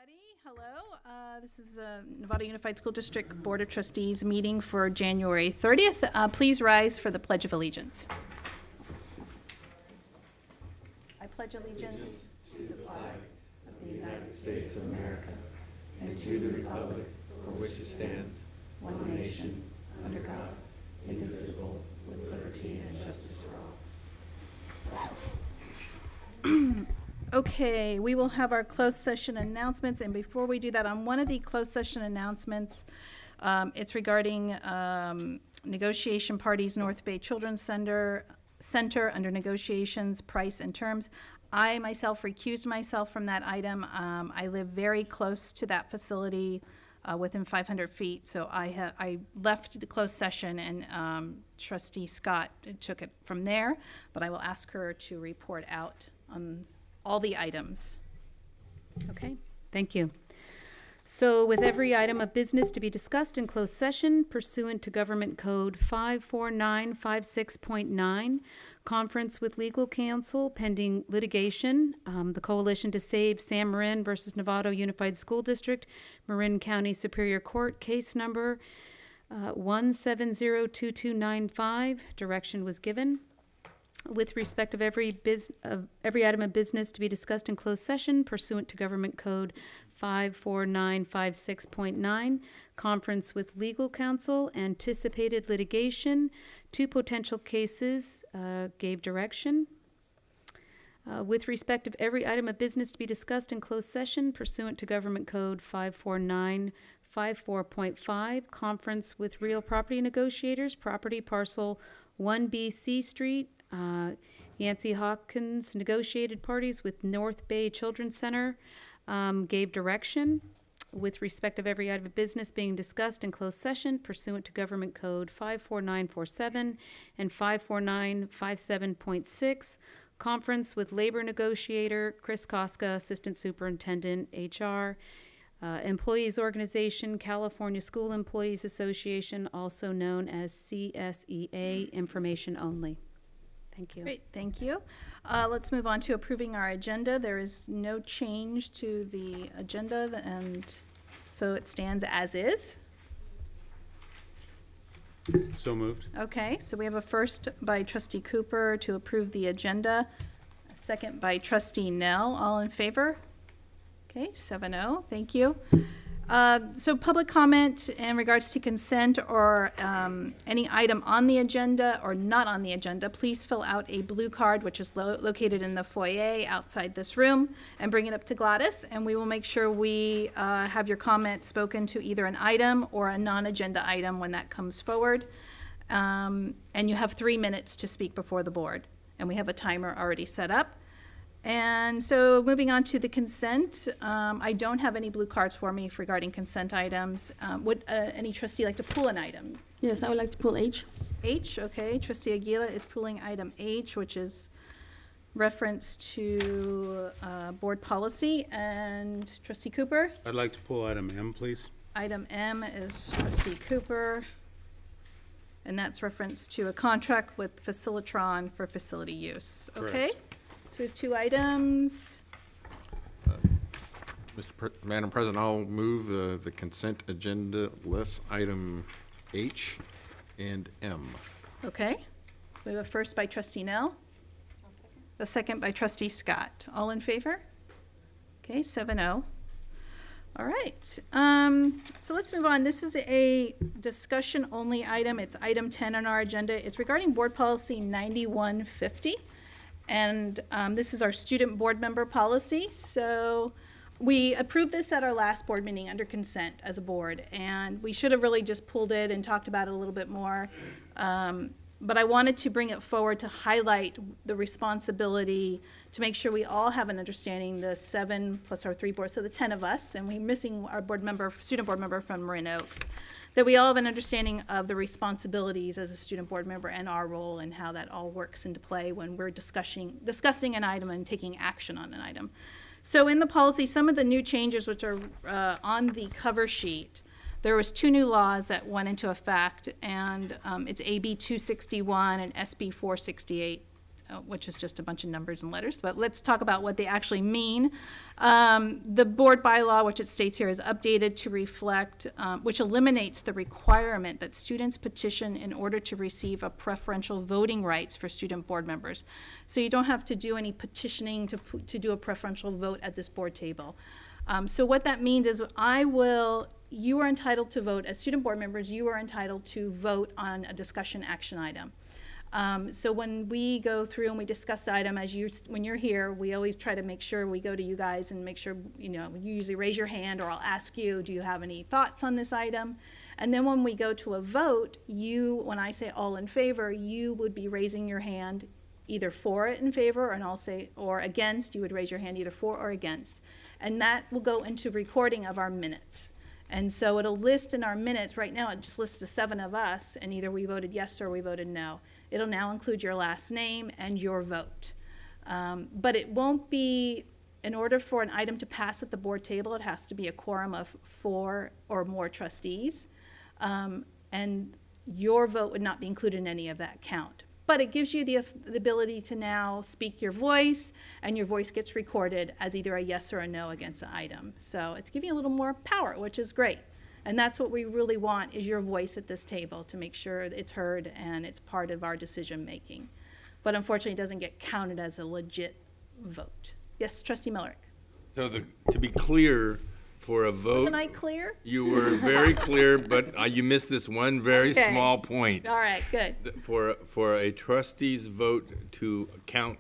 everybody. Hello. This is Novato Unified School District Board of Trustees meeting for January 30th. Please rise for the Pledge of Allegiance. I pledge allegiance to the flag of the United States of America and to the republic for which it stands, one nation, under God, indivisible, with liberty and justice for all. Okay, we will have our closed session announcements, and before we do that, on one of the closed session announcements, it's regarding negotiation parties, North Bay Children's Center under negotiations, price and terms. I myself recused myself from that item. I live very close to that facility, within 500 feet, so I left the closed session, and Trustee Scott took it from there, but I will ask her to report out on all the items. Okay, thank you. So with every item of business to be discussed in closed session pursuant to Government Code 54956.9, conference with legal counsel pending litigation, the Coalition to Save San Marin versus Novato Unified School District, Marin County Superior Court, case number 1702295. Direction was given. With respect of every item of business to be discussed in closed session pursuant to Government Code 54956.9, conference with legal counsel, anticipated litigation, 2 potential cases, gave direction. With respect of every item of business to be discussed in closed session pursuant to Government Code 54954.5, conference with real property negotiators, property parcel 1B Street, Yancey Hawkins negotiated parties with North Bay Children's Center, gave direction. With respect of every item of business being discussed in closed session pursuant to Government Code 54947 and 54957.6, conference with labor negotiator Chris Koska, Assistant Superintendent, HR, Employees Organization, California School Employees Association, also known as CSEA, information only. Thank you. Great, thank you. Let's move on to approving our agenda. There is no change to the agenda, and so it stands as is. So moved. Okay, so we have a first by Trustee Cooper to approve the agenda, a second by Trustee Nell. All in favor? Okay, 7-0, thank you. So public comment in regards to consent or any item on the agenda or not on the agenda, please fill out a blue card, which is located in the foyer outside this room, and bring it up to Gladys, and we will make sure we have your comment spoken to either an item or a non-agenda item when that comes forward. And you have 3 minutes to speak before the board, and we have a timer already set up. And so moving on to the consent, I don't have any blue cards for me regarding consent items. Would any trustee like to pull an item? Yes, I would like to pull H. H, okay. Trustee Aguila is pulling item H, which is reference to board policy. And Trustee Cooper? I'd like to pull item M, please. Item M is Trustee Cooper. And that's reference to a contract with Facilitron for facility use. Okay? Correct. We have 2 items. Madam President, I'll move the consent agenda list item H and M. Okay. We have a first by Trustee Nell. A second by Trustee Scott. All in favor? Okay, 7-0. All right. So let's move on. This is a discussion only item. It's item 10 on our agenda. It's regarding board policy 9150. And this is our student board member policy. So we approved this at our last board meeting under consent as a board, and we should have really just pulled it and talked about it a little bit more. But I wanted to bring it forward to highlight the responsibility to make sure we all have an understanding, the 7 plus our 3 boards, so the 10 of us, and we're missing our board member, student board member from Marin Oaks, that we all have an understanding of the responsibilities as a student board member and our role and how that all works into play when we're discussing an item and taking action on an item. So in the policy, some of the new changes which are on the cover sheet, there was 2 new laws that went into effect, and it's AB 261 and SB 468 which is just a bunch of numbers and letters, but let's talk about what they actually mean. The board bylaw, which it states here, is updated to reflect, which eliminates the requirement that students petition in order to receive a preferential voting rights for student board members. So you don't have to do any petitioning to do a preferential vote at this board table. So what that means is you are entitled to vote, as student board members, you are entitled to vote on a discussion action item. So when we go through and we discuss the item, when you're here, we always try to make sure we go to you guys and make sure, you usually raise your hand, or I'll ask you, do you have any thoughts on this item? And then when we go to a vote, when I say all in favor, you would be raising your hand either for it, in favor, and I'll say, or against, you would raise your hand either for or against. And that will go into recording of our minutes. And so it'll list in our minutes, right now it just lists the 7 of us, and either we voted yes or we voted no. It'll now include your last name and your vote. But it won't be, in order for an item to pass at the board table, it has to be a quorum of 4 or more trustees. And your vote would not be included in any of that count. But it gives you the ability to now speak your voice, and your voice gets recorded as either a yes or a no against the item. So it's giving you a little more power, which is great. And that's what we really want, is your voice at this table, to make sure it's heard and it's part of our decision making. But unfortunately, it doesn't get counted as a legit vote. Yes, Trustee Millerick. So to be clear, for a vote. Wasn't I clear? You were very clear, but you missed this one very small point. All right, good. For a trustee's vote to count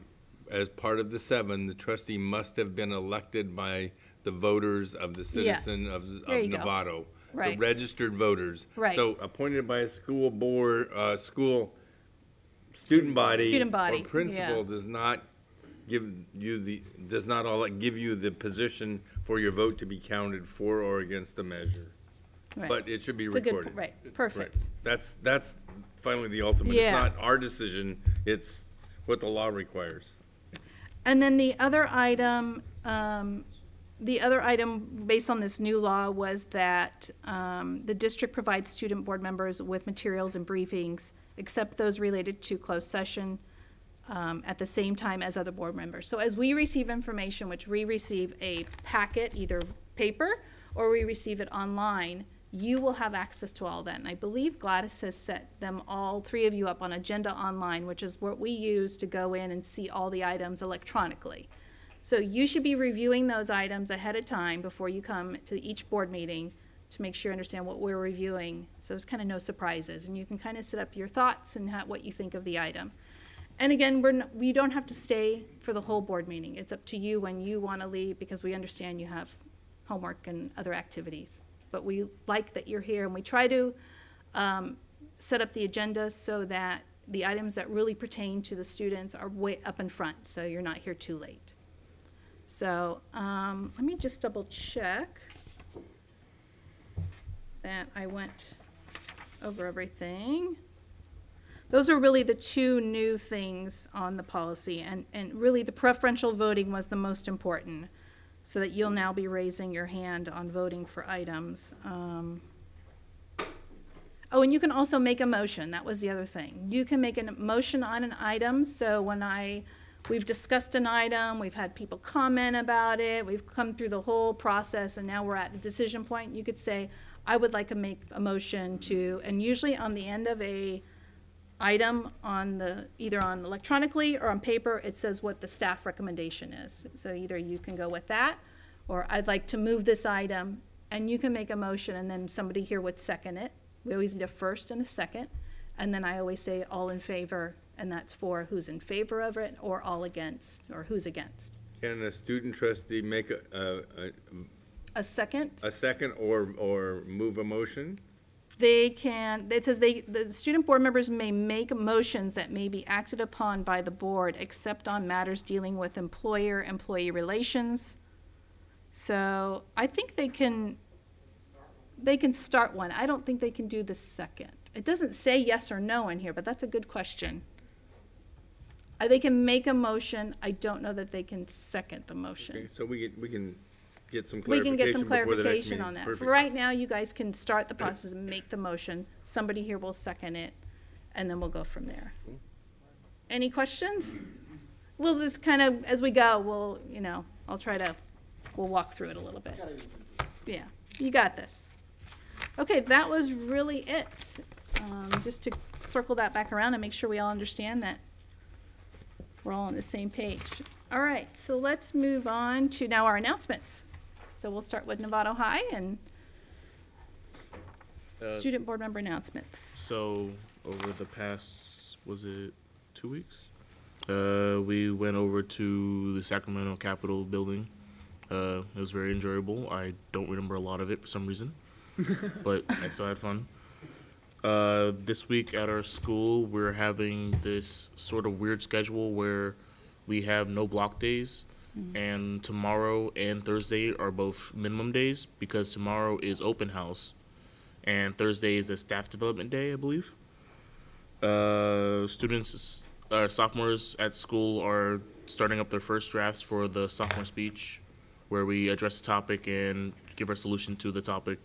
as part of the 7, the trustee must have been elected by the voters of the citizen of Novato. Right. The registered voters. Right. So appointed by a school board, student body or principal does not give you the position for your vote to be counted for or against the measure. Right. But it should be It's a good recorded. right, perfect. Right. That's finally the ultimate. Yeah. It's not our decision, it's what the law requires. And then the other item based on this new law was that the district provides student board members with materials and briefings, except those related to closed session, at the same time as other board members. So as we receive information, which we receive a packet, either paper or we receive it online, you will have access to all that. And I believe Gladys has set them all 3 of you up on Agenda Online, which is what we use to go in and see all the items electronically. So you should be reviewing those items ahead of time before you come to each board meeting to make sure you understand what we're reviewing. So there's kind of no surprises, and you can kind of set up your thoughts and what you think of the item. And again, we don't have to stay for the whole board meeting. It's up to you when you want to leave, because we understand you have homework and other activities. But we like that you're here, and we try to set up the agenda so that the items that really pertain to the students are way up in front, so you're not here too late. So let me just double check that I went over everything. Those are really the 2 new things on the policy, and really the preferential voting was the most important, so that you'll now be raising your hand on voting for items. Oh, and you can also make a motion. That was the other thing. You can make a motion on an item. So when we've discussed an item, we've had people comment about it, we've come through the whole process, and now we're at a decision point, you could say, I would like to make a motion to, and usually on the end of a item either on electronically or on paper, it says what the staff recommendation is. So either you can go with that, or I'd like to move this item, and you can make a motion, and then somebody here would second it. We always need a first and a second, and then I always say all in favor, and that's for who's in favor of it, or all against, or who's against. Can a student trustee make A second? a second or move a motion? They can, it says the student board members may make motions that may be acted upon by the board except on matters dealing with employer-employee relations. So I think they can start one. I don't think they can do the second. It doesn't say yes or no in here, but that's a good question. They can make a motion. I don't know that they can second the motion. Okay, so we can get some We can get some before the next clarification meeting. on that. Perfect. For right now, you guys can start the process and make the motion. Somebody here will second it, and then we'll go from there. Any questions? We'll just kind of, as we go, we'll, you know, we'll walk through it a little bit. Yeah, you got this. Okay, that was really it. Just to circle that back around and make sure we all understand that we're all on the same page. All right, so let's move on to now our announcements. So we'll start with Novato High and student board member announcements. So over the past, was it 2 weeks? We went over to the Sacramento Capitol building. It was very enjoyable. I don't remember a lot of it for some reason, but I still had fun. This week at our school, we're having this sort of weird schedule where we have no block days, and tomorrow and Thursday are both minimum days because tomorrow is open house, and Thursday is a staff development day, I believe. Students, sophomores at school are starting up their first drafts for the sophomore speech, where we address the topic and give our solution to the topic.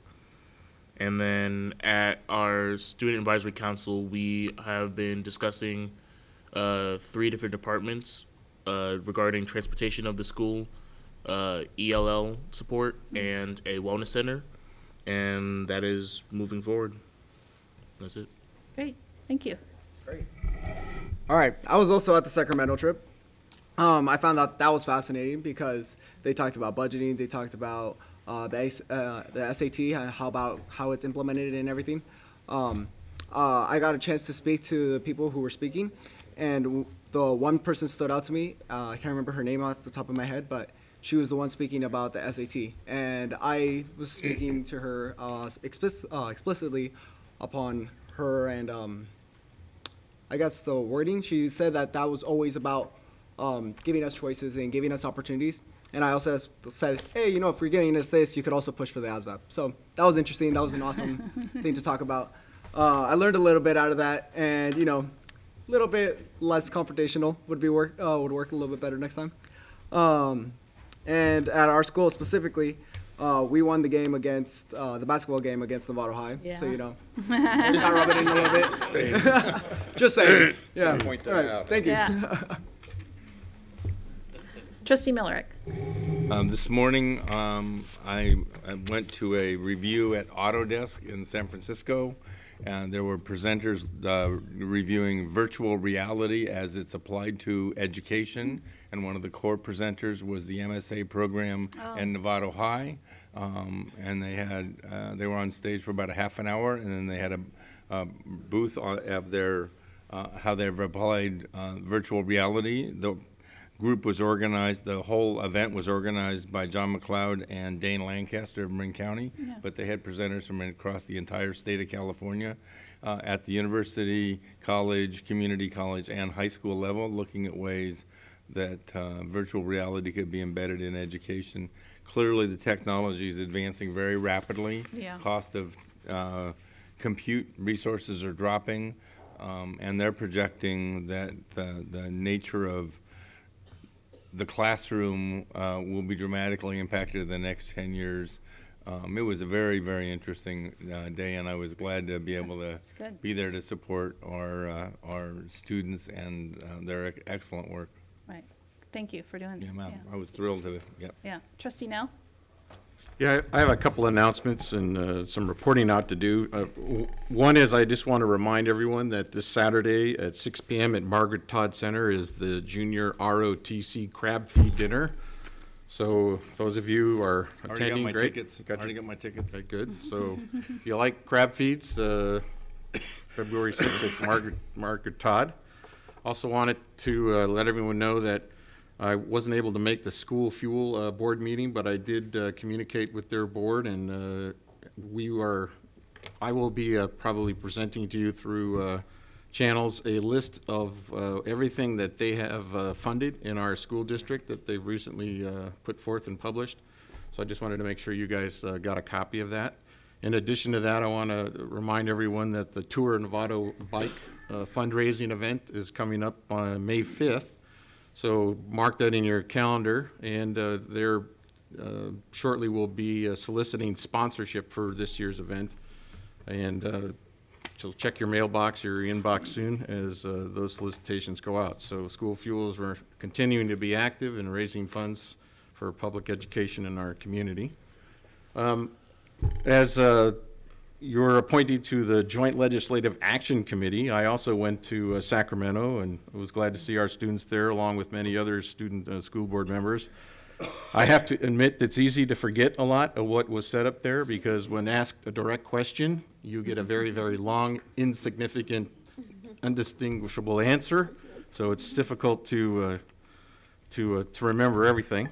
And then at our student advisory council, we have been discussing 3 different departments regarding transportation of the school, ELL support, and a wellness center. And that is moving forward. That's it. Great, thank you. Great. All right, I was also at the Sacramento trip. I found out that was fascinating because they talked about budgeting, they talked about the SAT, how it's implemented and everything. I got a chance to speak to the people who were speaking, and the one person stood out to me. I can't remember her name off the top of my head, but she was the one speaking about the SAT, and I was speaking to her explicitly upon her and I guess the wording. She said that was always about giving us choices and giving us opportunities. And I also said, hey, you know, if you're getting us this, you could also push for the ASVAB. So that was interesting. That was an awesome thing to talk about. I learned a little bit out of that, and you know, a little bit less confrontational would work a little bit better next time. And at our school specifically, we won the game against the basketball game against Novato High. Yeah. So you know, got rub it in a little bit. Just saying. Yeah. Point that All right. out. Thank you. Yeah. Trustee Millerick. This morning, I went to a review at Autodesk in San Francisco, and there were presenters reviewing virtual reality as it's applied to education, and one of the core presenters was the MSA program in Novato High, and they were on stage for about a half an hour, and then they had a booth of their how they've applied virtual reality. The group was organized, the whole event was organized by John McLeod and Dane Lancaster of Marin County, but they had presenters from across the entire state of California at the university, college, community college, and high school level, looking at ways that virtual reality could be embedded in education. Clearly, the technology is advancing very rapidly. Yeah. Cost of compute resources are dropping, and they're projecting that the nature of the classroom will be dramatically impacted in the next 10 years. It was a very, very interesting day, and I was glad to be able to be there to support our students and their excellent work. Right. Thank you for doing that. Yeah, ma'am. I was thrilled to, yep. Yeah. Trustee Nell? Yeah, I have a couple announcements and some reporting out to do. One is I just want to remind everyone that this Saturday at 6 p.m. at Margaret Todd Center is the Junior ROTC Crab Feed Dinner. So those of you who are attending, Already got my great. tickets. Already got my tickets. Okay, good. So if you like crab feeds, February 6th at Margaret Todd. Also wanted to let everyone know that I wasn't able to make the school fuel board meeting, but I did communicate with their board, and I will be probably presenting to you through channels a list of everything that they have funded in our school district that they've recently put forth and published. So I just wanted to make sure you guys got a copy of that. In addition to that, I want to remind everyone that the Tour Novato Bike fundraising event is coming up on May 5th. So mark that in your calendar, and they're shortly will be soliciting sponsorship for this year's event. And so check your mailbox or your inbox soon as those solicitations go out. So school fuels are continuing to be active in raising funds for public education in our community. As you're appointed to the Joint Legislative Action Committee, I also went to Sacramento and was glad to see our students there along with many other student school board members. I have to admit it's easy to forget a lot of what was said up there because when asked a direct question, you get a very, very long, insignificant, undistinguishable answer. So it's difficult to remember everything.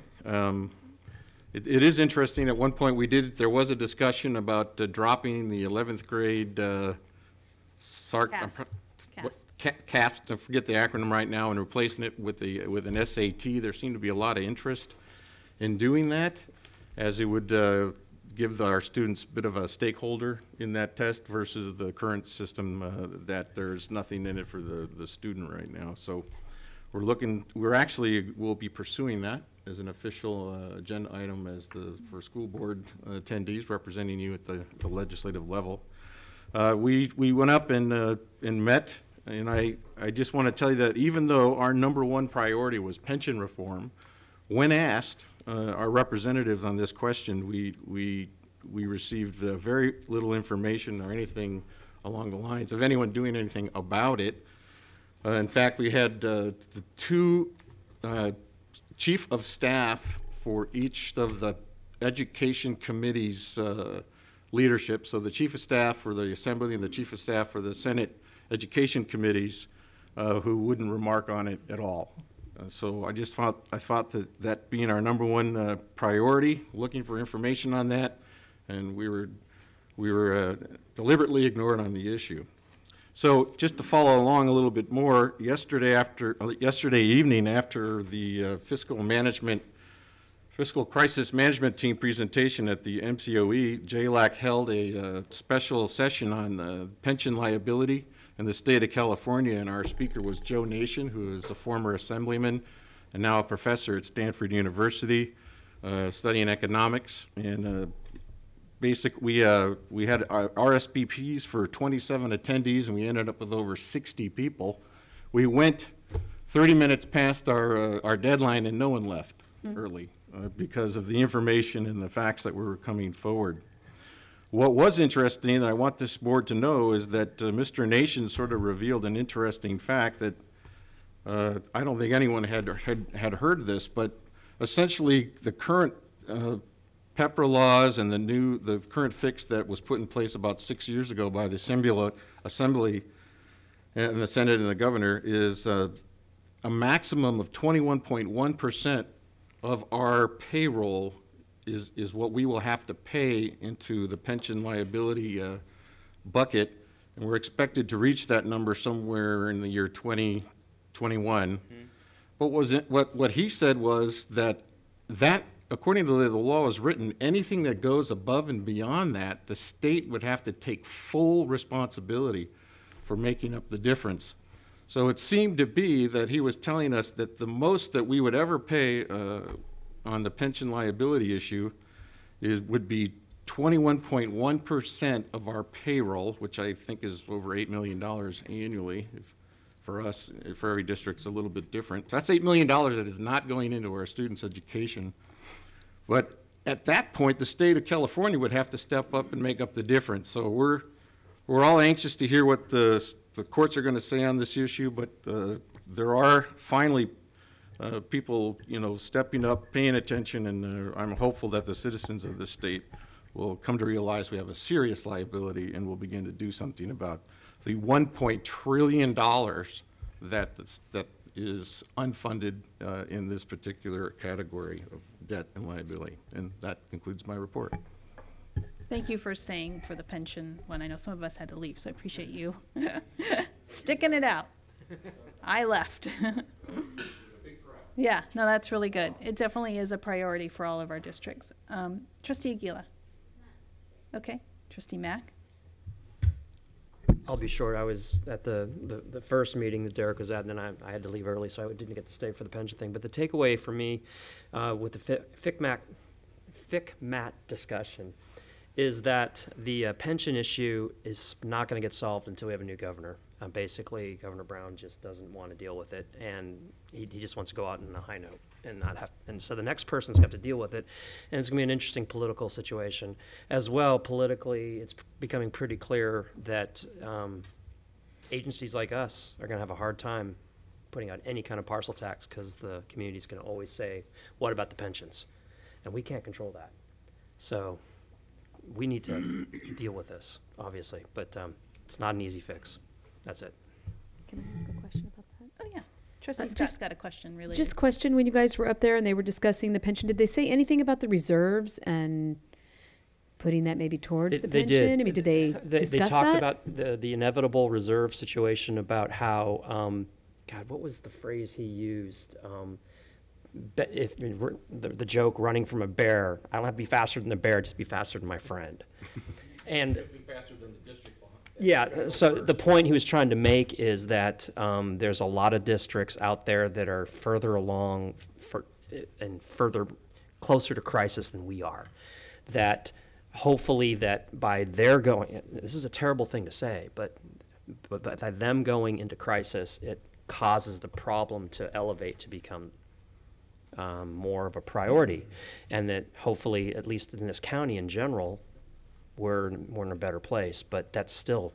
It is interesting. At one point there was a discussion about dropping the 11th grade CASP, I forget the acronym right now, and replacing it with an SAT. There seemed to be a lot of interest in doing that, as it would give our students a bit of a stakeholder in that test versus the current system that there's nothing in it for the student right now. So we'll be pursuing that as an official agenda item for school board attendees representing you at the legislative level. We went up and met, and I just want to tell you that even though our #1 priority was pension reform, when asked our representatives on this question, we received very little information or anything along the lines of anyone doing anything about it. In fact, we had the two chief of staff for each of the education committee's leadership. So the chief of staff for the Assembly and the chief of staff for the Senate education committees who wouldn't remark on it at all. So I thought that being our #1 priority, looking for information on that, and we were deliberately ignored on the issue. So just to follow along a little bit more, yesterday evening after the fiscal crisis management team presentation at the MCOE, JLAC held a special session on pension liability in the state of California, and our speaker was Joe Nation, who is a former assemblyman and now a professor at Stanford University, studying economics. And we had RSVPs for 27 attendees, and we ended up with over 60 people. We went 30 minutes past our deadline, and no one left early because of the information and the facts that were coming forward. What was interesting, and I want this board to know, is that Mr. Nation sort of revealed an interesting fact that I don't think anyone had heard this, but essentially the current PEPRA laws and the current fix that was put in place about 6 years ago by the Assembly and the Senate and the Governor is a maximum of 21.1% of our payroll is what we will have to pay into the pension liability bucket, and we're expected to reach that number somewhere in the year 2021. But what he said was that according to the law as written, anything that goes above and beyond that, the state would have to take full responsibility for making up the difference. So it seemed to be that he was telling us that the most that we would ever pay on the pension liability issue would be 21.1% of our payroll, which I think is over $8 million annually. For us, for every district's a little bit different. That's $8 million that is not going into our students' education. But at that point, the state of California would have to step up and make up the difference. So we're all anxious to hear what the courts are going to say on this issue, but there are finally people, stepping up, paying attention, and I'm hopeful that the citizens of the state will come to realize we have a serious liability and will begin to do something about the $1 trillion that is unfunded in this particular category of debt and liability. And that concludes my report. Thank you for staying for the pension when I know some of us had to leave, so I appreciate you sticking it out. I left. Yeah, no, that's really good. It definitely is a priority for all of our districts. Trustee Aguila. Okay. Trustee Mack. I'll be short. I was at the first meeting that Derek was at, and then I had to leave early, so I didn't get to stay for the pension thing. But the takeaway for me with the FICMAT discussion is that the pension issue is not going to get solved until we have a new governor. Basically, Governor Brown just doesn't want to deal with it, and he just wants to go out on a high note and not have. And so the next person's got to deal with it, and it's going to be an interesting political situation as well. Politically, it's becoming pretty clear that agencies like us are going to have a hard time putting out any kind of parcel tax because the community's going to always say, "What about the pensions?" And we can't control that. So we need to deal with this, obviously, but it's not an easy fix. That's it. Can I ask a question about that? Oh, yeah. Trustee Scott's just- got a question related. Just question, when you guys were up there and they were discussing the pension, did they say anything about the reserves and putting that maybe towards the They pension? did. I mean, did they They discuss talked that? about the inevitable reserve situation, about how, God, what was the phrase he used? If the joke, running from a bear, I don't have to be faster than the bear, just be faster than my friend. And faster than the district law. yeah, so the point he was trying to make is that there's a lot of districts out there that are further along and further closer to crisis than we are. That hopefully that by their going, this is a terrible thing to say, but by them going into crisis, it causes the problem to elevate to become more of a priority. And that hopefully, at least in this county in general, we're in a better place, but that's still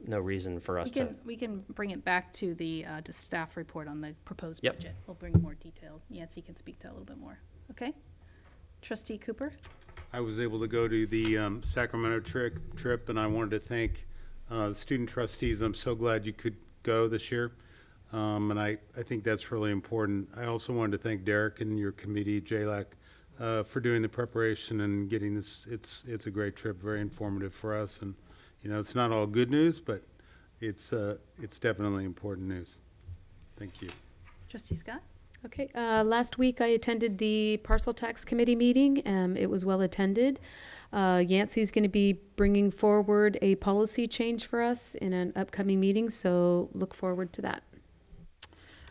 no reason for us to. We can bring it back to the to staff report on the proposed Yep. budget. We'll bring more detail. Yancy can speak to that a little bit more. Okay? Trustee Cooper? I was able to go to the Sacramento trip, and I wanted to thank the student trustees. I'm so glad you could go this year, and I think that's really important. I also wanted to thank Derek and your committee, JLAC, for doing the preparation and getting this. It's a great trip, very informative for us, and you know, it's not all good news, but it's definitely important news. Thank you. Trustee Scott? Okay, last week I attended the Parcel Tax Committee meeting. It was well attended. Yancey's going to be bringing forward a policy change for us in an upcoming meeting, so look forward to that.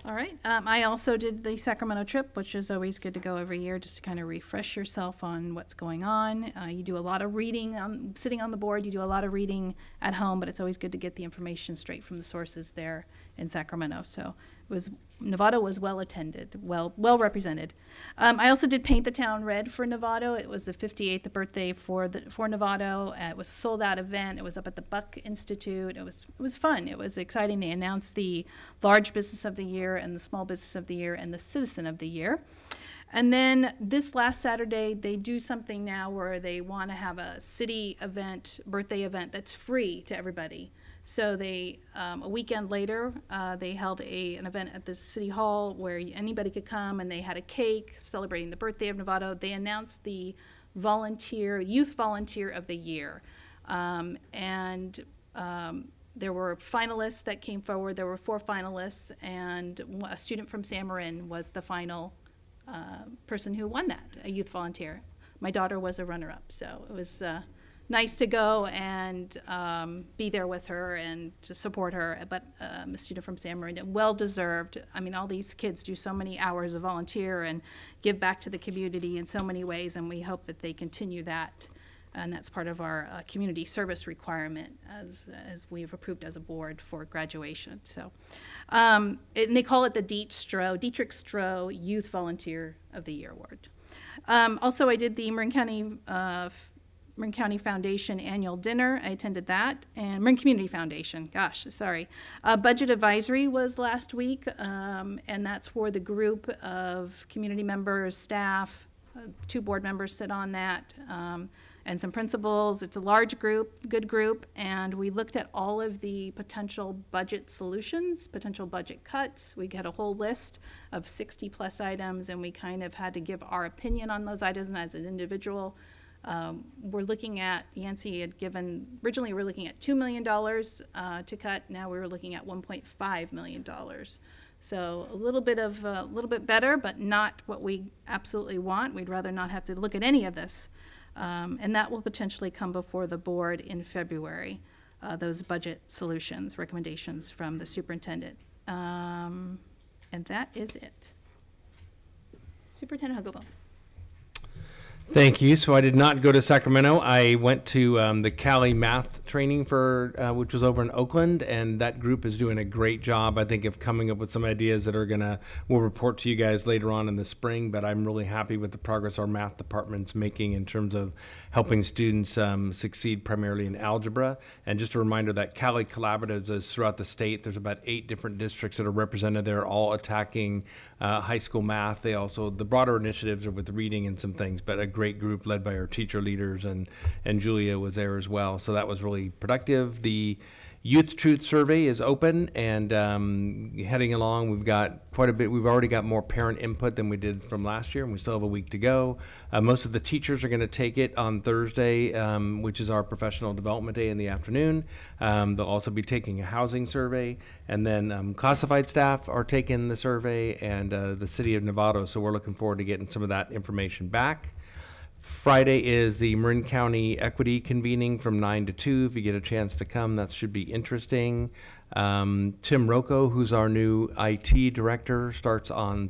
All right. I also did the Sacramento trip, which is always good to go every year just to kind of refresh yourself on what's going on. You do a lot of reading sitting on the board. You do a lot of reading at home, but it's always good to get the information straight from the sources there in Sacramento. So Novato was well attended, well represented. I also did Paint the Town Red for Novato. It was the 58th birthday for Novato. It was a sold out event. It was up at the Buck Institute. It was fun. It was exciting. They announced the Large Business of the Year and the Small Business of the Year and the Citizen of the Year. And then this last Saturday, they do something now where they want to have a city event, birthday event that's free to everybody. So they, a weekend later, they held an event at the City Hall where anybody could come, and they had a cake celebrating the birthday of Novato. They announced the Youth Volunteer of the Year. There were finalists that came forward. There were 4 finalists, and a student from Marin was the final person who won that, a youth volunteer. My daughter was a runner-up, so it was nice to go and be there with her and to support her, but a student from Marin, well-deserved. I mean, all these kids do so many hours of volunteer and give back to the community in so many ways, and we hope that they continue that. And that's part of our community service requirement as we've approved as a board for graduation. So, and they call it the Dietrich Stroh Youth Volunteer of the Year Award. Also, I did the Marin County Foundation annual dinner. I attended that, and Marin Community Foundation. Gosh, sorry. Budget advisory was last week, and that's for the group of community members, staff. 2 board members sit on that. And some principals. It's a large group, good group, and we looked at all of the potential budget solutions, potential budget cuts. We had a whole list of 60+ items, and we kind of had to give our opinion on those items as an individual. We're looking at, Yancey had given, originally we were looking at $2 million to cut. Now we were looking at $1.5 million. So a little bit better, but not what we absolutely want. We'd rather not have to look at any of this. And that will potentially come before the board in February, those budget solutions, recommendations from the superintendent. And that is it. Superintendent Hugglebaum. Thank you. So I did not go to Sacramento. I went to the Cali math training for, which was over in Oakland, and that group is doing a great job, I think, of coming up with some ideas that are we'll report to you guys later on in the spring, but I'm really happy with the progress our math department's making in terms of helping students succeed primarily in algebra. And just a reminder that Cali Collaboratives is throughout the state. There's about 8 different districts that are represented there, all attacking high school math. They also, the broader initiatives are with reading and some things, but a great group led by our teacher leaders, and Julia was there as well. So that was really productive. The Youth Truth Survey is open and heading along. We've got quite a bit. We've already got more parent input than we did from last year, and we still have a week to go. Most of the teachers are going to take it on Thursday, which is our professional development day in the afternoon. They'll also be taking a housing survey, and then classified staff are taking the survey, and the city of Novato. So we're looking forward to getting some of that information back. Friday is the Marin County Equity convening from 9 to 2. If you get a chance to come, that should be interesting. Tim Rocco, who's our new IT director, starts on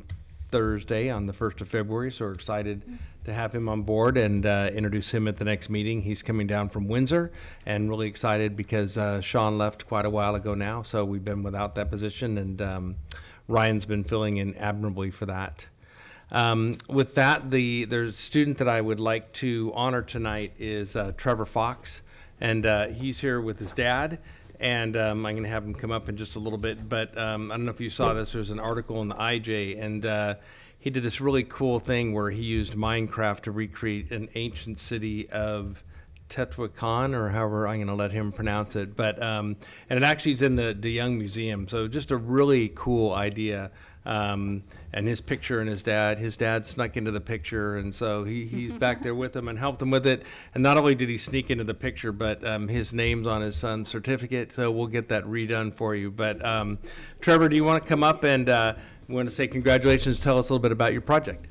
Thursday, on the 1st of February, so we're excited to have him on board and introduce him at the next meeting. He's coming down from Windsor, and really excited because Sean left quite a while ago now, so we've been without that position, and Ryan's been filling in admirably for that. With that, there's a student that I would like to honor tonight is Trevor Fox, and he's here with his dad, and I'm going to have him come up in just a little bit, but I don't know if you saw this. There's an article in the IJ, and he did this really cool thing where he used Minecraft to recreate an ancient city of Teotihuacan, or however I'm going to let him pronounce it, but and it actually is in the DeYoung Museum, so just a really cool idea. And his picture and his dad snuck into the picture, and so he's back there with him and helped him with it. And not only did he sneak into the picture, but his name's on his son's certificate, so we'll get that redone for you. But Trevor, do you want to come up and we want to say congratulations, tell us a little bit about your project?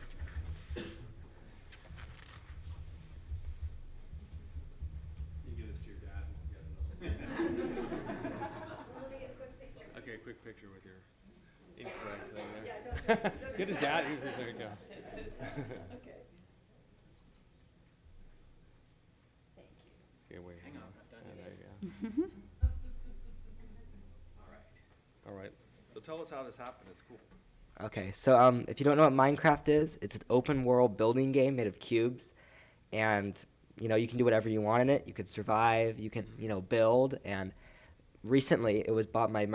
Okay, quick picture with your incorrect thing there. Get his dad. There you go. Okay. Thank you. Okay, wait. Hang on, I've done There it. you go. All right. So tell us how this happened. It's cool. Okay, so if you don't know what Minecraft is, it's an open world building game made of cubes, and you can do whatever you want in it. You could survive, you can build, and recently it was bought by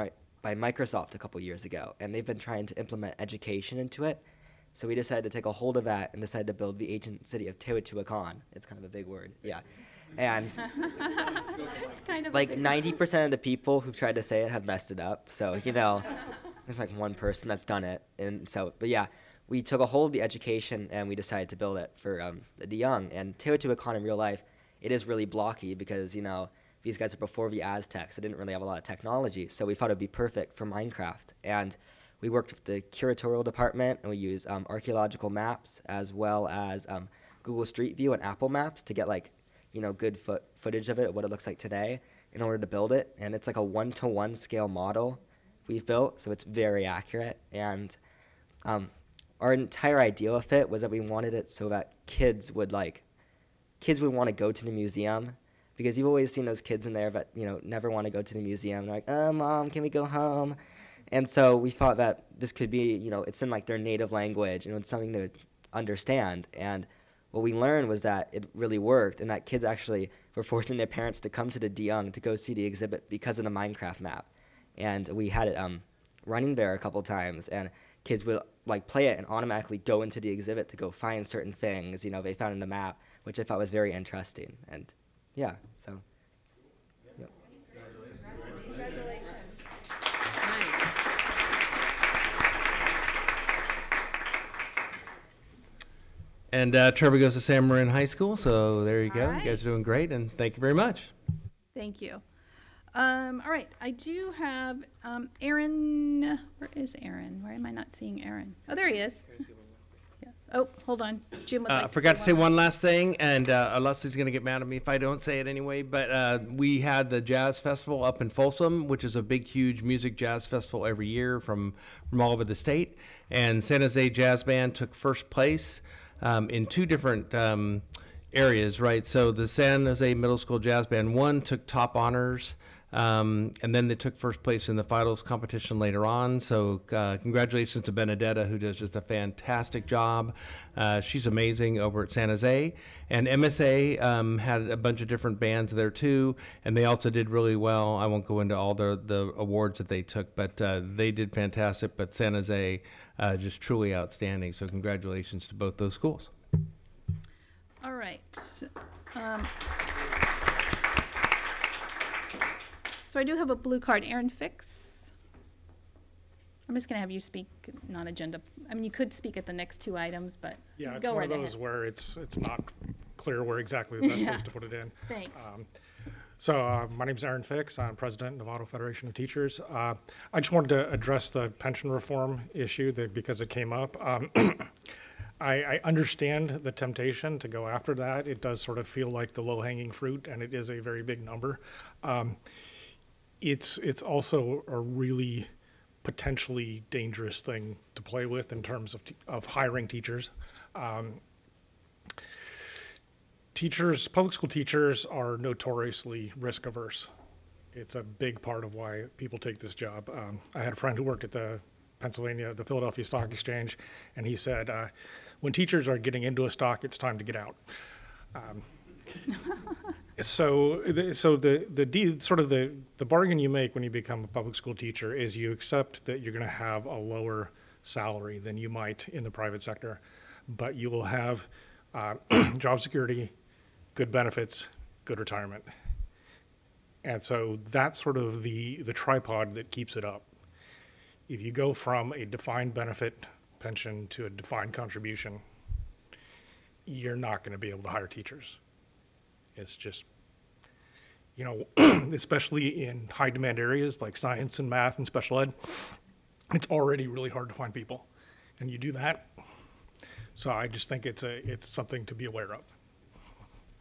Microsoft a couple years ago, and they've been trying to implement education into it. So we decided to take a hold of that and decided to build the ancient city of Teotihuacan. It's kind of a big word, yeah. And It's kind of like 90% of the people who've tried to say it have messed it up. So there's like one person that's done it, and so but yeah, we took a hold of the education and we decided to build it for the DeYoung. And Teotihuacan in real life, it is really blocky because these guys are before the Aztecs. They didn't really have a lot of technology, so we thought it would be perfect for Minecraft. And we worked with the curatorial department, and we used archaeological maps as well as Google Street View and Apple Maps to get good footage of it, what it looks like today, in order to build it. And it's like a 1-to-1 scale model we've built, so it's very accurate. And our entire idea of it was that we wanted it so that kids would want to go to the museum. Because you've always seen those kids in there that, never want to go to the museum. They're like, oh, Mom, can we go home? And so we thought that this could be, it's in their native language, it's something they would understand. And what we learned was that it really worked, and that kids actually were forcing their parents to come to the DeYoung to go see the exhibit because of the Minecraft map. And we had it running there a couple times, and kids would play it and automatically go into the exhibit to go find certain things, they found in the map, which I thought was very interesting. And yeah, so. Yep. Congratulations. And Trevor goes to San Marin High School, so there you go. All right. You guys are doing great, and thank you very much. Thank you. All right, I do have Aaron. Where is Aaron? Why am I not seeing Aaron? Oh, there he is. Yeah. Oh, hold on. Jim would like I forgot to say one last thing, and Leslie's going to get mad at me if I don't say it anyway, but we had the Jazz Festival up in Folsom, which is a big, huge music jazz festival every year from all over the state, and San Jose Jazz Band took first place. in two different areas, right? So the San Jose Middle School Jazz Band, one took top honors, and then they took first place in the finals competition later on. So congratulations to Benedetta, who does just a fantastic job. She's amazing over at San Jose. And MSA had a bunch of different bands there too, and they also did really well. I won't go into all the awards that they took, but they did fantastic. But San Jose, just truly outstanding. So congratulations to both those schools. All right. So I do have a blue card. Aaron Fix. I'm just going to have you speak non-agenda. I mean, you could speak at the next two items, but yeah, it's go one right of those ahead. where it's not clear where exactly the best place to put it in. Thanks. My name is Aaron Fix. I'm president of Novato Federation of Teachers. I just wanted to address the pension reform issue because it came up. I understand the temptation to go after that. It does sort of feel like the low-hanging fruit, and it is a very big number. It's also a really potentially dangerous thing to play with in terms of hiring teachers. Public school teachers are notoriously risk averse. It's a big part of why people take this job. I had a friend who worked at the Philadelphia Stock Exchange, and he said, when teachers are getting into a stock, it's time to get out. So the bargain you make when you become a public school teacher is you accept that you're going to have a lower salary than you might in the private sector, but you will have job security, good benefits, good retirement. And so that's sort of the tripod that keeps it up. If you go from a defined benefit pension to a defined contribution, you're not going to be able to hire teachers. It's just, especially in high demand areas like science and math and special ed, it's already really hard to find people. And you do that. So I just think it's something to be aware of.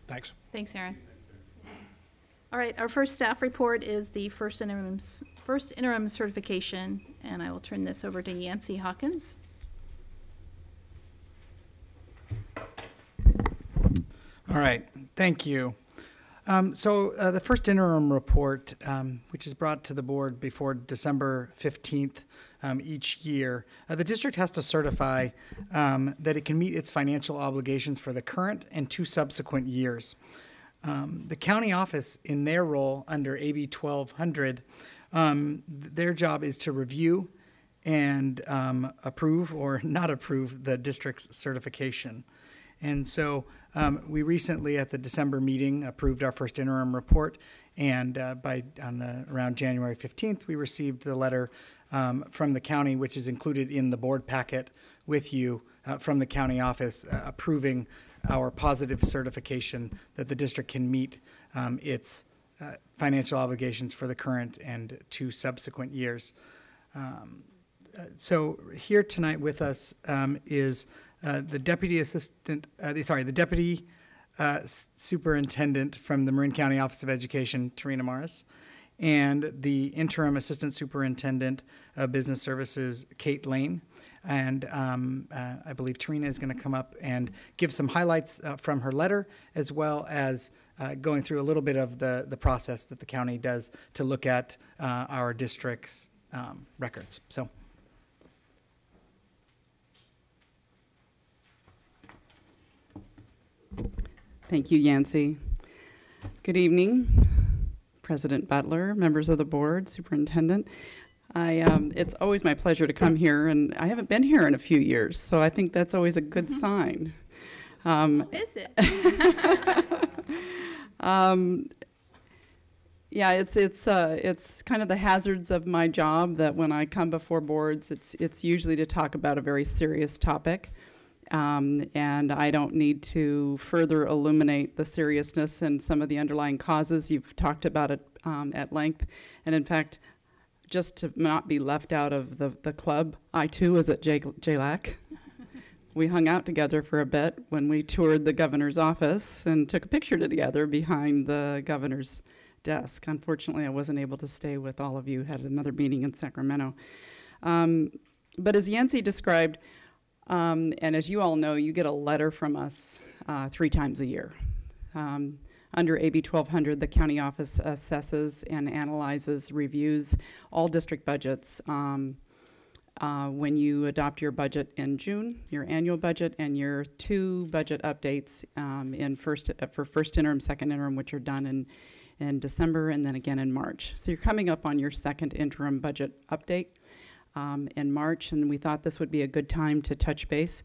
Thanks. Thanks, Aaron. All right, our first staff report is the first interim certification, and I will turn this over to Yancey Hawkins. All right, thank you. The first interim report, which is brought to the board before December 15th each year, the district has to certify that it can meet its financial obligations for the current and two subsequent years. The county office, in their role under AB 1200, their job is to review and approve or not approve the district's certification. And so we recently, at the December meeting, approved our first interim report, and around January 15th, we received the letter from the county, which is included in the board packet with you from the county office, approving our positive certification that the district can meet its financial obligations for the current and two subsequent years. So here tonight with us is the deputy superintendent from the Marin County Office of Education, Tarina Morris, and the interim assistant superintendent of business services, Kate Lane. And I believe Tarina is going to come up and give some highlights from her letter, as well as going through a little bit of the process that the county does to look at our district's records. So. Thank you, Yancey. Good evening, President Butler, members of the board, superintendent. It's always my pleasure to come here, and I haven't been here in a few years, so I think that's always a good sign. Is it? Yeah, it's kind of the hazards of my job that when I come before boards, it's usually to talk about a very serious topic. And I don't need to further illuminate the seriousness and some of the underlying causes. You've talked about it at length. And in fact, just to not be left out of the club, I too was at JLAC. We hung out together for a bit when we toured the governor's office and took a picture together behind the governor's desk. Unfortunately, I wasn't able to stay with all of you, had another meeting in Sacramento. But as Yancey described, And as you all know, you get a letter from us 3 times a year. Under AB 1200, the county office assesses and analyzes, reviews all district budgets when you adopt your budget in June, your annual budget, and your 2 budget updates for first interim, second interim, which are done in December and then again in March. So you're coming up on your second interim budget update in March, and we thought this would be a good time to touch base.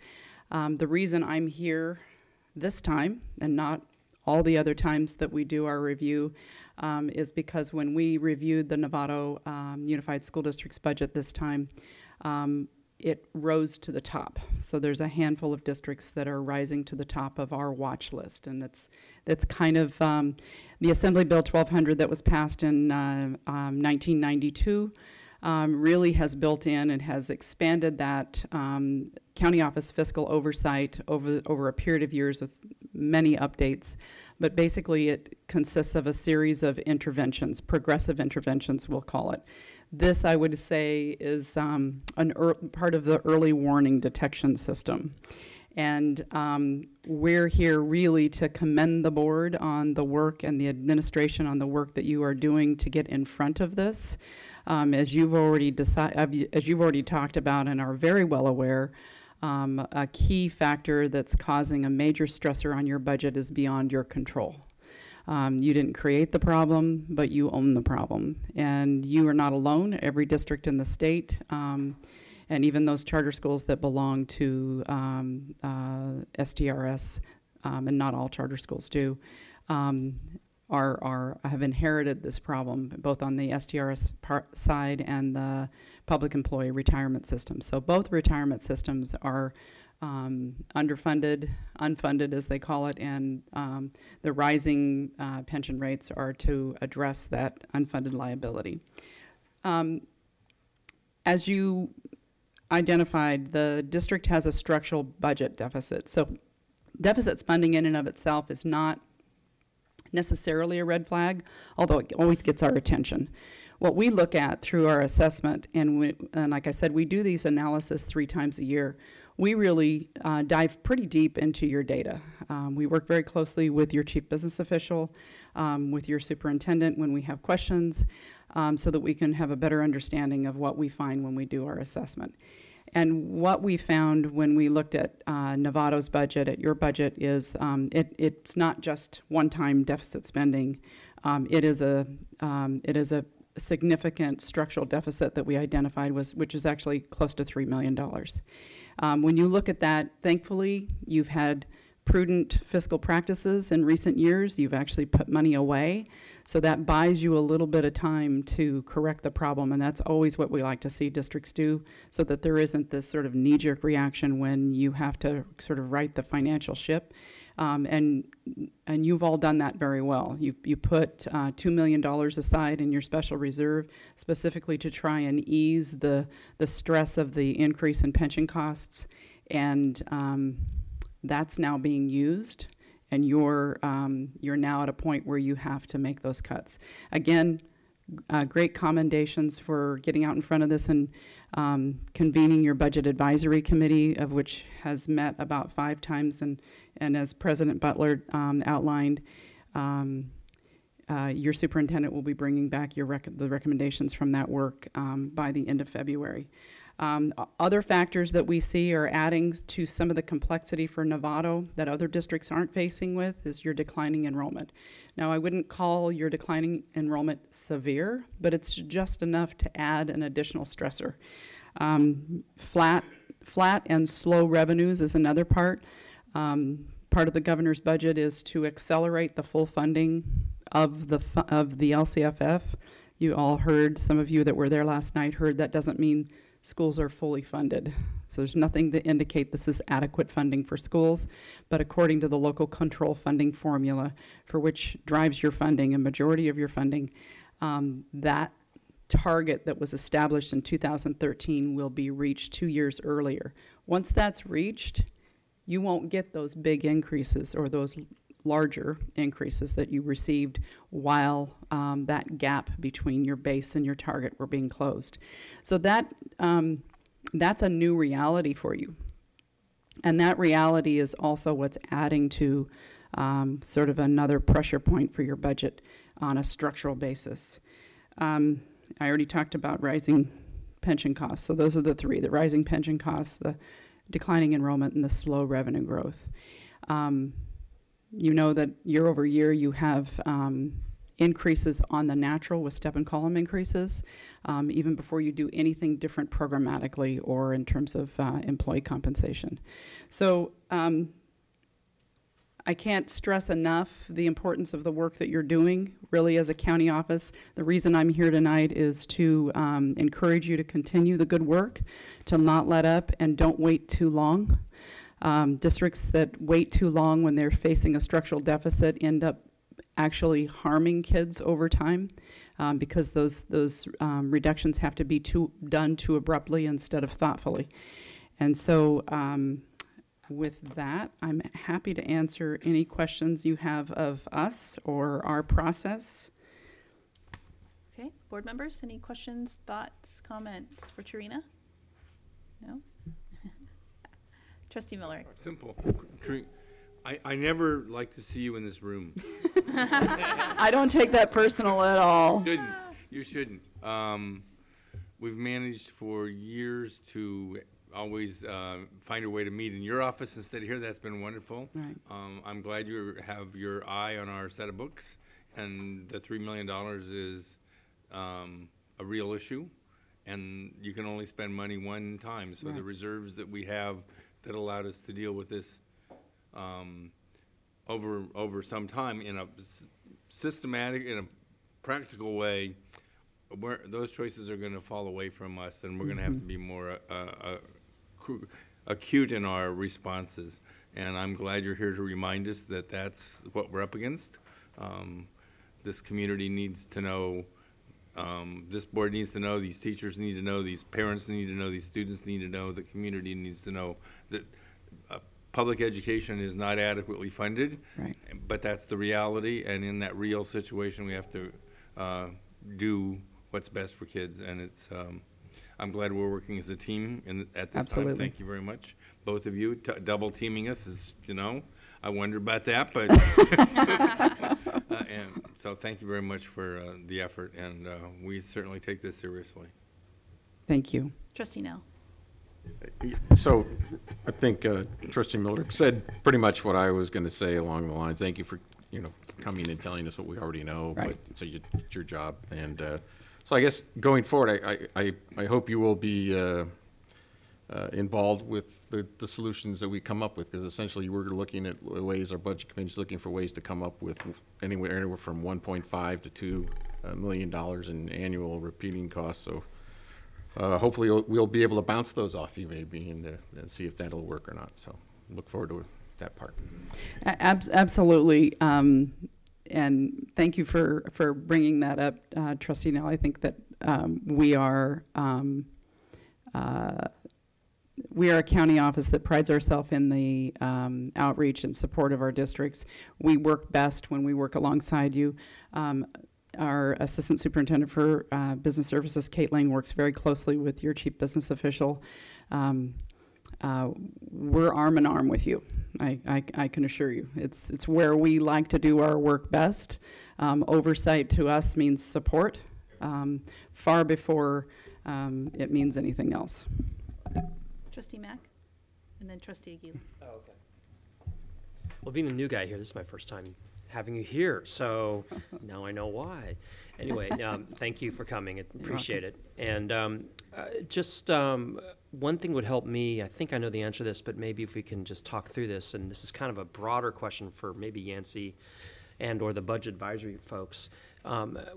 The reason I'm here this time and not all the other times that we do our review is because when we reviewed the Novato Unified School District's budget this time, it rose to the top. So there's a handful of districts that are rising to the top of our watch list, and that's kind of the Assembly Bill 1200 that was passed in 1992 really has built in and has expanded that county office fiscal oversight over a period of years with many updates. But basically it consists of a series of interventions, progressive interventions we'll call it. This, I would say, is part of the early warning detection system. And we're here really to commend the board on the work and the administration on the work that you are doing to get in front of this. As you've already talked about and are very well aware, a key factor that's causing a major stressor on your budget is beyond your control. You didn't create the problem, but you own the problem. And you are not alone. Every district in the state, and even those charter schools that belong to STRS, and not all charter schools do, have inherited this problem, both on the STRS side and the public employee retirement system. So both retirement systems are underfunded, unfunded as they call it, and the rising pension rates are to address that unfunded liability. As you identified, the district has a structural budget deficit. So deficit funding in and of itself is not necessarily a red flag, although it always gets our attention. What we look at through our assessment, and like I said, we do these analysis 3 times a year, we really dive pretty deep into your data. We work very closely with your chief business official, with your superintendent when we have questions, so that we can have a better understanding of what we find when we do our assessment. And what we found when we looked at Novato's budget, at your budget, is it's not just one-time deficit spending. It is a significant structural deficit that we identified, which is actually close to $3 million. When you look at that, thankfully, you've had prudent fiscal practices in recent years. You've actually put money away. So that buys you a little bit of time to correct the problem, and that's always what we like to see districts do, so that there isn't this sort of knee-jerk reaction when you have to sort of right the financial ship. And you've all done that very well. You put $2 million aside in your special reserve specifically to try and ease the stress of the increase in pension costs, and that's now being used, and you're now at a point where you have to make those cuts. Again, great commendations for getting out in front of this and convening your budget advisory committee, of which has met about 5 times, and as President Butler outlined, your superintendent will be bringing back the recommendations from that work by the end of February. Other factors that we see are adding to some of the complexity for Novato that other districts aren't facing with is your declining enrollment. Now, I wouldn't call your declining enrollment severe, but it's just enough to add an additional stressor. Flat and slow revenues is another part. Part of the governor's budget is to accelerate the full funding of the LCFF. You all heard, some of you that were there last night heard that doesn't mean schools are fully funded. So there's nothing to indicate this is adequate funding for schools, but according to the local control funding formula, for which drives your funding, a majority of your funding, that target that was established in 2013 will be reached 2 years earlier. Once that's reached, you won't get those big increases or those larger increases that you received while that gap between your base and your target were being closed. So that's a new reality for you. And that reality is also what's adding to sort of another pressure point for your budget on a structural basis. I already talked about rising pension costs. So those are the three: the rising pension costs, the declining enrollment, and the slow revenue growth. You know that year over year you have increases on the natural with step and column increases, even before you do anything different programmatically or in terms of employee compensation. So I can't stress enough the importance of the work that you're doing, really, as a county office. The reason I'm here tonight is to encourage you to continue the good work, to not let up, and don't wait too long. Districts that wait too long when they're facing a structural deficit end up actually harming kids over time because those reductions have to be done too abruptly instead of thoughtfully. And so with that, I'm happy to answer any questions you have of us or our process. Okay, board members, any questions, thoughts, comments for Trina? No? Trustee Miller. Simple. I never like to see you in this room. I don't take that personal at all. You shouldn't. We've managed for years to always find a way to meet in your office instead of here. That's been wonderful. Right. I'm glad you have your eye on our set of books, and the $3 million is a real issue, and you can only spend money one time. So right. The reserves that we have that allowed us to deal with this over some time in a systematic, in a practical way, where those choices are going to fall away from us, and we're going to have to be more acute in our responses. And I'm glad you're here to remind us that that's what we're up against. This community needs to know, this board needs to know, these teachers need to know, these parents need to know, these students need to know, the community needs to know that public education is not adequately funded, right. But that's the reality, and in that real situation we have to do what's best for kids, and it's I'm glad we're working as a team at this Absolutely. time. Thank you very much, both of you. Double teaming us is, I wonder about that, but and so thank you very much for the effort, and we certainly take this seriously. Thank you. Trustee Nell. So I think Trustee Miller said pretty much what I was going to say along the lines. Thank you for, coming and telling us what we already know. Right. But so it's your job. And so I guess going forward, I hope you will be involved with the solutions that we come up with, because essentially we're looking at ways, our budget committee is looking for ways to come up with anywhere from 1.5 to $2 million in annual repeating costs. So hopefully we'll be able to bounce those off you maybe and see if that'll work or not. So look forward to that part. Absolutely. And thank you for bringing that up, Trustee Nell. I think that we are a county office that prides ourselves in the outreach and support of our districts. We work best when we work alongside you. Our Assistant Superintendent for Business Services, Kate Lang, works very closely with your Chief Business Official. We're arm in arm with you. I can assure you. It's where we like to do our work best. Oversight to us means support, far before it means anything else. Trustee Mack, and then Trustee Aguilar. Oh, okay. Well, being the new guy here, this is my first time having you here, so now I know why. Anyway, thank you for coming. I appreciate it. And just one thing would help me. I think I know the answer to this, but maybe if we can just talk through this, and this is kind of a broader question for maybe Yancey and or the budget advisory folks.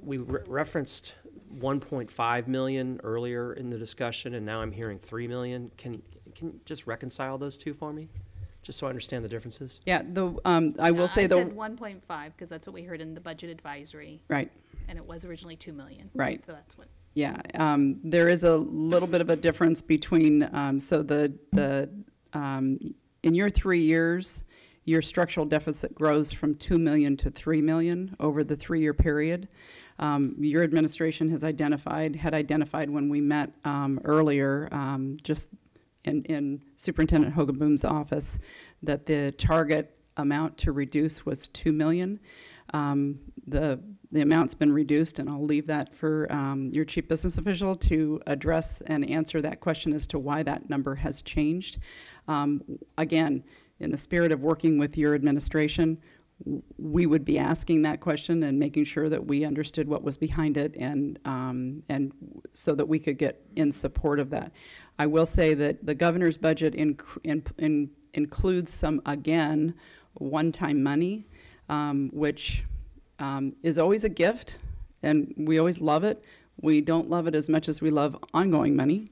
We referenced 1.5 million earlier in the discussion, and now I'm hearing 3 million. Can you just reconcile those two for me, just so I understand the differences? Yeah, I will say I the said 1.5 because that's what we heard in the budget advisory. Right. And it was originally 2 million. Right. So that's what. Yeah, there is a little bit of a difference between in your 3 years, your structural deficit grows from 2 million to 3 million over the 3-year period. Your administration had identified when we met earlier, just in Superintendent Hogenboom's office that the target amount to reduce was $2 million. The amount's been reduced, and I'll leave that for your chief business official to address and answer that question as to why that number has changed. Again, in the spirit of working with your administration, we would be asking that question and making sure that we understood what was behind it, and so that we could get in support of that. I will say that the governor's budget includes some, again, one-time money, which is always a gift, and we always love it. We don't love it as much as we love ongoing money.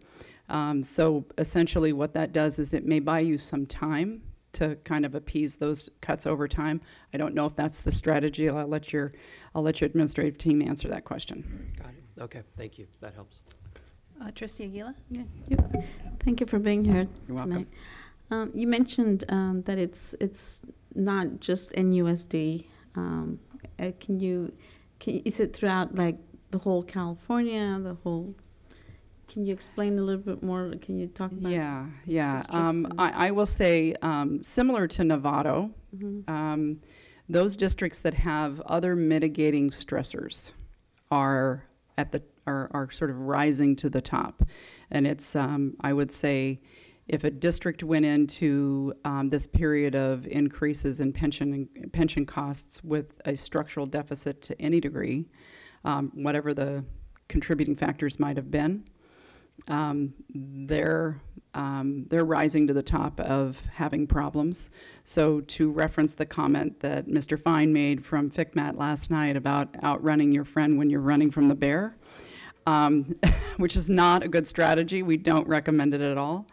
So essentially what that does is it may buy you some time to kind of appease those cuts over time. I don't know if that's the strategy. I'll let your administrative team answer that question. Got it. Okay, thank you. That helps. Trustee Aguila? Yeah. Thank you for being here You're tonight. welcome. You mentioned that it's not just NUSD. Is it throughout like the whole California, the whole? Can you explain a little bit more? Can you talk about? Yeah. I will say similar to Novato, those districts that have other mitigating stressors are sort of rising to the top, and it's I would say, if a district went into this period of increases in pension costs with a structural deficit to any degree, whatever the contributing factors might have been, they're rising to the top of having problems. So to reference the comment that Mr. Fine made from FICMAT last night about outrunning your friend when you're running from the bear, which is not a good strategy. We don't recommend it at all.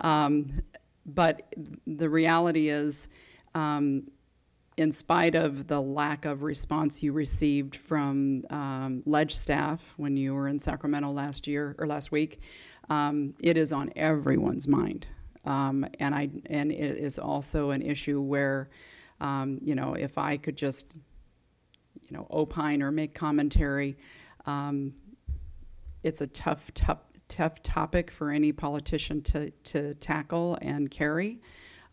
But the reality is, in spite of the lack of response you received from ledge staff when you were in Sacramento last week, it is on everyone's mind, and it is also an issue where, if I could just, opine or make commentary, it's a tough topic for any politician to tackle and carry,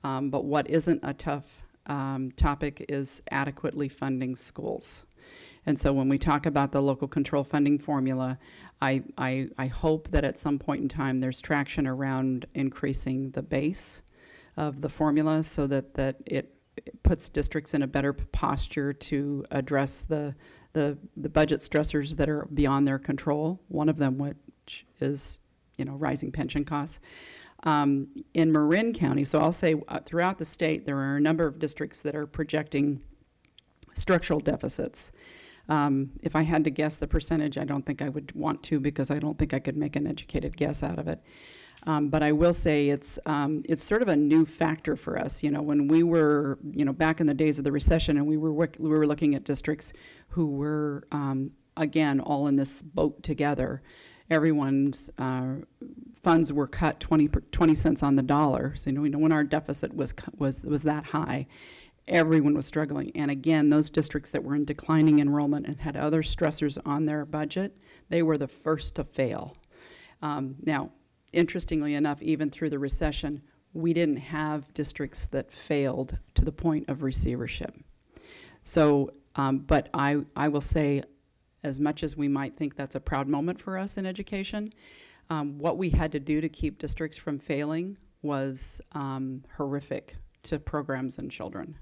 but what isn't a tough topic is adequately funding schools. And so when we talk about the local control funding formula, I hope that at some point in time there's traction around increasing the base of the formula so that it puts districts in a better posture to address the budget stressors that are beyond their control, one of them which is rising pension costs. In Marin County, so I'll say throughout the state, there are a number of districts that are projecting structural deficits. If I had to guess the percentage, I don't think I would want to, because I don't think I could make an educated guess out of it. But I will say it's sort of a new factor for us. When we were, back in the days of the recession, and we were looking at districts who were, again, all in this boat together. Everyone's funds were cut 20 cents on the dollar. So when our deficit was that high, everyone was struggling. And again, those districts that were in declining enrollment and had other stressors on their budget, they were the first to fail. Now, interestingly enough, even through the recession, we didn't have districts that failed to the point of receivership. So, but I will say, as much as we might think that's a proud moment for us in education, what we had to do to keep districts from failing was horrific to programs and children.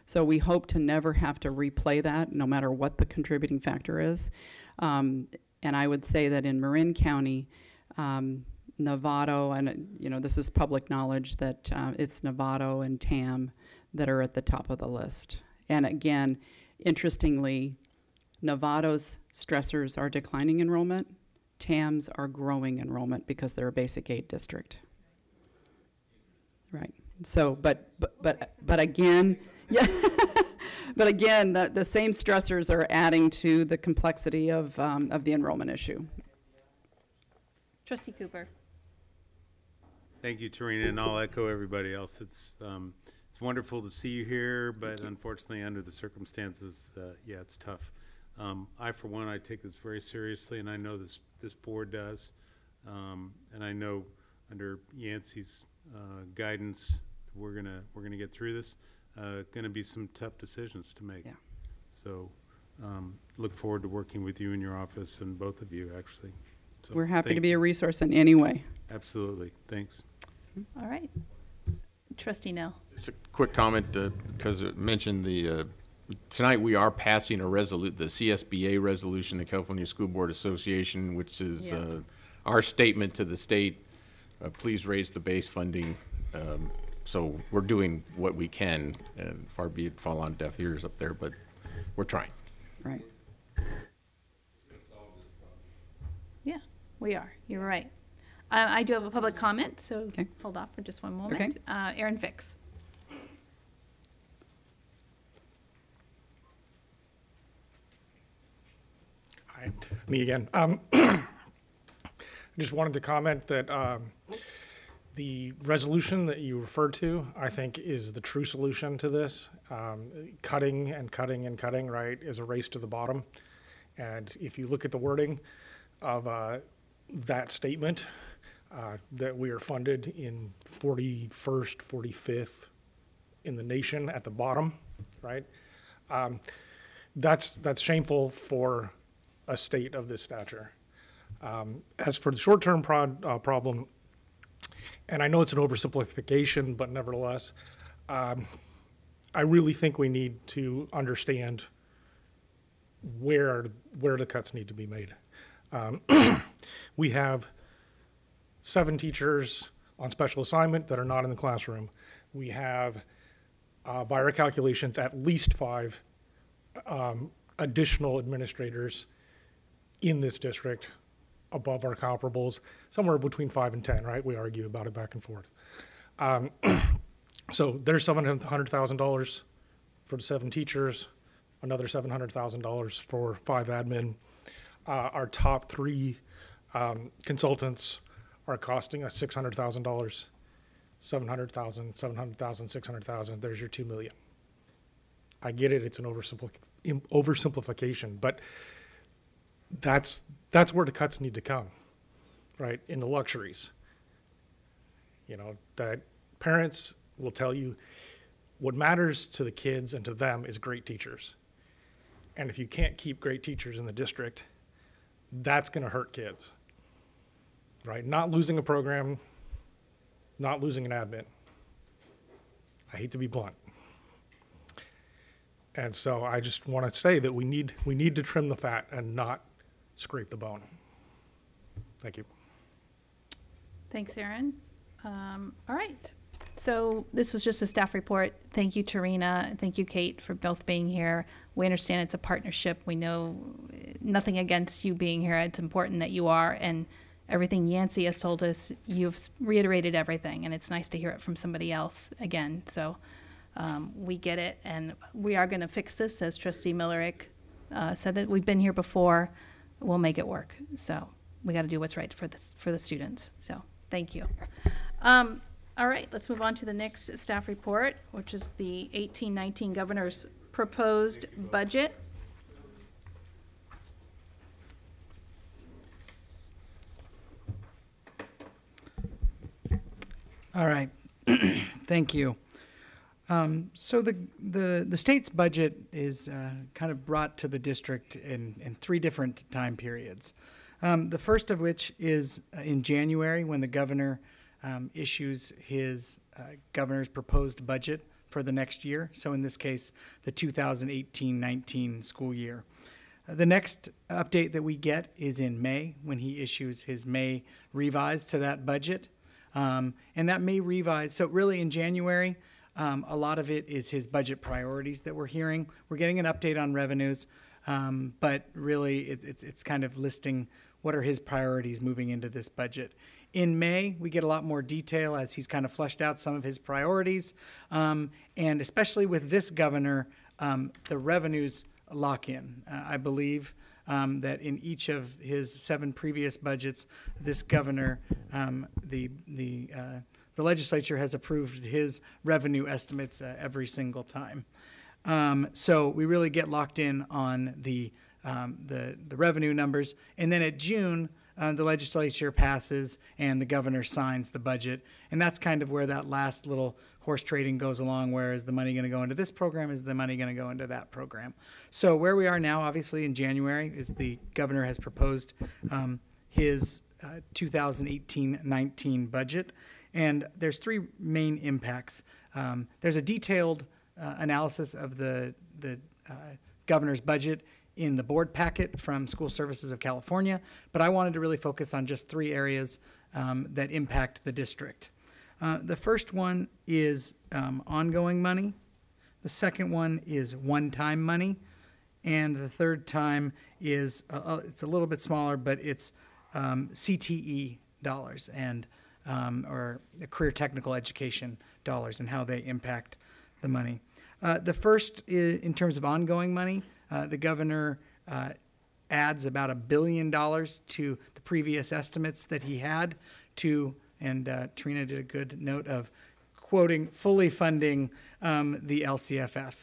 So we hope to never have to replay that, no matter what the contributing factor is. And I would say that in Marin County, Novato, and this is public knowledge, that it's Novato and TAM that are at the top of the list. And again, interestingly, Novato's stressors are declining enrollment. TAM's are growing enrollment because they're a basic aid district. Right. So, but again, yeah. But again, the same stressors are adding to the complexity of the enrollment issue. Trustee Cooper. Thank you, Tarina, and I'll echo everybody else. It's wonderful to see you here, but unfortunately, under the circumstances, yeah, it's tough. I, for one, I take this very seriously, and I know this board does. And I know under Yancey's guidance, we're gonna get through this. Gonna be some tough decisions to make. Yeah. So look forward to working with you in your office, and both of you, actually. So We're happy thank to be you. a resource in any way. Absolutely. Thanks. All right. Trustee Nell. Just a quick comment, because it mentioned tonight we are passing the CSBA resolution, the California School Board Association, which is our statement to the state, please raise the base funding. So we're doing what we can, and far be it fall on deaf ears up there, but we're trying. Right. Yeah, we are. You're right. I do have a public comment, so hold off for just one moment. Aaron Fix. Hi, me again. I just wanted to comment that the resolution that you referred to, I think, is the true solution to this. Cutting and cutting and cutting, right, is a race to the bottom. And if you look at the wording of that statement, that we are funded in 41st, 45th in the nation at the bottom, right? That's shameful for a state of this stature. As for the short-term problem, and I know it's an oversimplification, but nevertheless, I really think we need to understand where the cuts need to be made. We have 7 teachers on special assignment that are not in the classroom. We have, by our calculations, at least 5 additional administrators in this district above our comparables, somewhere between 5 and 10, right? We argue about it back and forth. So there's $700,000 for the 7 teachers, another $700,000 for 5 admin. Our top 3 consultants are costing us $600,000, $700,000, $600,000. There's your $2 million. I get it; it's an oversimplification, but that's where the cuts need to come, right? In the luxuries. You know, that parents will tell you what matters to the kids and to them is great teachers. And if you can't keep great teachers in the district, that's going to hurt kids, right? Not losing a program, not losing an admin. I hate to be blunt. And so I just want to say that we need to trim the fat and not scrape the bone. Thank you. Thanks, Aaron. All right. So this was just a staff report. Thank you, Tarina. Thank you, Kate, for both being here. We understand it's a partnership. We know nothing against you being here. It's important that you are. And everything Yancey has told us, you've reiterated everything. And it's nice to hear it from somebody else again. So we get it. And we are going to fix this, as Trustee Millerick said, that we've been here before. We'll make it work. So we got to do what's right for the students. So thank you. All right, let's move on to the next staff report, which is the 18-19 governor's proposed budget. All right, thank you. So the state's budget is kind of brought to the district in 3 different time periods. The first of which is in January, when the governor issues his governor's proposed budget for the next year. So in this case, the 2018-19 school year. The next update that we get is in May, when he issues his May revise to that budget. And that May revise, so really in January, a lot of it is his budget priorities that we're hearing. We're getting an update on revenues, but really it's kind of listing what are his priorities moving into this budget. In May, we get a lot more detail as he's kind of fleshed out some of his priorities. And especially with this governor, the revenues lock in. I believe that in each of his 7 previous budgets, this governor, the legislature has approved his revenue estimates every single time. So we really get locked in on the revenue numbers. And then at June, the legislature passes and the governor signs the budget. And that's kind of where that last little horse trading goes along. Where is the money going to go into this program? Is the money going to go into that program? So where we are now, obviously in January, is the governor has proposed his 2018-19 budget. And there's three main impacts. There's a detailed analysis of the governor's budget in the board packet from School Services of California, but I wanted to really focus on just three areas that impact the district. The first one is ongoing money. The second one is one-time money. And the third time is, it's a little bit smaller, but it's CTE dollars and or career technical education dollars and how they impact the money. The first is, in terms of ongoing money, the governor adds about $1 billion to the previous estimates that he had to, and Trina did a good note of quoting, fully funding the LCFF.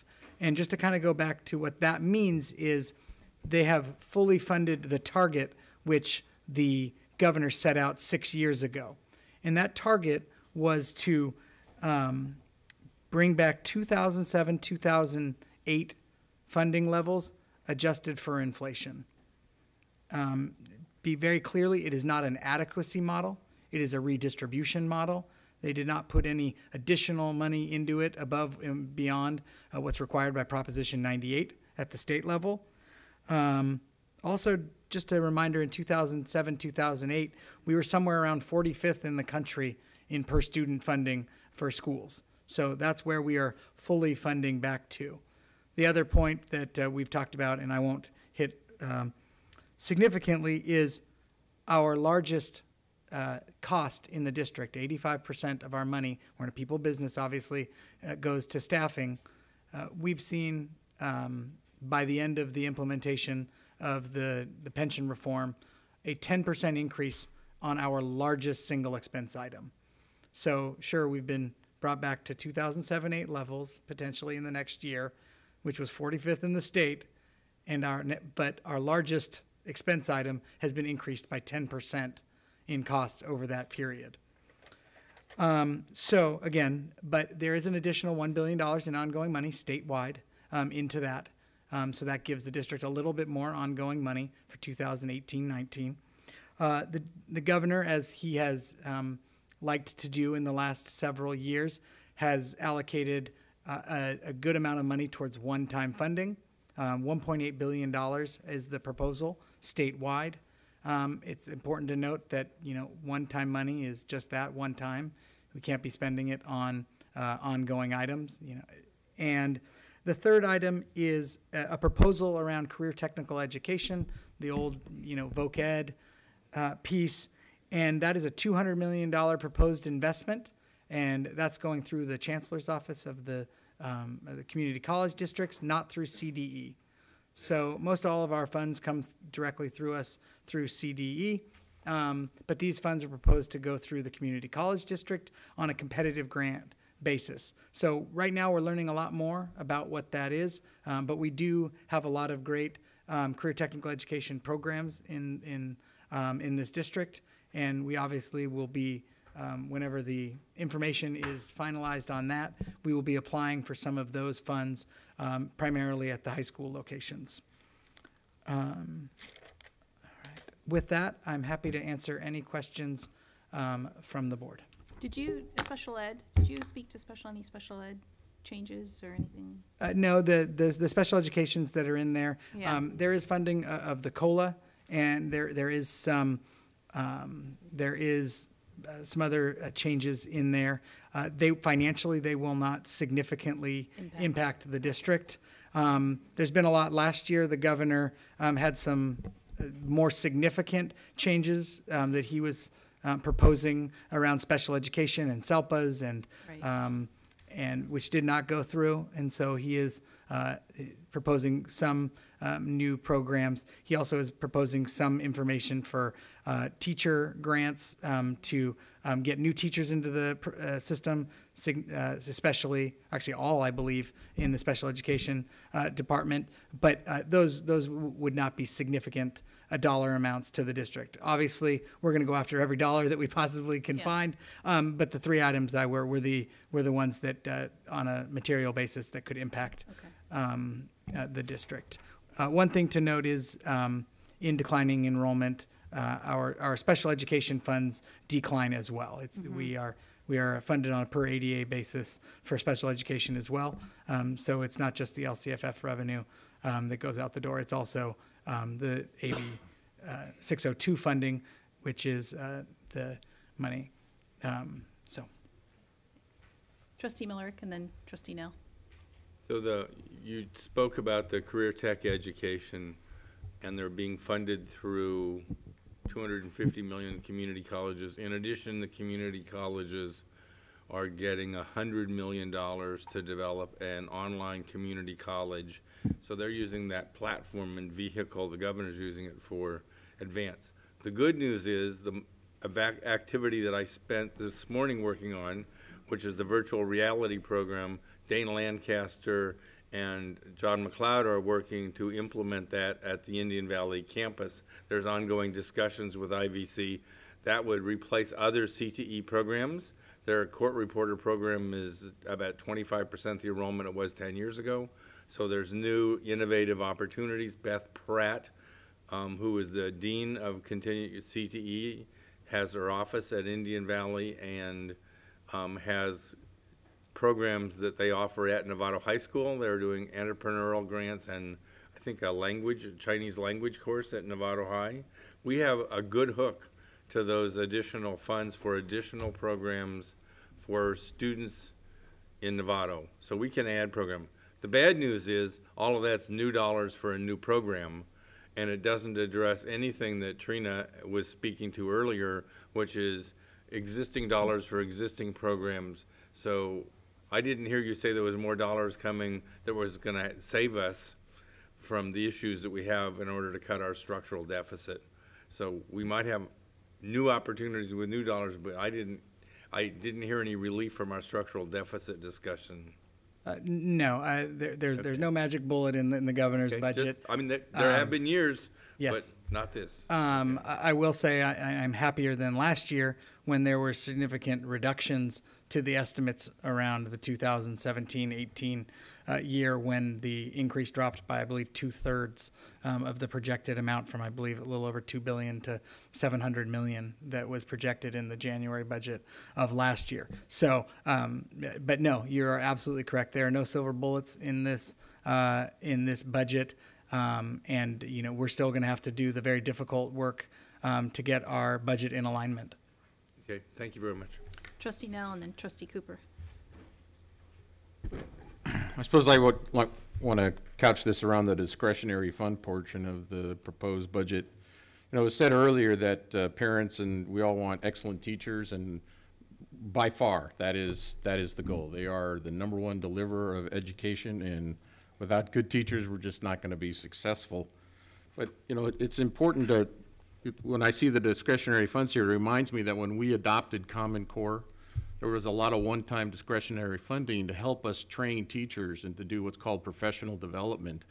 And just to kind of go back to what that means is they have fully funded the target which the governor set out 6 years ago. And that target was to bring back 2007, 2008 funding levels adjusted for inflation. Be very clearly, it is not an adequacy model. It is a redistribution model. They did not put any additional money into it above and beyond what's required by Proposition 98 at the state level. Also, just a reminder, in 2007, 2008, we were somewhere around 45th in the country in per student funding for schools. So that's where we are fully funding back to. The other point that we've talked about, and I won't hit significantly, is our largest cost in the district. 85% of our money, we're in a people business obviously, goes to staffing. We've seen by the end of the implementation of the pension reform, a 10% increase on our largest single expense item. So sure, we've been brought back to 2007-8 levels potentially in the next year, which was 45th in the state, and but our largest expense item has been increased by 10% in costs over that period. So again, but there is an additional $1 billion in ongoing money statewide into that. So that gives the district a little bit more ongoing money for 2018-19. The governor, as he has liked to do in the last several years, has allocated a good amount of money towards one-time funding. $1.8 billion is the proposal statewide. It's important to note that, you know, one-time money is just that, one time. We can't be spending it on ongoing items, you know. And the third item is a proposal around career technical education, the old, you know, voc ed piece, and that is a $200 million proposed investment, and that's going through the chancellor's office of the community college districts, not through CDE. So most all of our funds come directly through us through CDE, but these funds are proposed to go through the community college district on a competitive grant basis. So right now we're learning a lot more about what that is, but we do have a lot of great career technical education programs in this district, and we obviously will be, whenever the information is finalized on that, we will be applying for some of those funds, primarily at the high school locations. All right. With that, I'm happy to answer any questions from the board. Did you, special ed, did you speak to any special ed changes or anything? No, the special educations that are in there, Yeah. There is funding of the COLA, and there is some other changes in there. Financially, they will not significantly impact the district. There's been a lot last year. The governor had some more significant changes that he was proposing around special education and SELPAs and which did not go through. And so he is proposing some new programs. He also is proposing some information for teacher grants to get new teachers into the system, especially, actually all, I believe, in the special education department. But those would not be significant dollar amounts to the district. Obviously, we're going to go after every dollar that we possibly can find. But the three items were the ones that, on a material basis, that could impact the district. One thing to note is in declining enrollment, our special education funds decline as well. We are funded on a per ADA basis for special education as well. So it's not just the LCFF revenue that goes out the door. It's also the AB 602 funding, which is the money. Trustee Millerick and then Trustee Nell. So you spoke about the career tech education, and they're being funded through 250 million community colleges. In addition, the community colleges are getting $100 million to develop an online community college. So they're using that platform and vehicle. The governor's using it for advance. The good news is the activity that I spent this morning working on, which is the virtual reality program, Dana Lancaster and John McLeod are working to implement that at the Indian Valley campus. There's ongoing discussions with IVC. That would replace other CTE programs. Their court reporter program is about 25% the enrollment it was 10 years ago. So there's new innovative opportunities. Beth Pratt, who is the Dean of Continuing CTE, has her office at Indian Valley and has programs that they offer at Novato High School. They're doing entrepreneurial grants and I think a Chinese language course at Novato High. We have a good hook to those additional funds for additional programs for students in Novato. So we can add program. The bad news is all of that's new dollars for a new program, and it doesn't address anything that Trina was speaking to earlier, which is existing dollars for existing programs. So I didn't hear you say there was more dollars coming that was going to save us from the issues that we have in order to cut our structural deficit. So we might have new opportunities with new dollars, but I didn't hear any relief from our structural deficit discussion. No, there's no magic bullet in the governor's budget. There have been years, yes, but not this. I will say I'm happier than last year when there were significant reductions to the estimates around the 2017-18 year, when the increase dropped by, I believe, 2/3 of the projected amount from, I believe, a little over $2 billion to $700 million that was projected in the January budget of last year. So, but no, you're absolutely correct. There are no silver bullets in this budget, and we're still going to have to do the very difficult work to get our budget in alignment. Okay, thank you very much. Trustee Nell and then Trustee Cooper. I suppose I would want to couch this around the discretionary fund portion of the proposed budget. It was said earlier that parents and we all want excellent teachers, and by far that is the goal. They are the #1 deliverer of education, and without good teachers, we're just not going to be successful. But it's important to, when I see the discretionary funds here, it reminds me that when we adopted Common Core, there was a lot of one-time discretionary funding to help us train teachers and to do what's called professional development.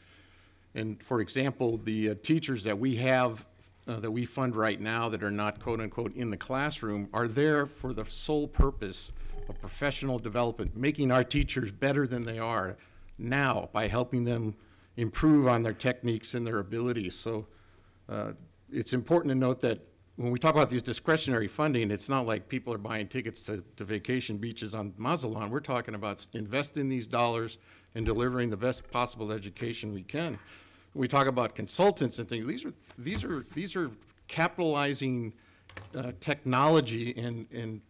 And for example, the teachers that we have, that we fund right now that are not quote-unquote in the classroom are there for the sole purpose of professional development, making our teachers better than they are now by helping them improve on their techniques and their abilities. So it's important to note that when we talk about these discretionary funding, it's not like people are buying tickets to vacation beaches on Mazatlan. We're talking about investing these dollars and delivering the best possible education we can. When we talk about consultants and things, these are capitalizing technology and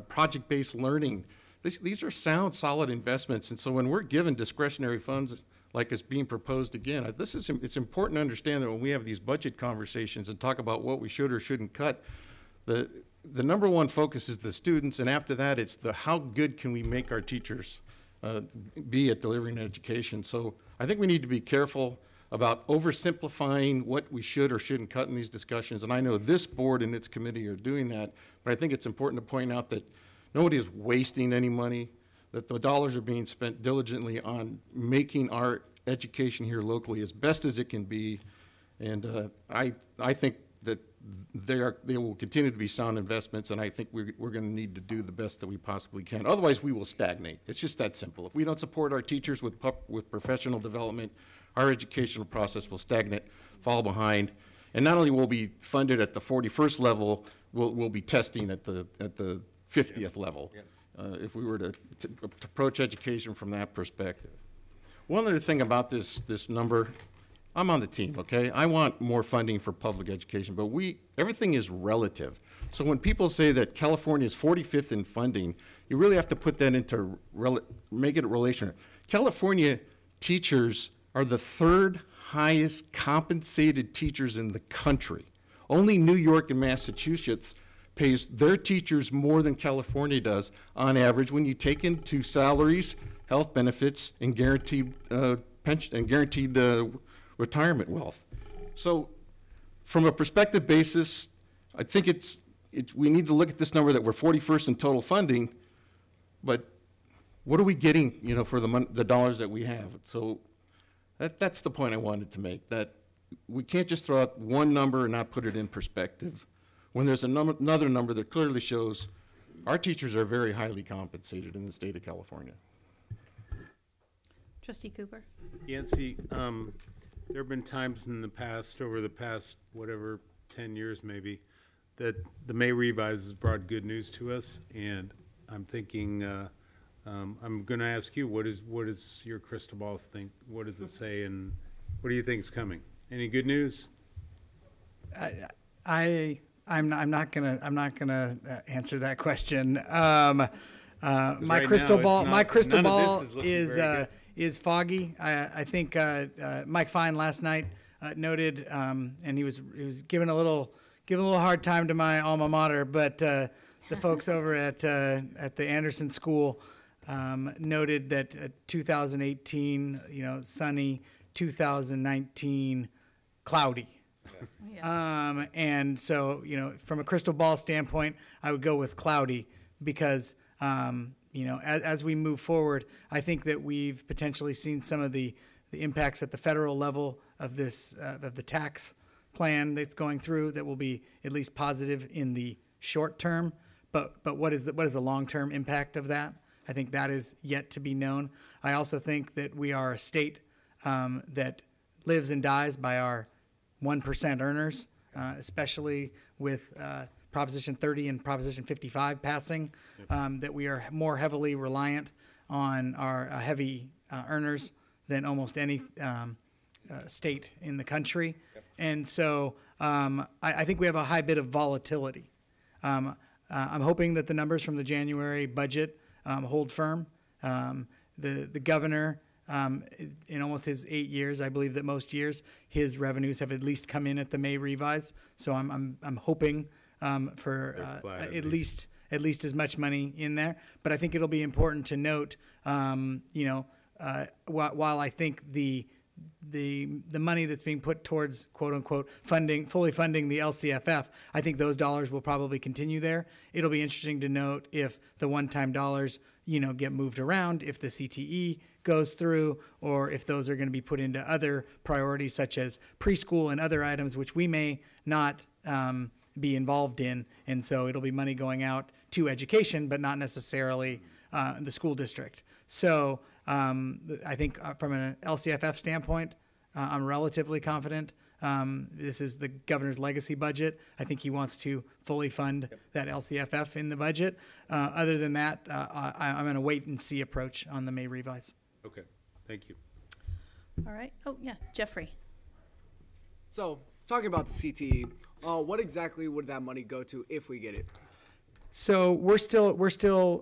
project-based learning. These are sound, solid investments. And so when we're given discretionary funds like it's being proposed again, it's important to understand that when we have these budget conversations and talk about what we should or shouldn't cut, the #1 focus is the students, and after that it's the how good can we make our teachers be at delivering education. So I think we need to be careful about oversimplifying what we should or shouldn't cut in these discussions. And I know this board and its committee are doing that, but I think it's important to point out that nobody is wasting any money, that the dollars are being spent diligently on making our education here locally as best as it can be. And I think that they will continue to be sound investments, and I think we're going to need to do the best that we possibly can. Otherwise, we will stagnate. It's just that simple. If we don't support our teachers with professional development, our educational process will stagnate, fall behind, and not only will we be funded at the 41st level, we'll be testing at the 50th level. If we were to approach education from that perspective. One other thing about this number, I'm on the team, okay? I want more funding for public education, but everything is relative. So when people say that California is 45th in funding, you really have to put that into, make it relational. California teachers are the third highest compensated teachers in the country. Only New York and Massachusetts pays their teachers more than California does on average when you take into salaries, health benefits, and guaranteed pension and guaranteed retirement wealth. So from a perspective basis, I think we need to look at this number that we're 41st in total funding, but what are we getting, for the dollars that we have? So that's the point I wanted to make, that we can't just throw out one number and not put it in perspective when there's another number that clearly shows our teachers are very highly compensated in the state of California. Trustee Cooper. Yancy, there have been times in the past, over the past, 10 years maybe, that the May revise has brought good news to us, and I'm thinking, I'm going to ask you, what is your crystal ball think? What does it say, and what do you think is coming? Any good news? I'm not gonna answer that question. My crystal ball is foggy. I think Mike Fine last night noted, and he was giving a little hard time to my alma mater, but the folks over at the Anderson School noted that 2018, sunny, 2019, cloudy. Yeah. And so, from a crystal ball standpoint, I would go with cloudy because, as we move forward, I think that we've potentially seen some of the impacts at the federal level of this, of the tax plan that's going through that will be at least positive in the short term. But what is the long-term impact of that? I think that is yet to be known. I also think that we are a state that lives and dies by our 1% earners, especially with Proposition 30 and Proposition 55 passing, that we are more heavily reliant on our heavy earners than almost any state in the country. And so I think we have a high bit of volatility. I'm hoping that the numbers from the January budget hold firm. The governor, in almost his 8 years, I believe that most years his revenues have at least come in at the May revise. So I'm hoping for at least as much money in there. But I think it'll be important to note, while I think the money that's being put towards quote unquote fully funding the LCFF, I think those dollars will probably continue there. It'll be interesting to note if the one-time dollars, get moved around, if the CTE goes through, or if those are going to be put into other priorities such as preschool and other items which we may not be involved in. And so it'll be money going out to education, but not necessarily the school district. So I think from an LCFF standpoint, I'm relatively confident. This is the governor's legacy budget. I think he wants to fully fund that LCFF in the budget. Other than that, I'm going to wait and see approach on the May revise. Okay, thank you. All right. Oh, yeah, Jeffrey. So, talking about the CTE, what exactly would that money go to if we get it? So we're still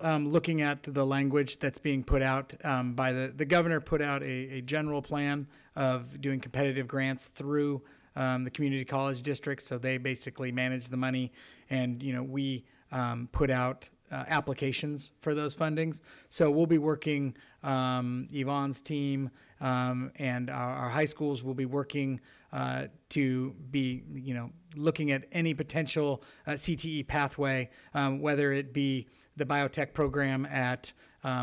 looking at the language that's being put out by the governor. Put out a general plan of doing competitive grants through the community college districts. So they basically manage the money, and we put out applications for those fundings. So we'll be working, Yvonne's team and our high schools will be working to be, looking at any potential CTE pathway, whether it be the biotech program at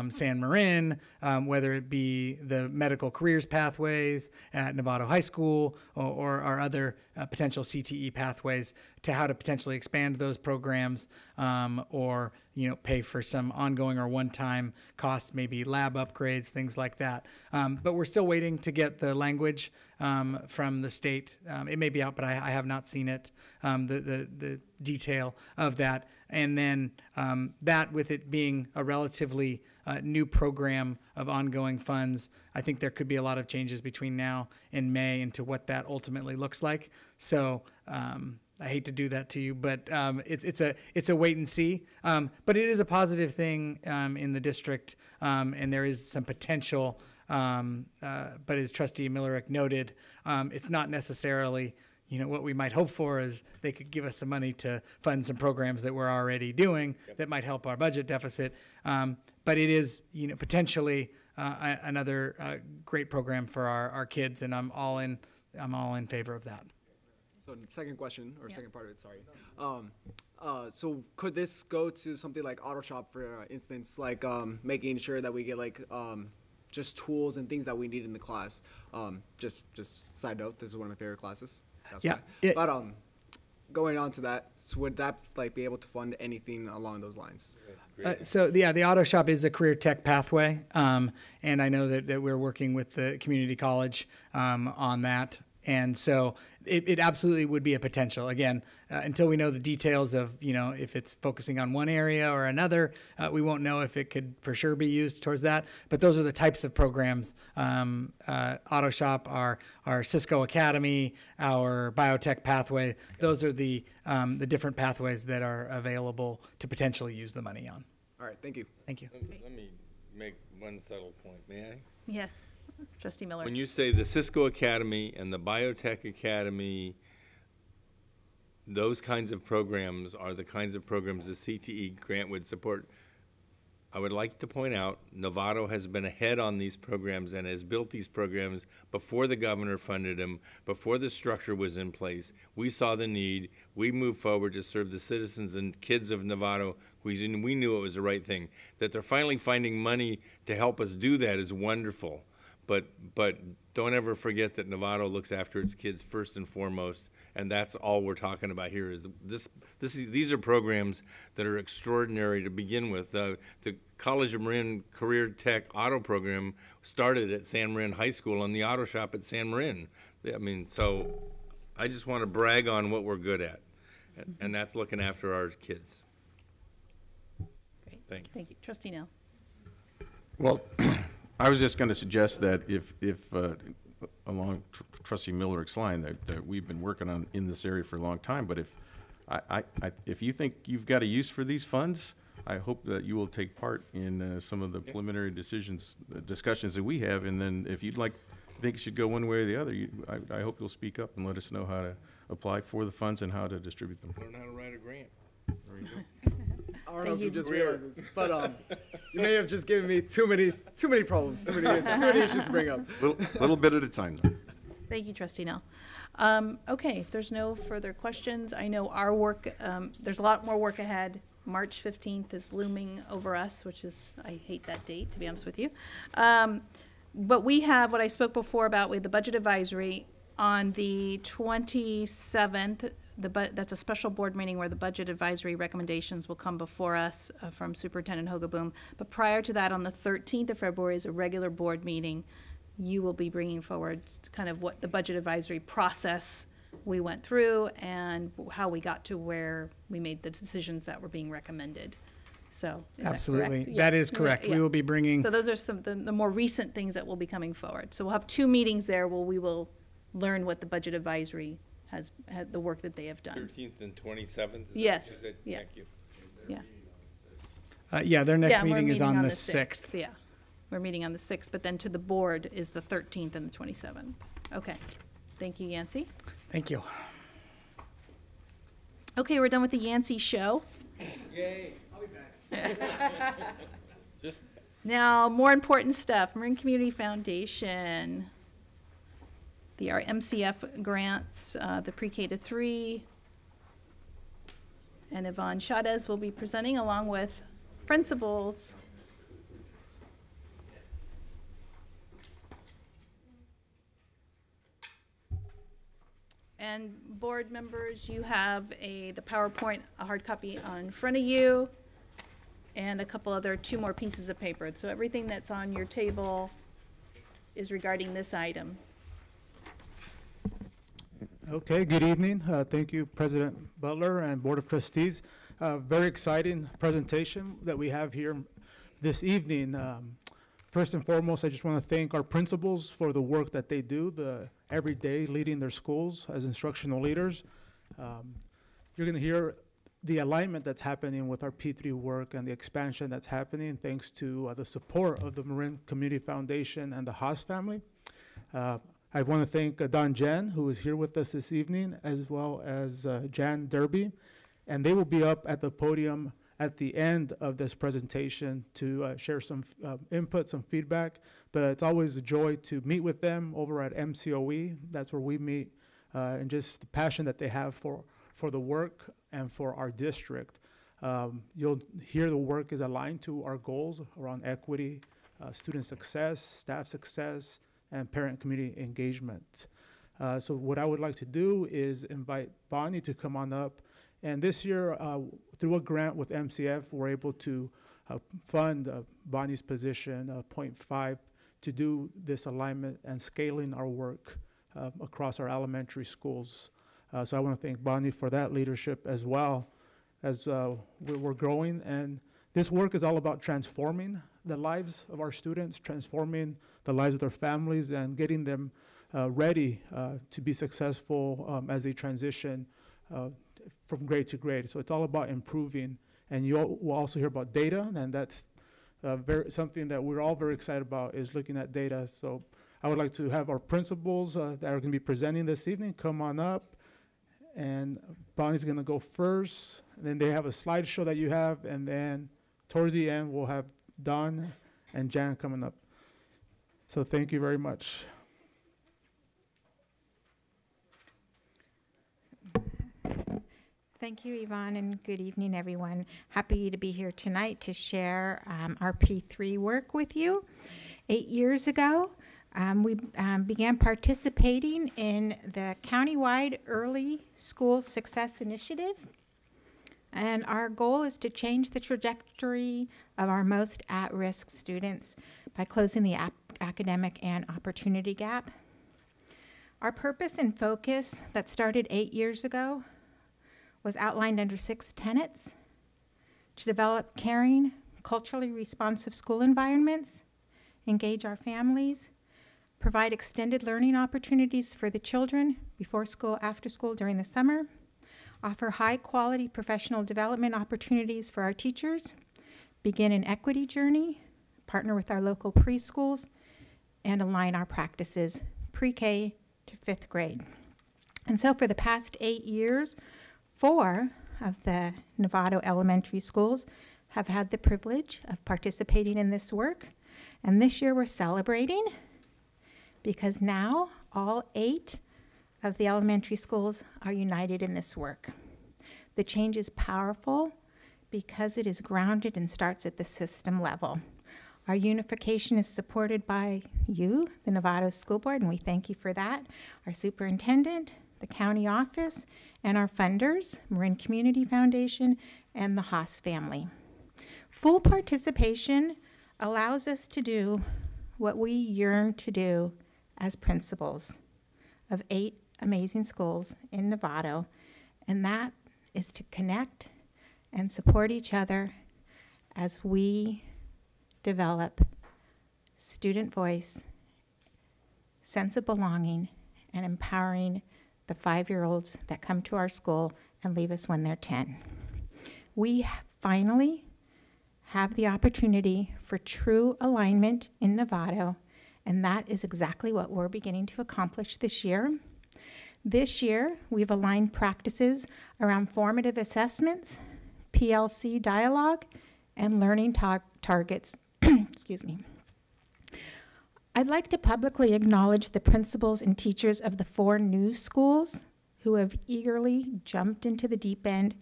San Marin, whether it be the medical careers pathways at Novato High School, or our other potential CTE pathways, to how to potentially expand those programs, or pay for some ongoing or one-time costs, maybe lab upgrades, things like that. But we're still waiting to get the language from the state. It may be out, but I have not seen it, the detail of that. And then that, with it being a relatively new program of ongoing funds, I think there could be a lot of changes between now and May into what that ultimately looks like. So I hate to do that to you, but it's a wait and see. But it is a positive thing in the district, and there is some potential. But as Trustee Millerick noted, it's not necessarily what we might hope for is they could give us some money to fund some programs that we're already doing that might help our budget deficit. But it is, potentially another great program for our kids, and I'm all in favor of that. So second question, or second part of it, sorry. So could this go to something like auto shop, for instance, like making sure that we get like just tools and things that we need in the class? Just side note, this is one of my favorite classes. That's why. But going on to that, so would that like be able to fund anything along those lines? So the auto shop is a career tech pathway, and I know that we're working with the community college on that. And so it absolutely would be a potential. Again, until we know the details of, if it's focusing on one area or another, we won't know if it could for sure be used towards that. But those are the types of programs. Auto Shop, our Cisco Academy, our biotech pathway, those are the different pathways that are available to potentially use the money on. All right, thank you. Thank you. Let me make one subtle point, may I? Yes. Trustee Miller. When you say the Cisco Academy and the Biotech Academy, those kinds of programs are the kinds of programs the CTE grant would support. I would like to point out, Novato has been ahead on these programs and has built these programs before the governor funded them, before the structure was in place. We saw the need. We moved forward to serve the citizens and kids of Novato. We knew it was the right thing. That they're finally finding money to help us do that is wonderful. But don't ever forget that Novato looks after its kids first and foremost, and that's all we're talking about here. These are programs that are extraordinary to begin with. The College of Marin Career Tech Auto Program started at San Marin High School and the auto shop at San Marin. I mean, so I just want to brag on what we're good at, and that's looking after our kids. Great. Thanks. Thank you. Trustee Nell. Well, I was just going to suggest that if along Trustee Millerick's line, that we've been working on in this area for a long time, but if you think you've got a use for these funds, I hope that you will take part in some of the preliminary discussions that we have, and then if you'd think it should go one way or the other, I hope you'll speak up and let us know how to apply for the funds and how to distribute them. Learn how to write a grant. There you go. I don't know if you just realized this, but you may have just given me too many problems, too many issues to bring up. Little bit at a time, though. Thank you, Trustee Nell. Okay, if there's no further questions, I know our work, there's a lot more work ahead. March 15th is looming over us, which is, I hate that date, to be honest with you. But we have what I spoke before about with the budget advisory on the 27th. That's a special board meeting where the budget advisory recommendations will come before us from Superintendent Hogaboom. But prior to that, on the 13th of February is a regular board meeting. You will be bringing forward kind of what the budget advisory process we went through and how we got to where we made the decisions that were being recommended. So is absolutely, that correct? That is correct. Yeah. We will be bringing. So those are some the more recent things that will be coming forward. So we'll have 2 meetings there where we will learn what the budget advisory has had, the work that they have done. 13th and 27th? Yes. Yeah. Thank you. Yeah. Yeah, their next meeting is on the 6th. Yeah, we're meeting on the 6th, but then to the board is the 13th and the 27th. Okay. Thank you, Yancey. Thank you. Okay, we're done with the Yancey show. Yay. I'll be back. Just Now, more important stuff, Marin Community Foundation, our MCF grants, the pre-K to 3, and Yvonne Chavez will be presenting along with principals. And board members, you have the PowerPoint, a hard copy in front of you, and a couple two more pieces of paper. So everything that's on your table is regarding this item. Okay, good evening. Thank you, President Butler and Board of Trustees. Very exciting presentation that we have here this evening. First and foremost, I just want to thank our principals for the work that they do every day leading their schools as instructional leaders. You're going to hear the alignment that's happening with our P3 work and the expansion that's happening thanks to the support of the Marin Community Foundation and the Haas family. I want to thank Don Jen, who is here with us this evening, as well as Jan Derby, and they will be up at the podium at the end of this presentation to share some input, some feedback. But it's always a joy to meet with them over at MCOE. That's where we meet, and just the passion that they have for the work and for our district. You'll hear the work is aligned to our goals around equity, student success, staff success, and parent community engagement. So what I would like to do is invite Bonnie to come on up. And this year, through a grant with MCF, we're able to fund Bonnie's position, 0.5, to do this alignment and scaling our work across our elementary schools. So I want to thank Bonnie for that leadership as well as we're growing. And this work is all about transforming the lives of our students, transforming the lives of their families, and getting them ready to be successful as they transition from grade to grade. So it's all about improving. And you will also hear about data, and that's something that we're all very excited about, is looking at data. So I would like to have our principals that are going to be presenting this evening come on up. And Bonnie's going to go first. And then they have a slideshow that you have, and then towards the end, we'll have Don and Jan coming up. So thank you very much. Thank you, Yvonne, and good evening, everyone. Happy to be here tonight to share our P3 work with you. 8 years ago, we began participating in the countywide Early School Success Initiative. And our goal is to change the trajectory of our most at-risk students by closing the academic and opportunity gap. Our purpose and focus that started 8 years ago was outlined under 6 tenets: to develop caring, culturally responsive school environments, engage our families, provide extended learning opportunities for the children before school, after school, during the summer, offer high-quality professional development opportunities for our teachers, begin an equity journey, partner with our local preschools, and align our practices pre-K to 5th grade. And so for the past 8 years, 4 of the Novato elementary schools have had the privilege of participating in this work. And this year we're celebrating because now all 8 of the elementary schools are united in this work. The change is powerful because it is grounded and starts at the system level. Our unification is supported by you, the Novato School Board, and we thank you for that, our superintendent, the county office, and our funders, Marin Community Foundation, and the Haas family. Full participation allows us to do what we yearn to do as principals of 8 amazing schools in Novato, and that is to connect and support each other as we develop student voice, sense of belonging, and empowering the 5-year-olds that come to our school and leave us when they're 10. We finally have the opportunity for true alignment in Novato, and that is exactly what we're beginning to accomplish this year. This year, we've aligned practices around formative assessments, PLC dialogue, and learning targets. Excuse me. I'd like to publicly acknowledge the principals and teachers of the 4 new schools who have eagerly jumped into the deep end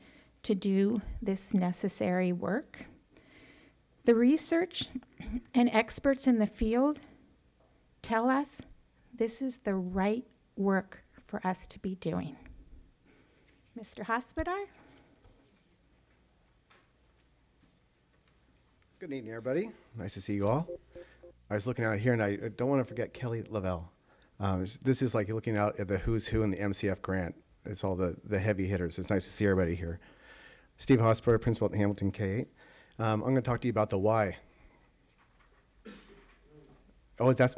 to do this necessary work. The research and experts in the field tell us this is the right work for us to be doing. Mr. Hospodar? Good evening, everybody. Nice to see you all. I was looking out here, and I don't want to forget Kelly Lavelle. This is like you're looking out at the who's who in the MCF grant. It's all the heavy hitters. It's nice to see everybody here. Steve Hospodar, principal at Hamilton K-8. I'm going to talk to you about the why. Oh, that's...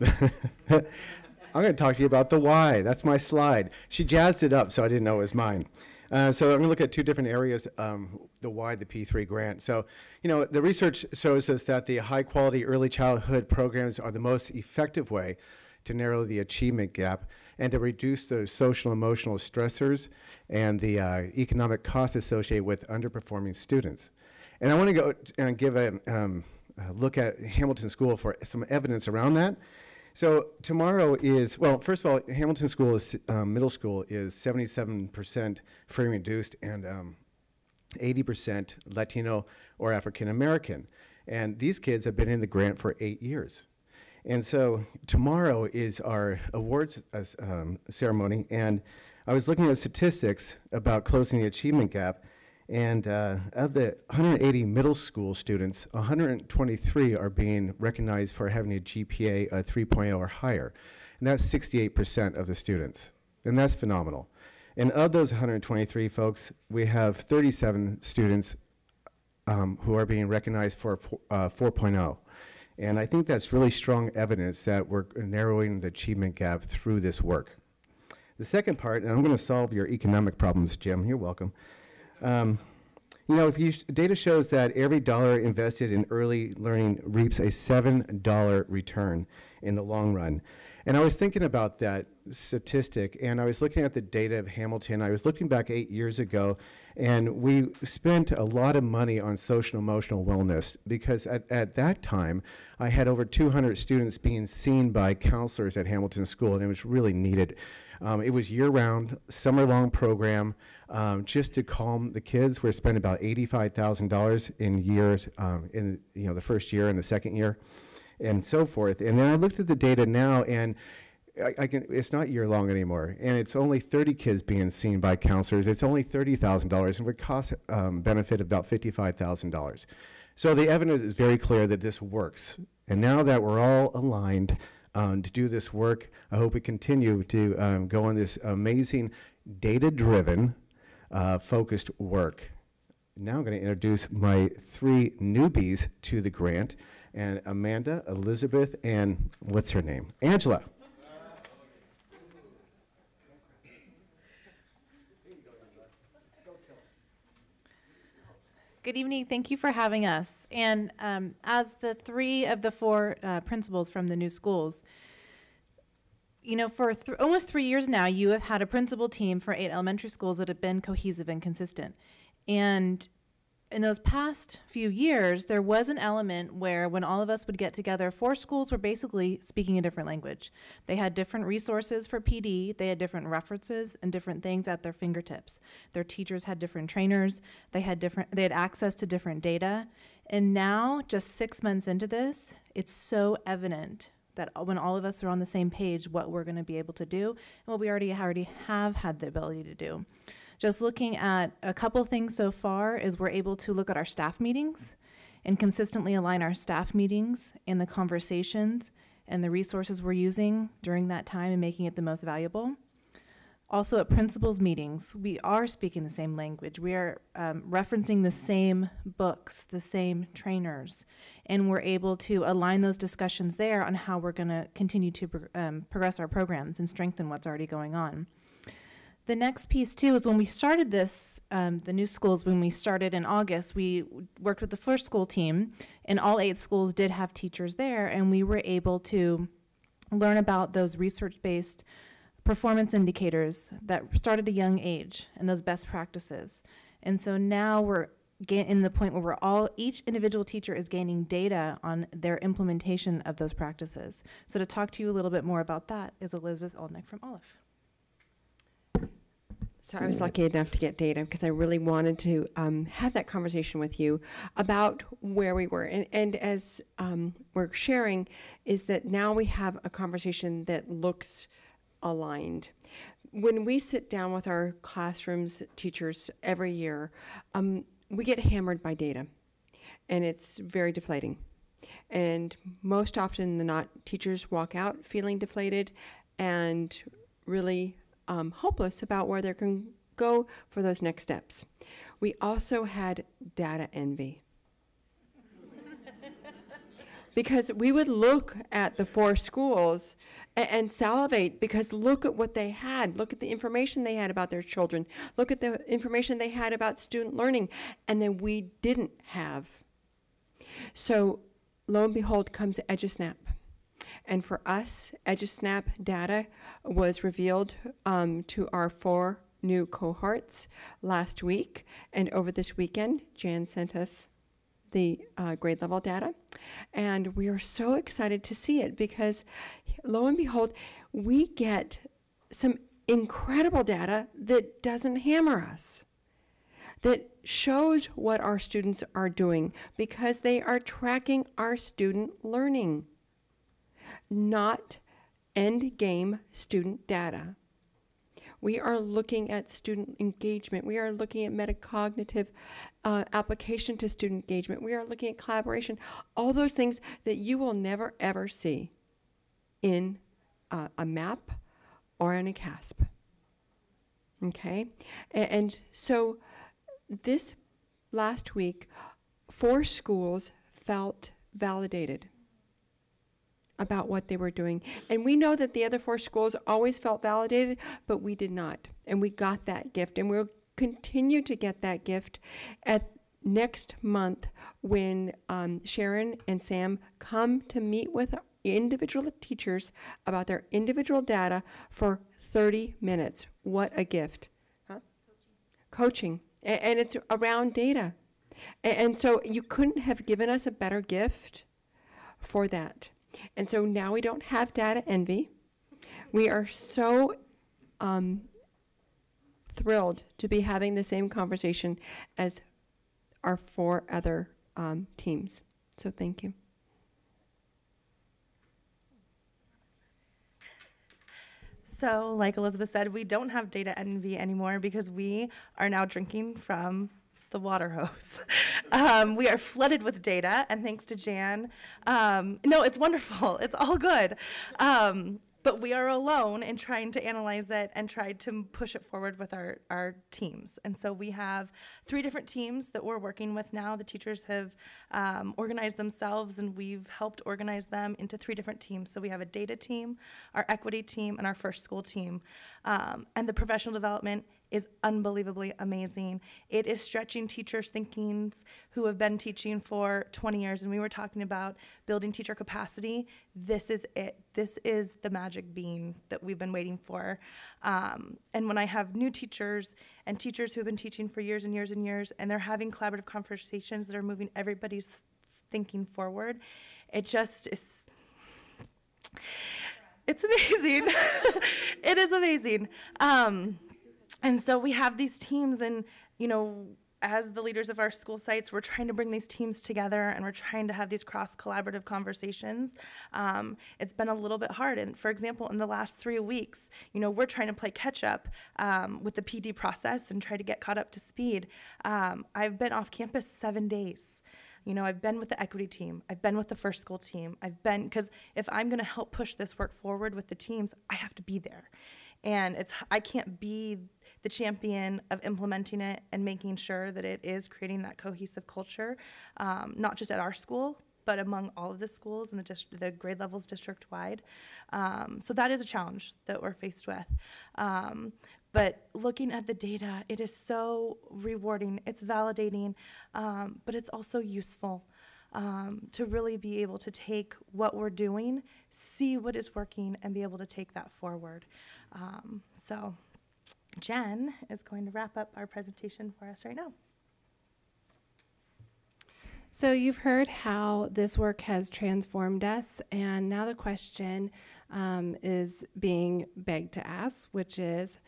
I'm going to talk to you about the why. That's my slide. She jazzed it up, so I didn't know it was mine. So I'm going to look at 2 different areas, the why, the P3 grant. So, you know, the research shows us that the high-quality early childhood programs are the most effective way to narrow the achievement gap and to reduce those social emotional stressors and the economic costs associated with underperforming students. And I want to go and give a look at Hamilton School for some evidence around that. So tomorrow is, well, first of all, Hamilton School is, middle school is 77% free and reduced and 80% Latino or African American. And these kids have been in the grant for 8 years. And so tomorrow is our awards ceremony, and I was looking at statistics about closing the achievement gap, and of the 180 middle school students, 123 are being recognized for having a GPA of 3.0 or higher, and that's 68% of the students, and that's phenomenal. And of those 123 folks, we have 37 students who are being recognized for 4.0. And I think that's really strong evidence that we're narrowing the achievement gap through this work. The second part, and I'm going to solve your economic problems, Jim. You're welcome. You know, data shows that every dollar invested in early learning reaps a $7 return in the long run. And I was thinking about that statistic, and I was looking at the data of Hamilton. I was looking back 8 years ago, and we spent a lot of money on social emotional wellness because at that time, I had over 200 students being seen by counselors at Hamilton School, and it was really needed. It was year-round, summer-long program, just to calm the kids. We're spending about $85,000 in years, in the first year and the second year, and so forth. And then I looked at the data now, and it's not year-long anymore, and it's only 30 kids being seen by counselors. It's only $30,000, and would cost benefit about $55,000. So the evidence is very clear that this works. And now that we're all aligned to do this work, I hope we continue to go on this amazing data-driven, focused work. Now I'm going to introduce my 3 newbies to the grant, and Amanda, Elizabeth, and what's her name? Angela. Good evening. Thank you for having us. And as the 3 of the 4 principals from the new schools, you know, for almost 3 years now, you have had a principal team for 8 elementary schools that have been cohesive and consistent. And in those past few years, there was an element where when all of us would get together, 4 schools were basically speaking a different language. They had different resources for PD, they had different references and different things at their fingertips. Their teachers had different trainers, they had access to different data. And now, just 6 months into this, it's so evident that when all of us are on the same page, what we're going to be able to do and what we already have had the ability to do. Just looking at a couple things so far is we're able to look at our staff meetings and consistently align our staff meetings and the conversations and the resources we're using during that time and making it the most valuable. Also at principals meetings, we are speaking the same language. We are referencing the same books, the same trainers, and we're able to align those discussions there on how we're going to continue to progress our programs and strengthen what's already going on. The next piece, too, is when we started this, the new schools, when we started in August, we worked with the first school team, and all 8 schools did have teachers there, and we were able to learn about those research-based performance indicators that start at a young age and those best practices. And so now we're in the point where each individual teacher is gaining data on their implementation of those practices. So to talk to you a little bit more about that is Elizabeth Oldnick from Olive. So I was lucky enough to get data because I really wanted to have that conversation with you about where we were. And as we're sharing, is that now we have a conversation that looks aligned. When we sit down with our classrooms, teachers, every year, we get hammered by data, and it's very deflating. And most often than not, teachers walk out feeling deflated and really hopeless about where they can go for those next steps. We also had data envy. Because we would look at the 4 schools and salivate because look at what they had. Look at the information they had about their children. Look at the information they had about student learning, and then we didn't have. So lo and behold comes EduSnap. And for us, EduSnap data was revealed to our 4 new cohorts last week. And over this weekend, Jan sent us the grade level data. And we are so excited to see it because lo and behold, we get some incredible data that doesn't hammer us, that shows what our students are doing because they are tracking our student learning, not end game student data. We are looking at student engagement. We are looking at metacognitive application to student engagement. We are looking at collaboration, all those things that you will never, ever see in a map or in a CASP. Okay? And so this last week, 4 schools felt validated about what they were doing. And we know that the other 4 schools always felt validated, but we did not. And we got that gift, and we'll continue to get that gift at next month when Sharon and Sam come to meet with individual teachers about their individual data for 30 minutes. What a gift. Huh? Coaching. And it's around data. And so you couldn't have given us a better gift for that. And so now we don't have data envy. We are so thrilled to be having the same conversation as our 4 other teams. So thank you. So like Elizabeth said, we don't have data envy anymore because we are now drinking from the water hose. We are flooded with data, and thanks to Jan, no, it's wonderful. It's all good. But we are alone in trying to analyze it and try to push it forward with our teams. And so we have 3 different teams that we're working with now. The teachers have organized themselves, and we've helped organize them into 3 different teams. So we have a data team, our equity team, and our first school team. And the professional development is unbelievably amazing. It is stretching teachers' thinkings who have been teaching for 20 years. And we were talking about building teacher capacity. This is it. This is the magic bean that we've been waiting for. And when I have new teachers and teachers who have been teaching for years and years and years, and they're having collaborative conversations that are moving everybody's thinking forward, it just is, it's amazing. It is amazing. And so we have these teams, and, you know, as the leaders of our school sites, we're trying to bring these teams together, and we're trying to have these cross-collaborative conversations. It's been a little bit hard. And for example, in the last 3 weeks, you know, we're trying to play catch-up with the PD process and try to get caught up to speed. I've been off campus 7 days. You know, I've been with the equity team. I've been with the first school team. Because if I'm going to help push this work forward with the teams, I have to be there. And I can't be the champion of implementing it and making sure that it is creating that cohesive culture, not just at our school, but among all of the schools in the grade levels district-wide. So that is a challenge that we're faced with. But looking at the data, it is so rewarding. It's validating, but it's also useful to really be able to take what we're doing, see what is working, and be able to take that forward. So Jen is going to wrap up our presentation for us right now. So you've heard how this work has transformed us, and now the question is being begged to ask, which is,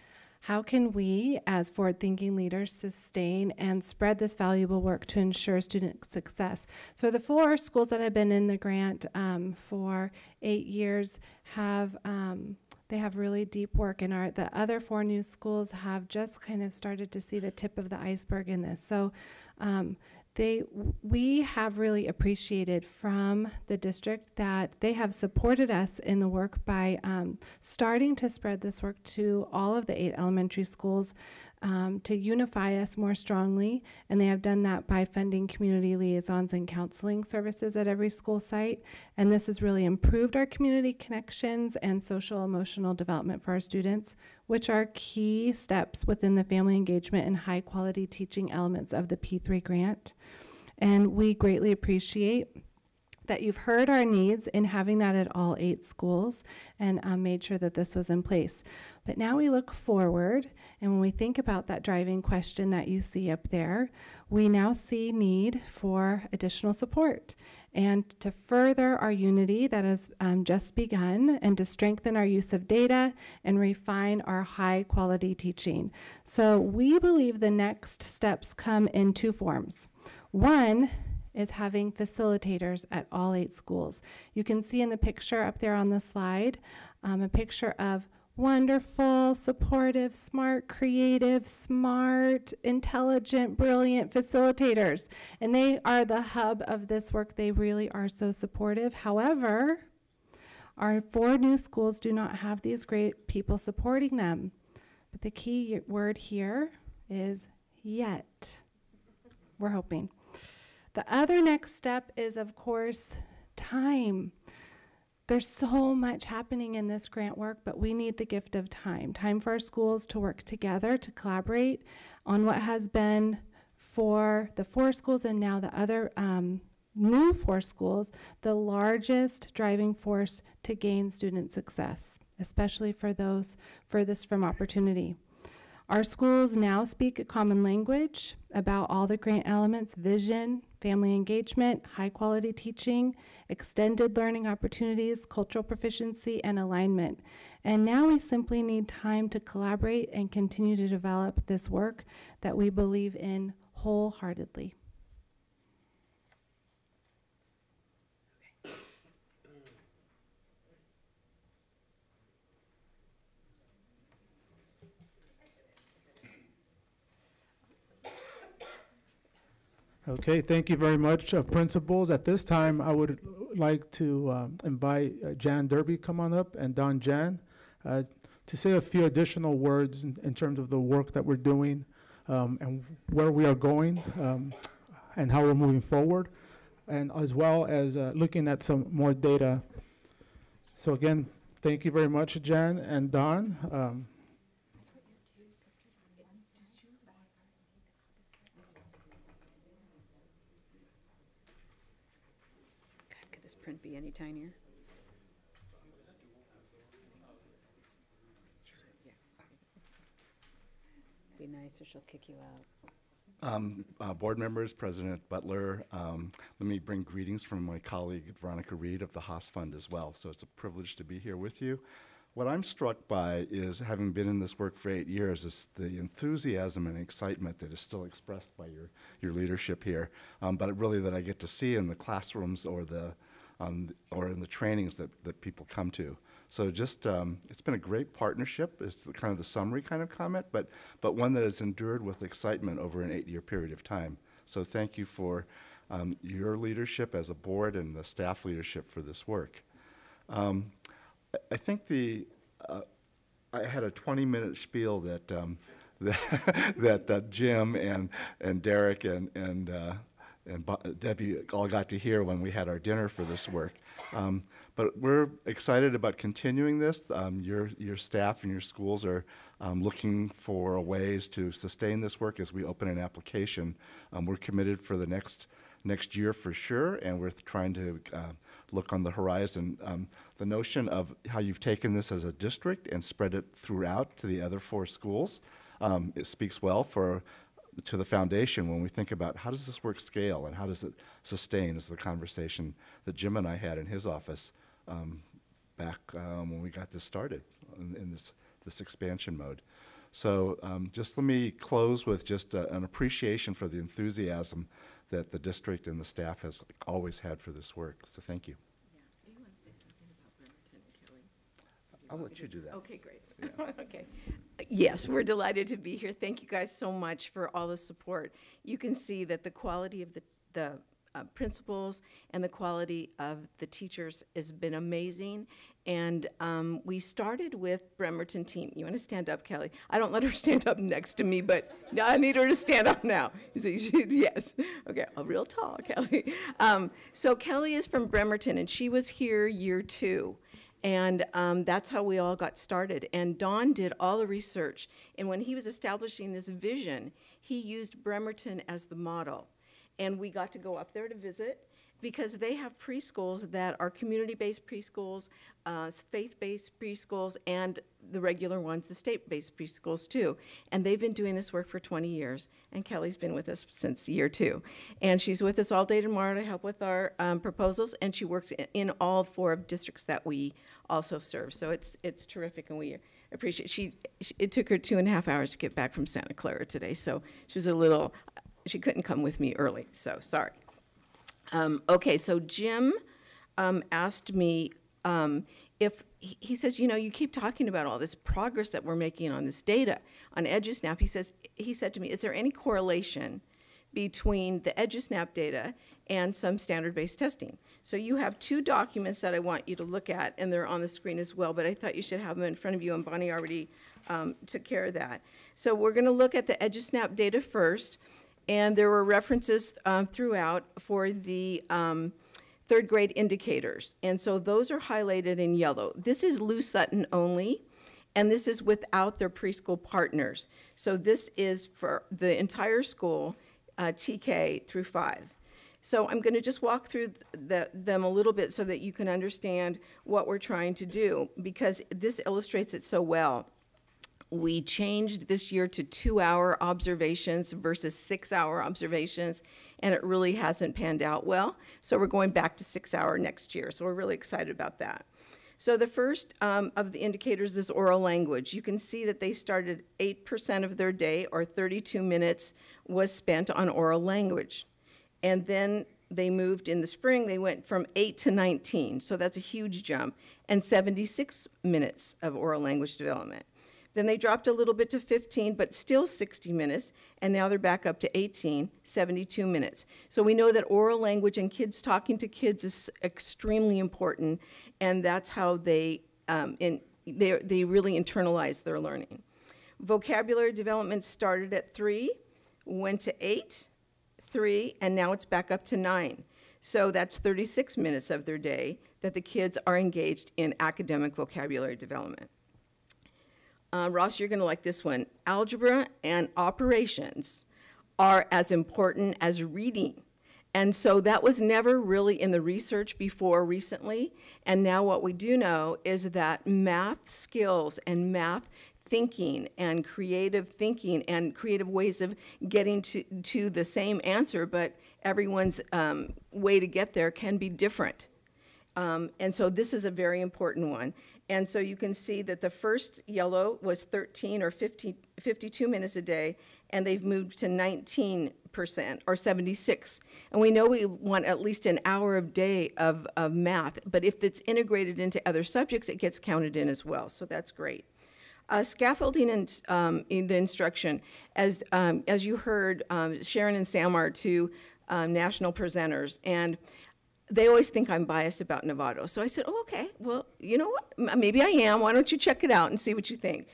how can we, as forward-thinking leaders, sustain and spread this valuable work to ensure student success? So the 4 schools that have been in the grant for 8 years have they have really deep work, and the other 4 new schools have just kind of started to see the tip of the iceberg in this. So we have really appreciated from the district that they have supported us in the work by starting to spread this work to all of the 8 elementary schools to unify us more strongly, and they have done that by funding community liaisons and counseling services at every school site, and this has really improved our community connections and social emotional development for our students, which are key steps within the family engagement and high quality teaching elements of the P3 grant. And we greatly appreciate that you've heard our needs in having that at all 8 schools and made sure that this was in place. But now we look forward, and when we think about that driving question that you see up there, we now see need for additional support and to further our unity that has just begun, and to strengthen our use of data and refine our high quality teaching. So we believe the next steps come in 2 forms. One is having facilitators at all 8 schools. You can see in the picture up there on the slide, a picture of wonderful, supportive, smart, creative, smart, intelligent, brilliant facilitators. And they are the hub of this work. They really are so supportive. However, our 4 new schools do not have these great people supporting them. But the key word here is yet. We're hoping. The other next step is, of course, time. There's so much happening in this grant work, but we need the gift of time. Time for our schools to work together, to collaborate on what has been, for the 4 schools and now the other new 4 schools, the largest driving force to gain student success, especially for those furthest from opportunity. Our schools now speak a common language about all the grant elements: vision, family engagement, high quality teaching, extended learning opportunities, cultural proficiency, and alignment. And now we simply need time to collaborate and continue to develop this work that we believe in wholeheartedly. Okay, thank you very much, principals. At this time, I would like to invite Jan Derby come on up, and Don Jan to say a few additional words in terms of the work that we're doing and where we are going and how we're moving forward, and as well as looking at some more data. So again, thank you very much, Jan and Don. This print be any tinier? Be nice or she'll kick you out. Board members, President Butler, let me bring greetings from my colleague Veronica Reed of the Haas Fund as well. So it's a privilege to be here with you. What I'm struck by is, having been in this work for 8 years, is the enthusiasm and excitement that is still expressed by your leadership here, but really that I get to see in the classrooms or or in the trainings that people come to. So just, it's been a great partnership, is kind of the summary kind of comment, but one that has endured with excitement over an 8-year period of time. So thank you for your leadership as a board and the staff leadership for this work. I think I had a 20-minute spiel that that Jim and Derek and Debbie all got to hear when we had our dinner for this work. But we're excited about continuing this. Your staff and your schools are looking for ways to sustain this work as we open an application. We're committed for the next year for sure, and we're trying to look on the horizon. The notion of how you've taken this as a district and spread it throughout to the other 4 schools, it speaks well for to the foundation when we think about how does this work scale and how does it sustain, is the conversation that Jim and I had in his office back when we got this started in this expansion mode. So just let me close with just an appreciation for the enthusiasm that the district and the staff has always had for this work. So thank you. Yeah. Do you want to say something about Bremerton and Kelly? I'll let you do that. Okay, great. Yeah. Okay. Yes, we're delighted to be here. Thank you guys so much for all the support. You can see that the quality of the principals and the quality of the teachers has been amazing. And we started with Bremerton team. You want to stand up, Kelly? I don't let her stand up next to me, but no, I need her to stand up now. You see, yes. Okay, real tall, Kelly. So Kelly is from Bremerton, and she was here year 2. And that's how we all got started. And Don did all the research. And when he was establishing this vision, he used Bremerton as the model. And we got to go up there to visit because they have preschools that are community-based preschools, faith-based preschools, and the regular ones, the state-based preschools too. And they've been doing this work for 20 years. And Kelly's been with us since year 2. And she's with us all day tomorrow to help with our proposals. And she works in all 4 of districts that we also serve. So it's terrific, and we appreciate it took her 2.5 hours to get back from Santa Clara today. So she was she couldn't come with me early, so sorry. Okay, so Jim asked me if, he says, you keep talking about all this progress that we're making on this data, on EduSnap. He said to me, is there any correlation between the EduSnap data and some standard-based testing? So you have 2 documents that I want you to look at, and they're on the screen as well, but I thought you should have them in front of you, and Bonnie already took care of that. So we're gonna look at the EduSnap data first. And there were references throughout for the 3rd grade indicators. And so those are highlighted in yellow. This is Lou Sutton only, and this is without their preschool partners. So this is for the entire school, TK through 5. So I'm gonna just walk through them a little bit so that you can understand what we're trying to do, because this illustrates it so well. We changed this year to 2-hour observations versus 6-hour observations, and it really hasn't panned out well. So we're going back to 6-hour next year. So we're really excited about that. So the first of the indicators is oral language. You can see that they started 8% of their day, or 32 minutes, was spent on oral language. And then they moved in the spring, they went from 8 to 19. So that's a huge jump, and 76 minutes of oral language development. Then they dropped a little bit to 15, but still 60 minutes, and now they're back up to 18, 72 minutes. So we know that oral language and kids talking to kids is extremely important, and that's how they really internalize their learning. Vocabulary development started at 3, went to 8, 3, and now it's back up to 9. So that's 36 minutes of their day that the kids are engaged in academic vocabulary development. Ross, you're going to like this one. Algebra and operations are as important as reading. And so that was never really in the research before recently. And now what we do know is that math skills and math thinking and creative ways of getting to the same answer, but everyone's way to get there can be different. And so this is a very important one. And so you can see that the first yellow was 13 or 52 minutes a day, and they've moved to 19% or 76. And we know we want at least an hour a day of math, but if it's integrated into other subjects, it gets counted in as well, so that's great. Scaffolding and in the instruction, as you heard, Sharon and Sam are 2 national presenters, and they always think I'm biased about Novato. So I said, oh, okay, well, you know what? Maybe I am. Why don't you check it out and see what you think?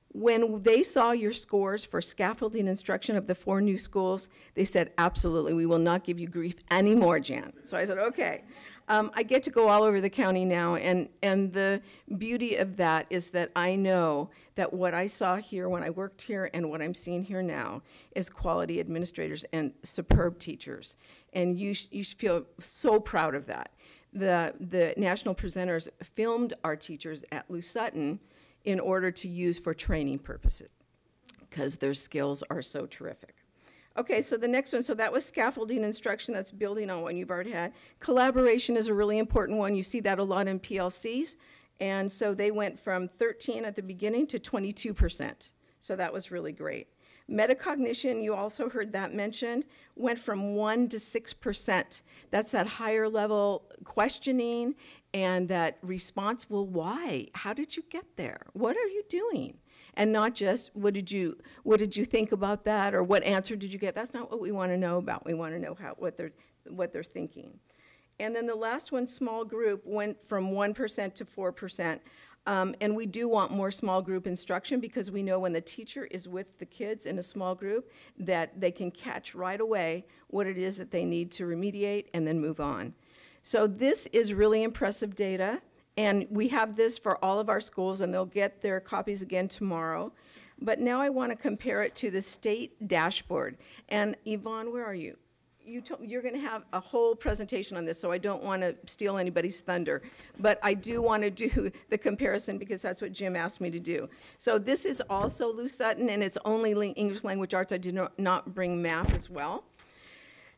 When they saw your scores for scaffolding instruction of the 4 new schools, they said, absolutely, we will not give you grief anymore, Jan. So I said, okay. I get to go all over the county now, and the beauty of that is that I know that what I saw here when I worked here and what I'm seeing here now is quality administrators and superb teachers. And you should feel so proud of that. The national presenters filmed our teachers at Lou Sutton in order to use for training purposes, because their skills are so terrific. Okay, so the next one, so that was scaffolding instruction, that's building on what you've already had. Collaboration is a really important one. You see that a lot in PLCs. And so they went from 13 at the beginning to 22%. So that was really great. Metacognition, you also heard that mentioned, went from 1 to 6%. That's that higher level questioning and that response, well, why? How did you get there? What are you doing? And not just what did you think about that, or what answer did you get? That's not what we want to know about. We want to know what they're thinking. And then the last one, small group, went from 1% to 4%. And we do want more small group instruction because we know when the teacher is with the kids in a small group that they can catch right away what it is that they need to remediate and then move on. So this is really impressive data. And we have this for all of our schools, and they'll get their copies again tomorrow. But now I want to compare it to the state dashboard. And Yvonne, where are you? You're going to have a whole presentation on this, so I don't want to steal anybody's thunder. But I do want to do the comparison because that's what Jim asked me to do. So this is also Lou Sutton, and it's only English Language Arts. I did not bring math as well.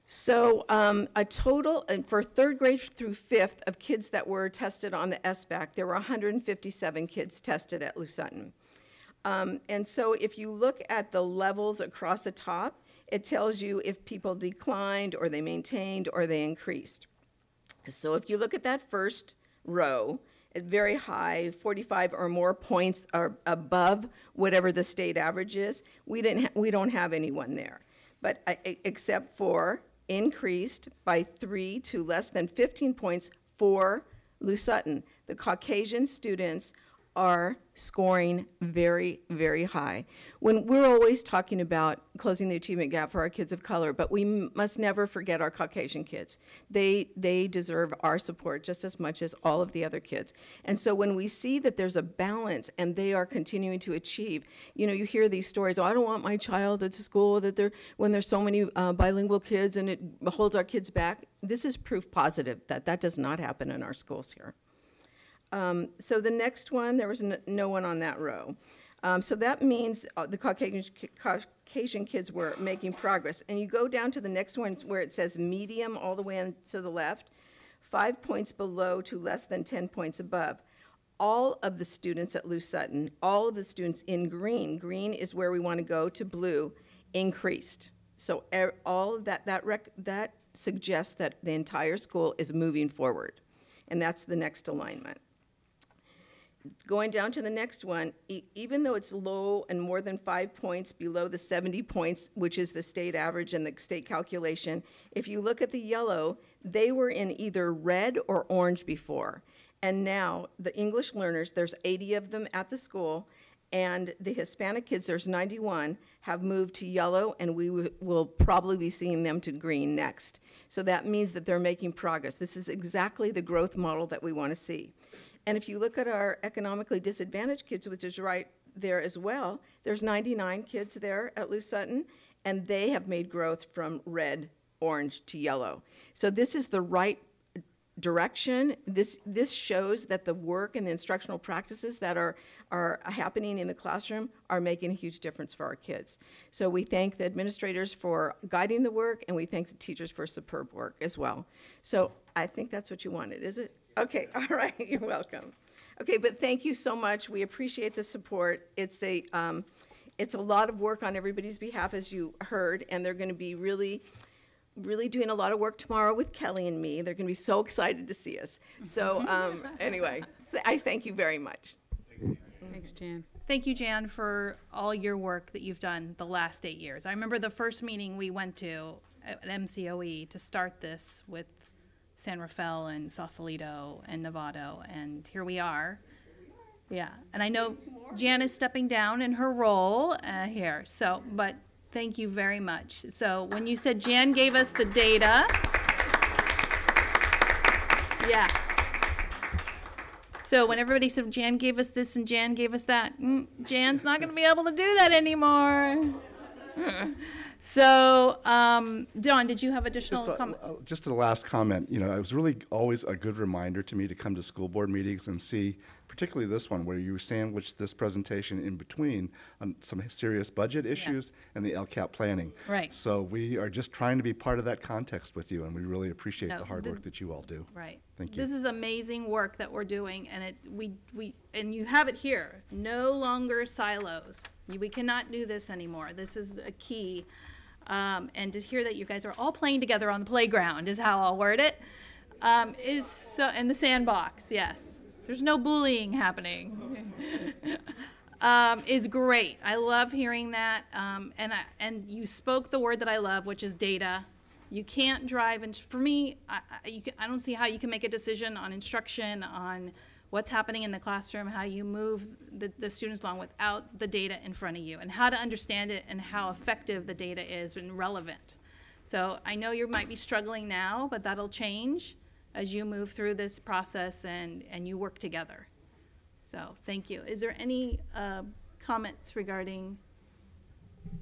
So a total, for third grade through fifth, of kids that were tested on the SBAC, there were 157 kids tested at Lou Sutton. And so if you look at the levels across the top, it tells you if people declined or they maintained or they increased. So if you look at that first row, at very high, 45 or more points are above whatever the state average is, we don't have anyone there. But except for increased by 3 to less than 15 points for Lou Sutton. The Caucasian students are scoring very, very high. When we're always talking about closing the achievement gap for our kids of color, but we must never forget our Caucasian kids. They deserve our support just as much as all of the other kids. And so when we see that there's a balance and they are continuing to achieve, you know, you hear these stories, oh, I don't want my child at school when there's so many bilingual kids and it holds our kids back. This is proof positive that that does not happen in our schools here. So the next one, there was no one on that row. So that means the Caucasian kids were making progress. And you go down to the next one where it says medium all the way to the left, 5 points below to less than 10 points above. All of the students at Lou Sutton, all of the students in green is where we want to go, to blue, increased. So all of that suggests that the entire school is moving forward. And that's the next alignment. Going down to the next one, even though it's low and more than 5 points below the 70 points, which is the state average and the state calculation, if you look at the yellow, they were in either red or orange before. And now the English learners, there's 80 of them at the school, and the Hispanic kids, there's 91, have moved to yellow, and we will probably be seeing them to green next. So that means that they're making progress. This is exactly the growth model that we want to see. And if you look at our economically disadvantaged kids, which is right there as well, there's 99 kids there at Lou Sutton, and they have made growth from red, orange to yellow. So this is the right direction. This shows that the work and the instructional practices that are happening in the classroom are making a huge difference for our kids. So we thank the administrators for guiding the work, and we thank the teachers for superb work as well. So I think that's what you wanted, is it? Okay, all right, you're welcome. Okay, but thank you so much. We appreciate the support. It's a lot of work on everybody's behalf, as you heard, and they're going to be really doing a lot of work tomorrow with Kelly and me. They're going to be so excited to see us. So anyway, I thank you very much. Thanks, Jan. Thank you, Jan, for all your work that you've done the last 8 years. I remember the first meeting we went to at MCOE to start this with San Rafael and Sausalito and Novato, and here we are. Yeah, and I know Jan is stepping down in her role here, so, but thank you very much. So when you said Jan gave us the data, yeah. So when everybody said Jan gave us this and Jan gave us that, Jan's not going to be able to do that anymore. So, Dawn, did you have additional comment? Just a last comment. You know, it was really always a good reminder to me to come to school board meetings and see, particularly this one, where you sandwiched this presentation in between on some serious budget issues and the LCAP planning. Right. So we are just trying to be part of that context with you, and we really appreciate No, the hard work that you all do. Right. Thank you. This is amazing work that we're doing, and and you have it here. No longer silos. We cannot do this anymore. This is a key. And to hear that you guys are all playing together on the playground is how I'll word it. Is so in the sandbox. Yes. There's no bullying happening. Is great. I love hearing that. And you spoke the word that I love, which is data. You can't drive, and for me, I don't see how you can make a decision on instruction, on what's happening in the classroom, how you move the students along without the data in front of you, and how to understand it and how effective the data is and relevant. So I know you might be struggling now, but that'll change as you move through this process and you work together. So thank you. Is there any comments regarding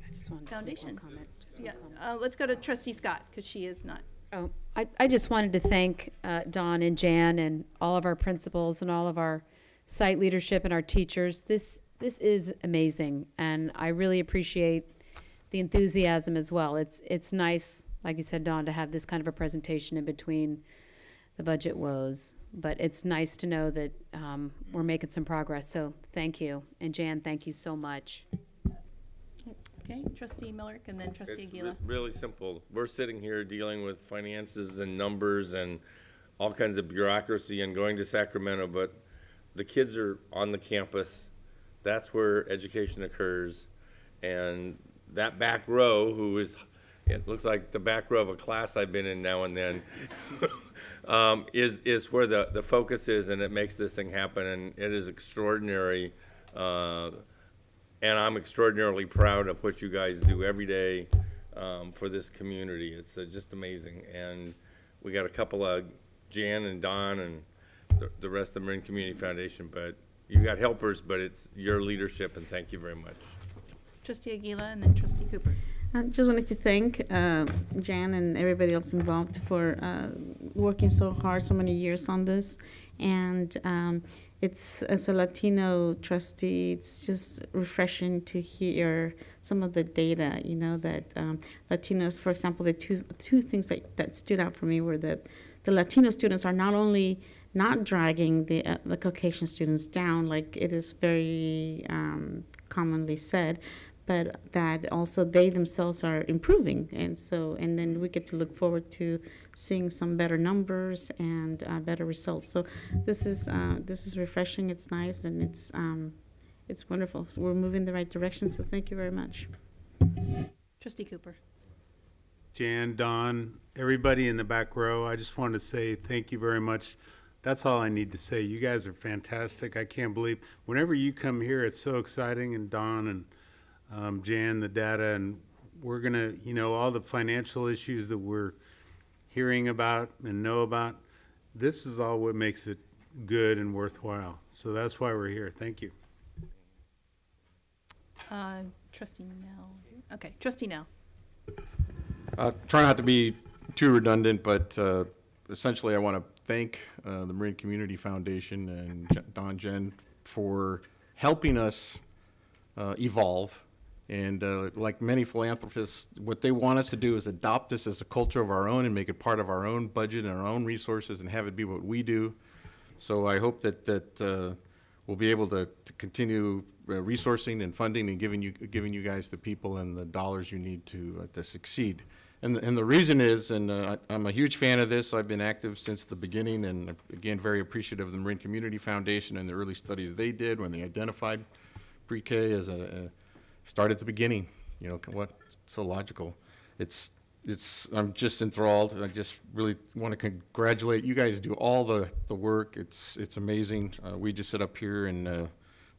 I just wanted foundation? To make one comment. Just one Yeah, comment. let's go to Trustee Scott, because she is not. Oh, I just wanted to thank Dawn and Jan and all of our principals and all of our site leadership and our teachers. This is amazing, and I really appreciate the enthusiasm as well. It's nice, like you said, Dawn, to have this kind of a presentation in between the budget woes, but it's nice to know that we're making some progress, so thank you. And Jan, thank you so much. Okay, Trustee Millick and then Trustee It's Aguila. really simple. We're sitting here dealing with finances and numbers and all kinds of bureaucracy and going to Sacramento, but the kids are on the campus. That's where education occurs. And that back row, it looks like the back row of a class I've been in now and then, is where the focus is, and it makes this thing happen, and it is extraordinary. And I'm extraordinarily proud of what you guys do every day for this community. It's just amazing. And we got a couple of Jan and Don and the rest of the Marin Community Foundation, but you got helpers, but it's your leadership, and thank you very much. Trustee Aguila and then Trustee Cooper. I just wanted to thank Jan and everybody else involved for working so hard, so many years on this. And as a Latino trustee, it's just refreshing to hear some of the data, that Latinos, for example, the two things that stood out for me were that the Latino students are not only not dragging the Caucasian students down, like it is very commonly said, but that also they themselves are improving. And then we get to look forward to seeing some better numbers and better results. So this is refreshing, it's nice, and it's wonderful. So we're moving in the right direction, so thank you very much. Trustee Cooper. Jan, Don, everybody in the back row, I just want to say thank you very much. That's all I need to say. You guys are fantastic. I can't believe, whenever you come here, it's so exciting, and Don and Jan, the data, and we're going to, all the financial issues that we're hearing about and know about, this is all what makes it good and worthwhile. So that's why we're here. Thank you. Trustee Nell. Okay, Trustee Nell. Try not to be too redundant, but essentially I want to thank the Marin Community Foundation and Don Jen for helping us evolve. And like many philanthropists, what they want us to do is adopt this as a culture of our own and make it part of our own budget and our own resources and have it be what we do. So I hope that we'll be able to continue resourcing and funding and giving you guys the people and the dollars you need to succeed. And the reason is, and I'm a huge fan of this, I've been active since the beginning, and again, very appreciative of the Marin Community Foundation and the early studies they did when they identified pre-K as start at the beginning. What so logical. I'm just enthralled. I just really want to congratulate you guys. Do all the work. It's amazing. We just sit up here and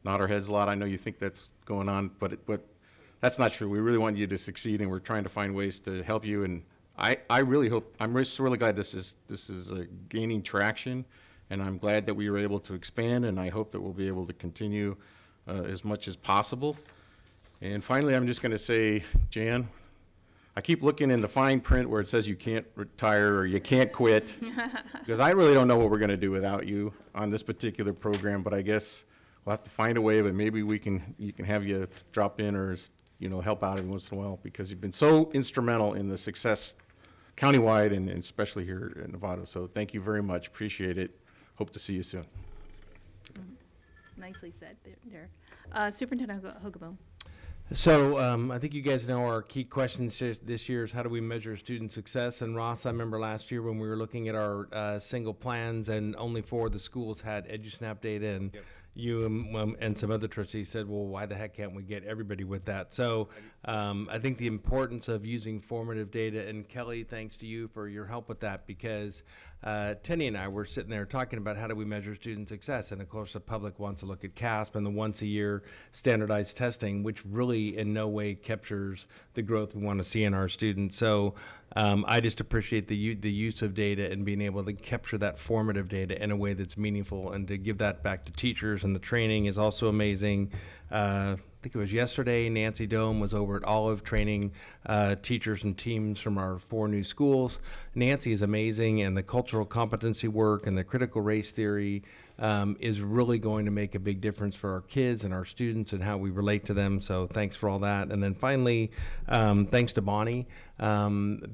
nod our heads a lot. I know you think that's going on, but that's not true. We really want you to succeed, and we're trying to find ways to help you. And I really hope, I'm just really glad this is gaining traction, and I'm glad that we were able to expand, and I hope that we'll be able to continue as much as possible. And finally, I'm just going to say, Jan, I keep looking in the fine print where it says you can't retire or you can't quit, because I really don't know what we're going to do without you on this particular program, but I guess we'll have to find a way, but maybe you can have you drop in or, you know, help out every once in a while, because you've been so instrumental in the success countywide and especially here in Novato. So thank you very much. Appreciate it. Hope to see you soon. Nicely said, Derek. Superintendent Hogaboom. So I think you guys know our key questions this year is how do we measure student success? And Ross, I remember last year when we were looking at our single plans and only 4 of the schools had EduSnap data, and you and some other trustees said, well, why the heck can't we get everybody with that? So I think the importance of using formative data, and Kelly, thanks to you for your help with that, because Tenny and I were sitting there talking about how do we measure student success, and of course the public wants to look at CASP and the once-a-year standardized testing, which really in no way captures the growth we want to see in our students. So I just appreciate the use of data and being able to capture that formative data in a way that's meaningful, and to give that back to teachers, and the training is also amazing. I think it was yesterday, Nancy Dome was over at Olive training teachers and teams from our 4 new schools. Nancy is amazing, and the cultural competency work and the critical race theory is really going to make a big difference for our kids and our students and how we relate to them. So thanks for all that. And then finally, thanks to Bonnie,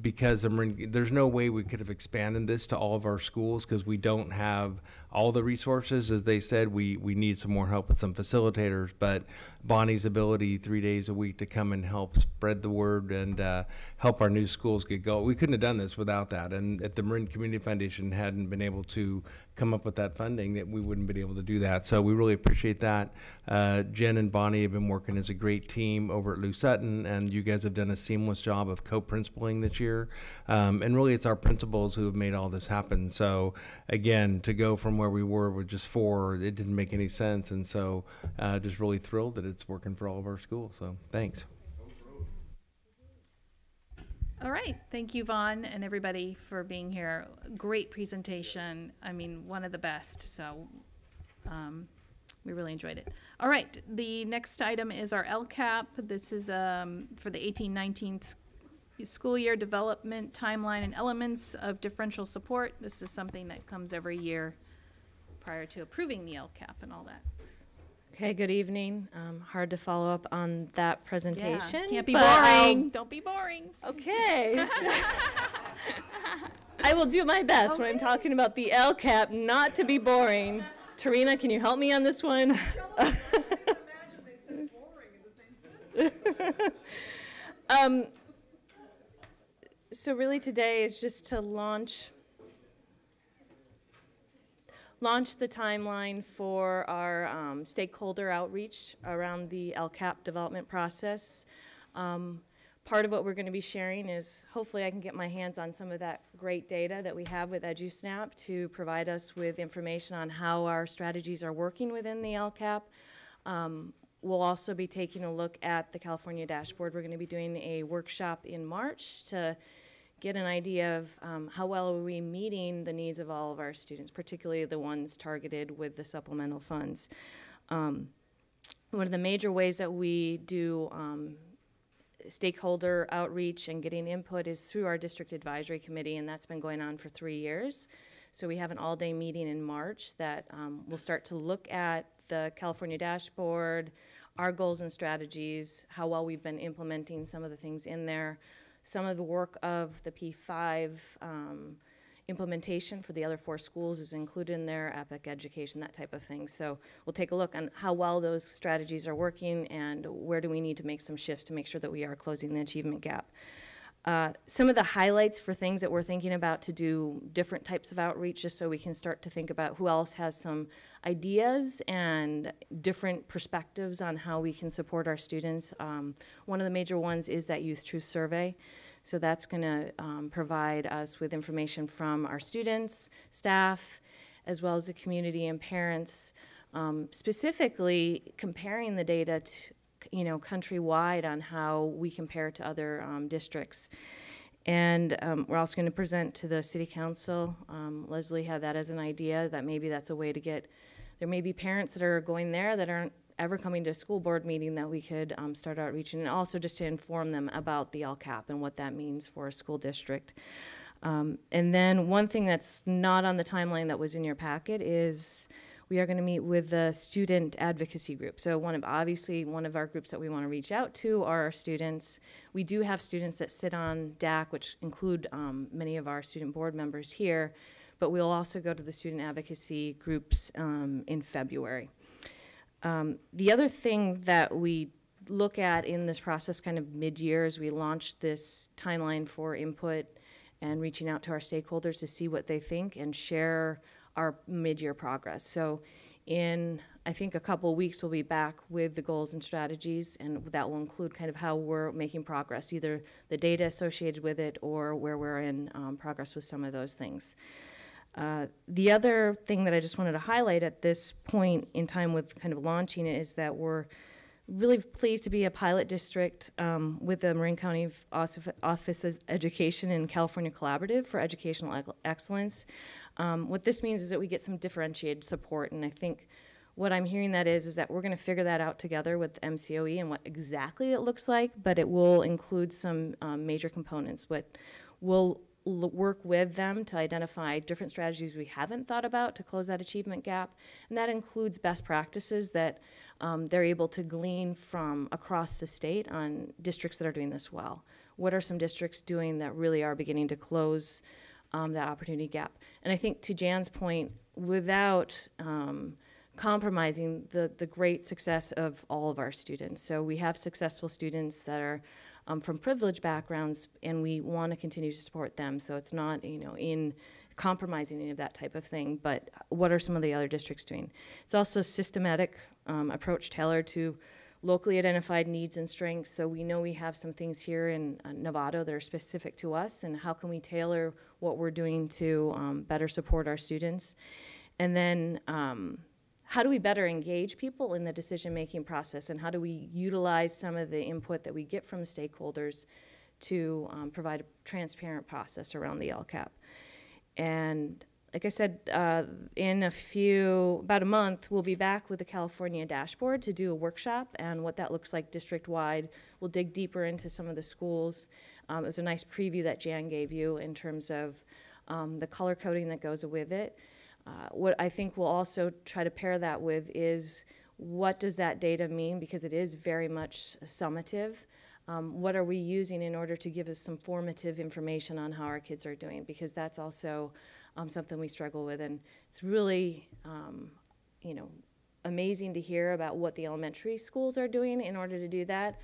because there's no way we could have expanded this to all of our schools, because we don't have all the resources. As they said, we need some more help with some facilitators, but Bonnie's ability 3 days a week to come and help spread the word and help our new schools get going. We couldn't have done this without that. And if the Marin Community Foundation hadn't been able to come up with that funding, that we wouldn't been able to do that. So we really appreciate that. Jen and Bonnie have been working as a great team over at Lou Sutton, and you guys have done a seamless job of co-principaling this year. And really it's our principals who have made all this happen. So again, to go from where we were with just 4, it didn't make any sense. And so just really thrilled that it's working for all of our schools. So thanks. All right, thank you, Vaughn, and everybody for being here. Great presentation. I mean, one of the best. So we really enjoyed it. All right, the next item is our LCAP. This is for the 18-19 school year development timeline and elements of differential support. This is something that comes every year prior to approving the LCAP and all that. Okay, good evening. Hard to follow up on that presentation. Yeah, can't be boring. Don't be boring. Okay. I will do my best when I'm talking about the LCAP not to be boring. Tarina, can you help me on this one? So really today is just to launch the timeline for our stakeholder outreach around the LCAP development process. Part of what we're going to be sharing is hopefully I can get my hands on some of that great data that we have with EduSnap to provide us with information on how our strategies are working within the LCAP. We'll also be taking a look at the California dashboard. We're going to be doing a workshop in March to get an idea of how well are we meeting the needs of all of our students, particularly the ones targeted with the supplemental funds. One of the major ways that we do stakeholder outreach and getting input is through our district advisory committee, and that's been going on for 3 years. So we have an all-day meeting in March that will start to look at the California dashboard, our goals and strategies, how well we've been implementing some of the things in there, some of the work of the P5 implementation for the other 4 schools is included in there, EPIC education, that type of thing. So we'll take a look on how well those strategies are working and where do we need to make some shifts to make sure that we are closing the achievement gap. Some of the highlights for things that we're thinking about to do different types of outreach, just so we can start to think about who else has some ideas and different perspectives on how we can support our students. One of the major ones is that Youth Truth Survey. So that's going to provide us with information from our students, staff, as well as the community and parents, specifically comparing the data to, countrywide on how we compare to other districts. And we're also going to present to the City Council. Leslie had that as an idea, that maybe that's a way to get, there may be parents that are going there that aren't ever coming to a school board meeting that we could start outreaching, and also just to inform them about the LCAP and what that means for a school district. And then one thing that's not on the timeline that was in your packet is we are going to meet with the student advocacy group. So obviously one of our groups that we want to reach out to are our students. We do have students that sit on DAC, which include many of our student board members here, but we'll also go to the student advocacy groups in February. The other thing that we look at in this process kind of mid-year is we launched this timeline for input and reaching out to our stakeholders to see what they think and share our mid-year progress. So in, I think, a couple of weeks, we'll be back with the goals and strategies, and that will include kind of how we're making progress, either the data associated with it or where we're in progress with some of those things. The other thing that I just wanted to highlight at this point in time with kind of launching it is that we're really pleased to be a pilot district with the Marin County Office of Education and California Collaborative for Educational Excellence. What this means is that we get some differentiated support, and I think what I'm hearing that is that we're going to figure that out together with MCOE and what exactly it looks like, but it will include some major components. What we'll work with them to identify different strategies we haven't thought about to close that achievement gap, and that includes best practices that they're able to glean from across the state on districts that are doing this well. What are some districts doing that really are beginning to close that opportunity gap? And I think to Jan's point, without compromising the great success of all of our students. So we have successful students that are from privileged backgrounds, and we want to continue to support them. So it's not, in compromising any of that type of thing, but what are some of the other districts doing? It's also systematic approach tailored to locally identified needs and strengths. So we know we have some things here in Novato that are specific to us, and how can we tailor what we're doing to better support our students? And then how do we better engage people in the decision-making process, and how do we utilize some of the input that we get from stakeholders to provide a transparent process around the LCAP? And like I said, in about a month, we'll be back with the California dashboard to do a workshop, and what that looks like district-wide. We'll dig deeper into some of the schools. It was a nice preview that Jan gave you in terms of the color coding that goes with it. What I think we'll also try to pair that with is, what does that data mean? Because it is very much summative. What are we using in order to give us some formative information on how our kids are doing? Because that's also something we struggle with, and it's really, amazing to hear about what the elementary schools are doing in order to do that.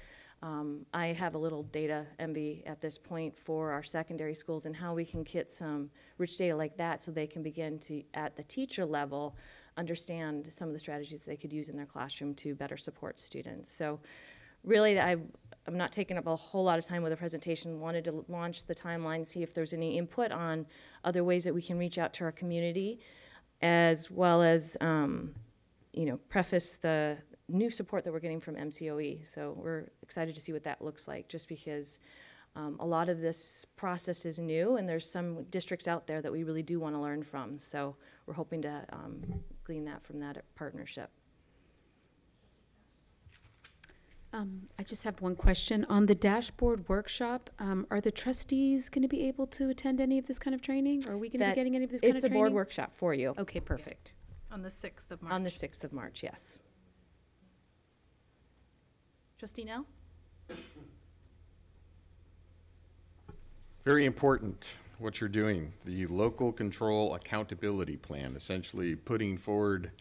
I have a little data envy at this point for our secondary schools and how we can get some rich data like that so they can begin to, at the teacher level, understand some of the strategies they could use in their classroom to better support students. So really, I'm not taking up a whole lot of time with the presentation. Wanted to launch the timeline, see if there's any input on other ways that we can reach out to our community, as well as, preface the new support that we're getting from MCOE. So we're excited to see what that looks like, just because a lot of this process is new, and there's some districts out there that we really do want to learn from. So we're hoping to glean that from that partnership. I just have one question. On the dashboard workshop, are the trustees going to be able to attend any of this kind of training? Or are we going to be getting any of this kind of training? It's a board workshop for you. Okay, perfect. On the 6th of March. On the 6th of March, yes. Trustee Nell? Very important what you're doing. The local control accountability plan, essentially putting forward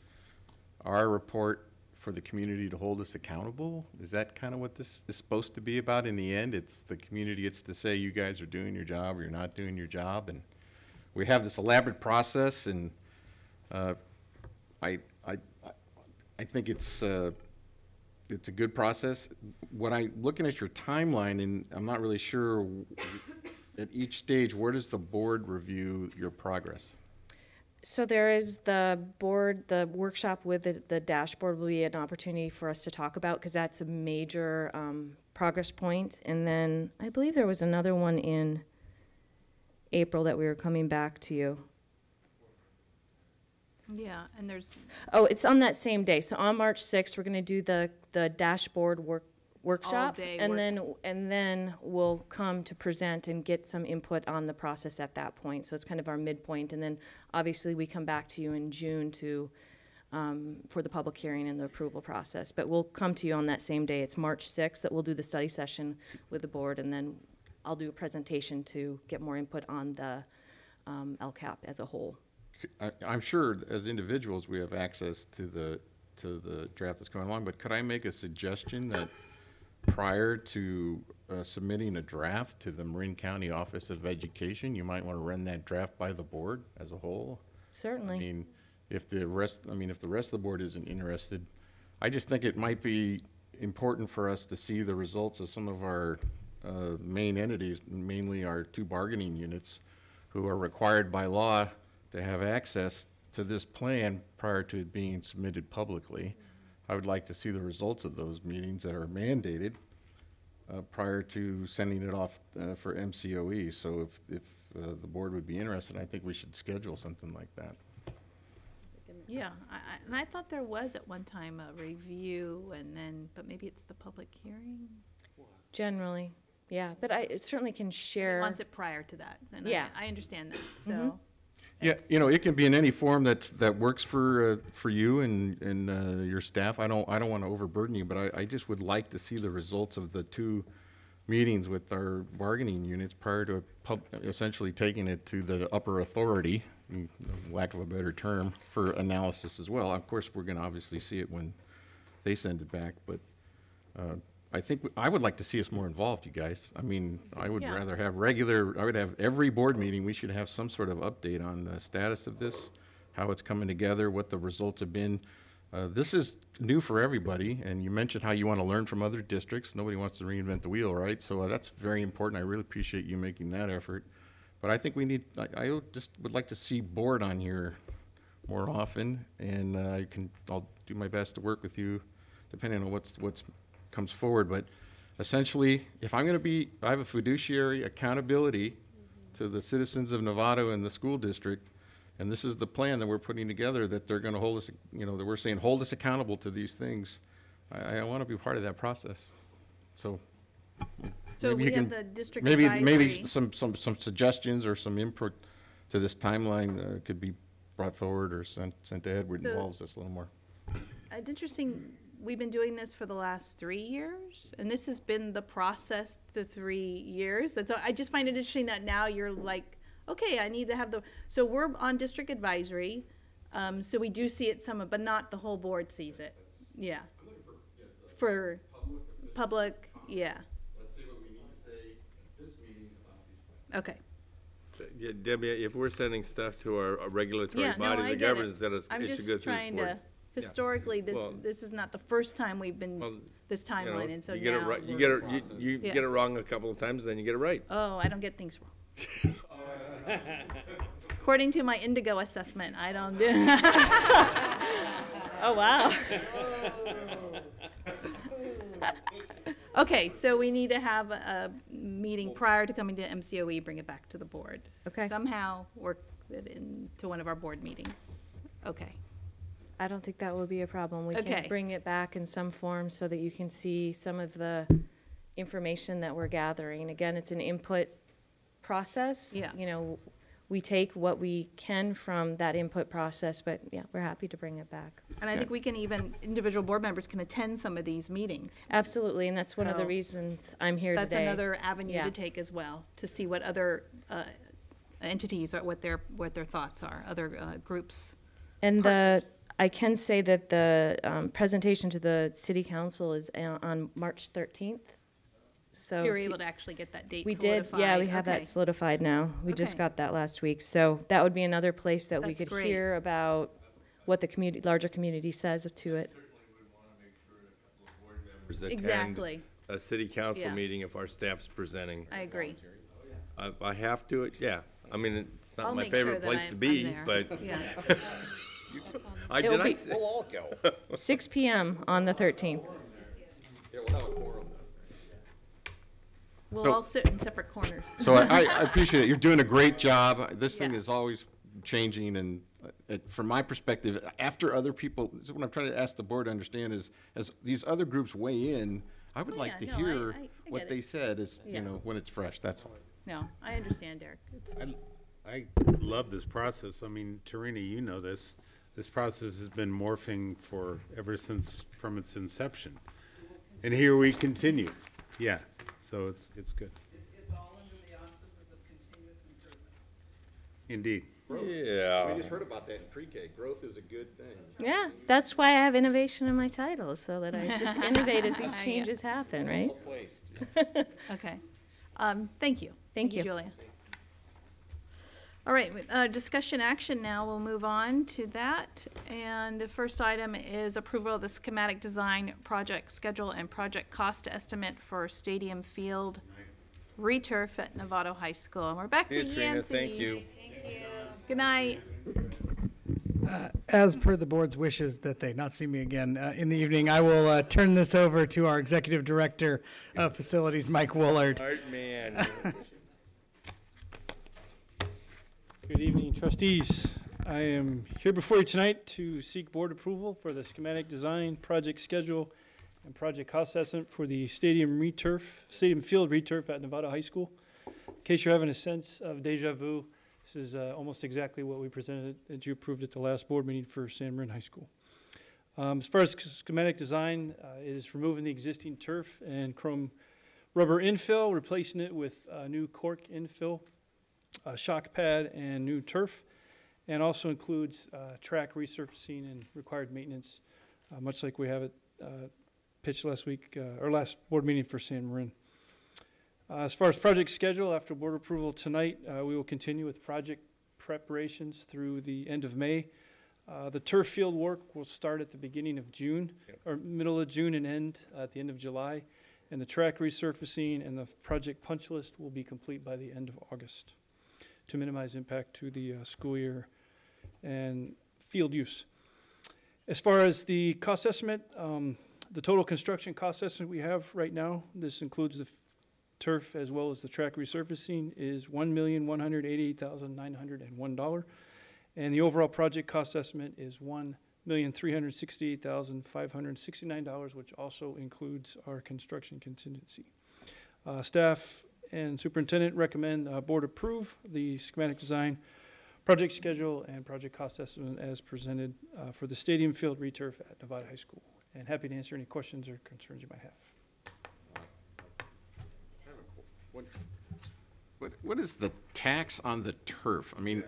our report for the community to hold us accountable. Is that kind of what this is supposed to be about in the end? It's the community gets to say, you guys are doing your job or you're not doing your job. And we have this elaborate process, and I think it's a good process. What looking at your timeline, and I'm not really sure at each stage, where does the board review your progress? So there is the workshop with the dashboard will be an opportunity for us to talk about, because that's a major progress point. And then I believe there was another one in April that we were coming back to you Yeah, and there's, Oh, it's on that same day. So on March 6th, we're going to do the dashboard workshop. All-day And then we'll come to present and get some input on the process at that point. So it's kind of our midpoint. And then obviously we come back to you in June to, for the public hearing and the approval process. But we'll come to you on that same day. It's March 6th that we'll do the study session with the board, and then I'll do a presentation to get more input on the LCAP as a whole. I'm sure as individuals we have access to the draft that's going along, but could I make a suggestion that prior to submitting a draft to the Marin County Office of Education, you might want to run that draft by the board as a whole? Certainly. I mean, if the rest of the board isn't interested, I just think it might be important for us to see the results of some of our main entities, mainly our 2 bargaining units, who are required by law to have access to this plan prior to it being submitted publicly. I would like to see the results of those meetings that are mandated prior to sending it off for MCOE. So if the board would be interested, I think we should schedule something like that. yeah, and I thought there was at one time a review and then, but maybe it's the public hearing? Generally, yeah. But I certainly can share. Wants it prior to that. And Yeah. I understand that, so. Yeah, you know, it can be in any form that works for you and your staff. I don't want to overburden you, but I just would like to see the results of the 2 meetings with our bargaining units prior to essentially taking it to the upper authority, lack of a better term, for analysis as well. Of course, we're going to obviously see it when they send it back, but I think I would like to see us more involved, you guys. I mean, I would rather have I would have every board meeting, we should have some sort of update on the status of this, how it's coming together, what the results have been. This is new for everybody, and you mentioned how you want to learn from other districts. Nobody wants to reinvent the wheel, right? So that's very important. I really appreciate you making that effort. But I think we need, I just would like to see board on here more often, and I'll do my best to work with you depending on what's comes forward. But essentially, if I'm going to I have a fiduciary accountability to the citizens of Novato and the school district, and this is the plan that we're putting together, that they're going to hold us, that we're saying hold us accountable to these things. I want to be part of that process. So We have the district advisory. Maybe some suggestions or some input to this timeline could be brought forward or sent to Edward, involves us a little more. It's interesting, we've been doing this for the last 3 years, and this has been the process the 3 years. And so I just find it interesting that now you're like, okay, I need to have so we're on district advisory, so we do see it but not the whole board sees it. Yeah. For public, yeah. Let's see what we need to say at this meeting about these plans. Okay. Yeah, Debbie, if we're sending stuff to our regulatory bodies and governments, then it should go through this board. I'm just trying to, historically, this is not the first time we've been this timeline, and so you get it now. right, you get it wrong a couple of times, then you get it right. Oh, I don't get things wrong. According to my Indigo assessment, I don't do. Oh, wow. Okay, so we need to have a meeting prior to coming to MCOE, bring it back to the board. Okay. Somehow work it into one of our board meetings. Okay. I don't think that would be a problem. We Okay. can bring it back in some form so that you can see some of the information that we're gathering. Again, it's an input process. Yeah. We take what we can from that input process, but yeah, we're happy to bring it back. And I think we can individual board members can attend some of these meetings. Absolutely, and that's one of the So reasons I'm here That's today. another avenue Yeah. to take as well, to see what other entities are, what their thoughts are, other groups. And I can say that the presentation to the city council is on March 13th. So If you're able to actually get that date we solidified. did, yeah, we have Okay. that solidified now. We just Okay. got that last week. So that would be another place that we That's could great. hear about what the larger community says to it. Attend Exactly. a city council Yeah. meeting if our staff's presenting. I agree. I have to, yeah. I mean, it's I'll not my make sure favorite that place to I'm be, there. but. Yeah. It'll be- We'll all go. 6 p.m. on the 13th. We'll So- all sit in separate corners. So I appreciate it. You're doing a great job. This thing is always changing, and from my perspective, after other people, so what I'm trying to ask the board to understand is, as these other groups weigh in, I would like to hear I what get they it. said is, Yeah. you know, when it's fresh, that's all. No, I understand, Derek. I love this process. I mean, Tarina, you know this. This process has been morphing ever since from its inception. And here we continue. Yeah, so it's good. It's all under the auspices of continuous improvement. Indeed. Yeah. We just heard about that in pre-K. Growth is a good thing. Yeah, that's why I have innovation in my title, so that I just innovate as these Yeah. changes happen, right? Well placed. Okay. Thank you. Thank you. Julia. All right, discussion action now. We'll move on to that. And the first item is approval of the schematic design, project schedule, and project cost estimate for stadium field returf at Novato High School. And we're back to Hey, Trina, Yancy. thank you. Good night. As per the board's wishes that they not see me again in the evening, I will turn this over to our Executive Director of Facilities, Mike Woolard. Art man. Good evening, trustees. I am here before you tonight to seek board approval for the schematic design, project schedule, and project cost estimate for the stadium field returf at Novato High School. In case you're having a sense of deja vu, this is almost exactly what we presented that you approved at the last board meeting for San Marin High School. As far as schematic design, it is removing the existing turf and chrome rubber infill, replacing it with new cork infill, shock pad, and new turf, and also includes track resurfacing and required maintenance, much like we have it pitched last week, or last board meeting for San Marin. As far as project schedule, after board approval tonight, we will continue with project preparations through the end of May. The turf field work will start at the beginning of June, or middle of June, and end at the end of July. And the track resurfacing and the project punch list will be complete by the end of August to minimize impact to the school year and field use. As far as the cost estimate, the total construction cost estimate we have right now, this includes the turf as well as the track resurfacing, is $1,188,901. And the overall project cost estimate is $1,368,569, which also includes our construction contingency. Staff and superintendent recommend board approve the schematic design, project schedule, and project cost estimate as presented for the stadium field returf at Novato High School. And happy to answer any questions or concerns you might have. What is the tax on the turf? I mean,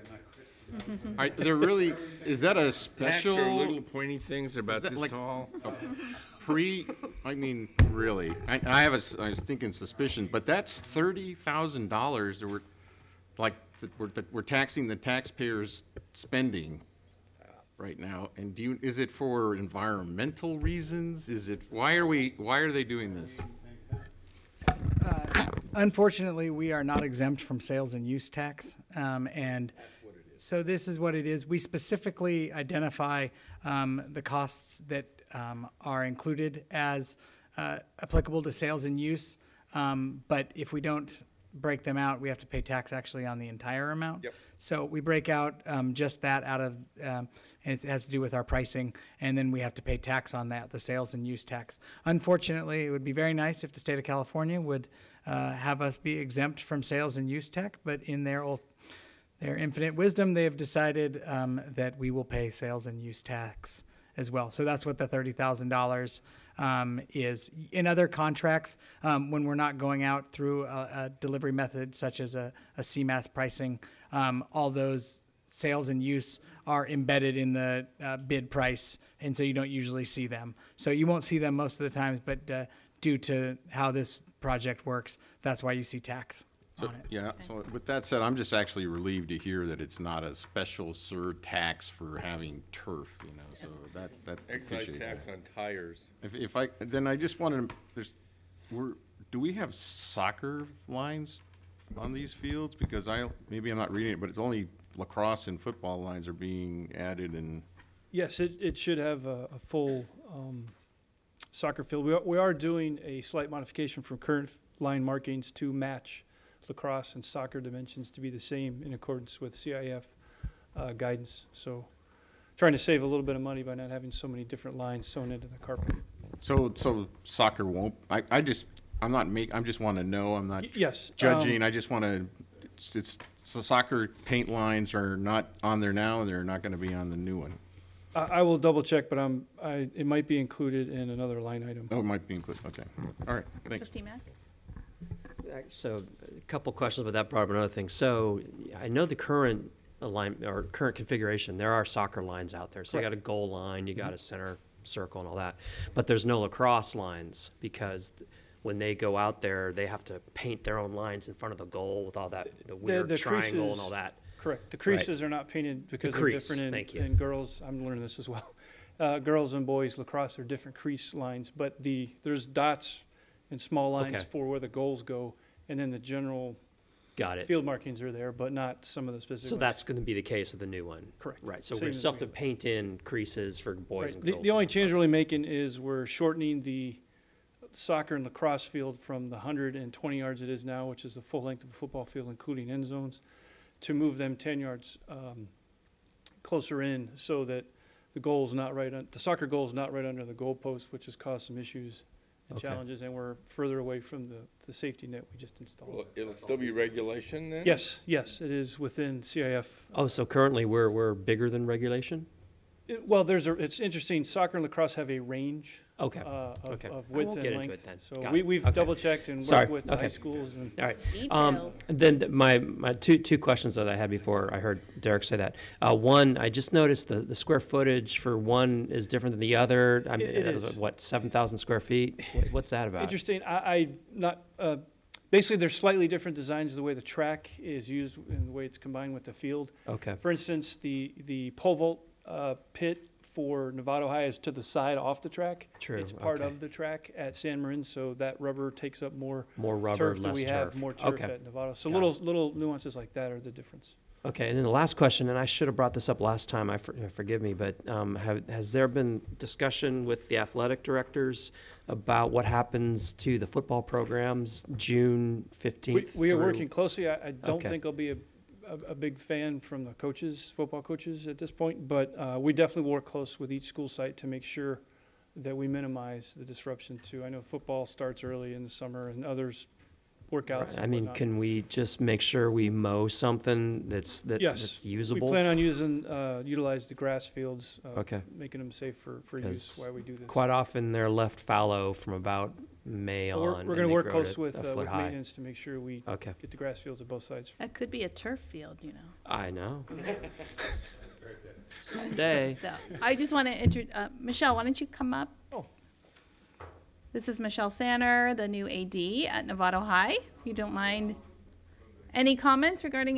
there really, is that a special? Tax for little pointy things about this like tall. I mean, really, I have a stinking suspicion, but that's $30,000 that we're taxing the taxpayers' spending right now. And is it for environmental reasons? Why are they doing this? Unfortunately, we are not exempt from sales and use tax, and so this is what it is. We specifically identify the costs that are included as applicable to sales and use, but if we don't break them out, we have to pay tax actually on the entire amount. Yep. So we break out just that out of, and it has to do with our pricing, and then we have to pay tax on that, the sales and use tax. Unfortunately, it would be very nice if the state of California would have us be exempt from sales and use tax, but in their infinite wisdom, they have decided that we will pay sales and use tax as well. So that's what the $30,000 is. In other contracts, when we're not going out through a delivery method such as a CMAS pricing, all those sales and use are embedded in the bid price, and so you don't usually see them. So you won't see them most of the times, but due to how this project works, that's why you see tax. So, yeah, so with that said, I'm just actually relieved to hear that it's not a special surtax for having turf, you know, so that Excise tax on tires. Then I just wanted to, do we have soccer lines on these fields? Because maybe I'm not reading it, but it's only lacrosse and football lines are being added and. Yes, it should have a full soccer field. We are doing a slight modification from current line markings to match lacrosse and soccer dimensions to be the same in accordance with CIF guidance. So trying to save a little bit of money by not having so many different lines sewn into the carpet. So soccer won't, I'm just want to know, I'm not Yes, judging, I just want to, so soccer paint lines are not on there now, and they're not going to be on the new one. I will double check, but it might be included in another line item. Oh, it might be included, okay. All right, thanks. Trustee Mack? So a couple questions about that part, but another thing. So I know the current alignment or current configuration, there are soccer lines out there. So you got a goal line, you got a center circle and all that, but there's no lacrosse lines because when they go out there, they have to paint their own lines in front of the goal with all that, the weird triangle creases, and all that. Correct. The creases are not painted because they're different in girls. I'm learning this as well. Girls and boys lacrosse are different crease lines, but there's dots and small lines for where the goals go, and then the general field markings are there, but not some of the specific So ones. that's going to be the case of the new one? Correct. Right, so Same we as still have the to paint in creases for boys and girls. The only change we're really making is we're shortening the soccer and lacrosse field from the 120 yards it is now, which is the full length of a football field, including end zones, to move them 10 yards closer in so that the soccer goal is not right under the goalpost, which has caused some issues and challenges, and we're further away from the safety net we just installed. Well, it'll still be regulation then? Yes, it is within CIF. Oh, so currently we're bigger than regulation? Well, it's interesting, soccer and lacrosse have a range of width and length. So we've double checked and worked with high schools. And all right. Then my two questions that I had before I heard Derek say that. One, I just noticed the square footage for one is different than the other. I mean, it is. What, 7,000 square feet? What's that about? Interesting. Basically, there's slightly different designs the way the track is used and the way it's combined with the field. Okay. For instance, the pole vault pit for Novato High is to the side off the track. True. It's part of the track at San Marin, so that rubber takes up more rubber, turf than less we have, turf. more turf at Novato. So little nuances like that are the difference. Okay, and then the last question, and I should have brought this up last time, forgive me, but has there been discussion with the athletic directors about what happens to the football programs June 15th? We are working closely. I don't think I'll be a big fan from the football coaches at this point, but we definitely work close with each school site to make sure that we minimize the disruption too. I know football starts early in the summer and others workouts. Right. I mean, can we just make sure we mow something that's usable? We plan on utilize the grass fields, making them safe for use while we do this. Quite often they're left fallow from about May on. We're going to work close with maintenance to make sure we get the grass fields at both sides. That could be a turf field, you know. I know. Someday. So I just want to introduce, Michelle, why don't you come up? Oh. This is Michelle Sanner, the new AD at Novato High. If you don't mind, any comments regarding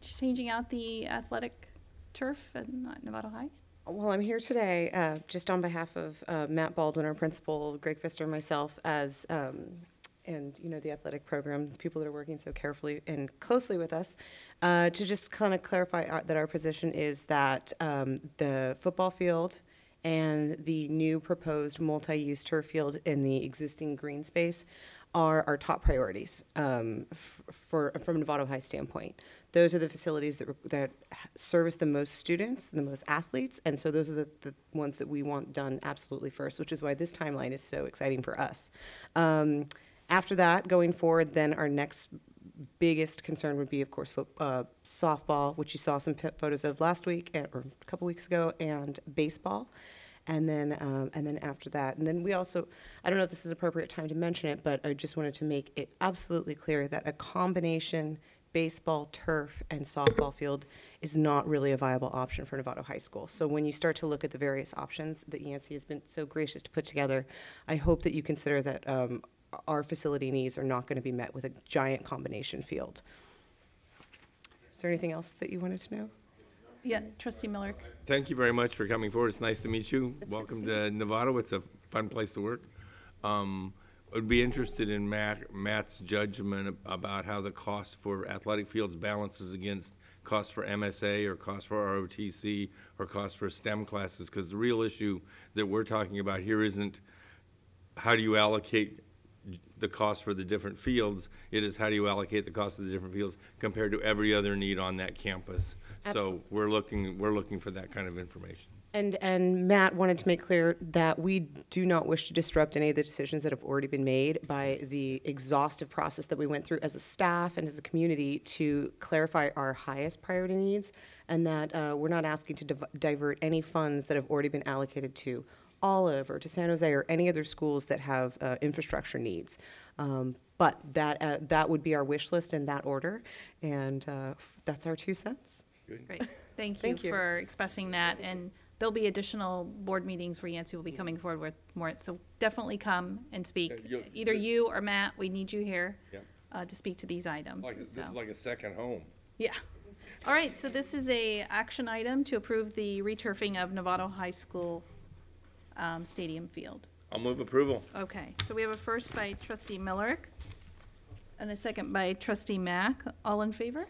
changing out the athletic turf at Novato High? Well, I'm here today just on behalf of Matt Baldwin, our principal, Greg Pfister, and myself, and the athletic program, people that are working so carefully and closely with us, to just kind of clarify that our position is that the football field and the new proposed multi-use turf field in the existing green space are our top priorities from Novato High standpoint. Those are the facilities that service the most students, the most athletes, and so those are the ones that we want done absolutely first, which is why this timeline is so exciting for us. After that, going forward, then our next biggest concern would be, of course, softball, which you saw some photos of last week or a couple weeks ago, and baseball. And then after that, and then we also, I don't know if this is appropriate time to mention it, but I just wanted to make it absolutely clear that a combination baseball, turf, and softball field is not really a viable option for Novato High School. So when you start to look at the various options that ENC has been so gracious to put together, I hope that you consider that our facility needs are not going to be met with a giant combination field. Is there anything else that you wanted to know? Yeah, Trustee Miller. Thank you very much for coming forward. It's nice to meet you. Welcome to Novato. It's a fun place to work. I'd be interested in Matt's judgment about how the cost for athletic fields balances against cost for MSA or cost for ROTC or cost for STEM classes, because the real issue that we're talking about here isn't how do you allocate the cost for the different fields. It is how do you allocate the cost of the different fields compared to every other need on that campus. So we're looking for that kind of information. And Matt wanted to make clear that we do not wish to disrupt any of the decisions that have already been made by the exhaustive process that we went through as a staff and as a community to clarify our highest priority needs, and that we're not asking to divert any funds that have already been allocated to Olive or to San Jose or any other schools that have infrastructure needs. But that would be our wish list in that order, and that's our 2 cents. Great. Thank you for expressing that. And there'll be additional board meetings where Yancey will be coming forward with more. So definitely come and speak. Either you or Matt, we need you here to speak to these items. This is like a second home. Yeah. All right. So this is a action item to approve the returfing of Novato High School stadium field. I'll move approval. Okay. So we have a first by Trustee Millerick and a second by Trustee Mack. All in favor?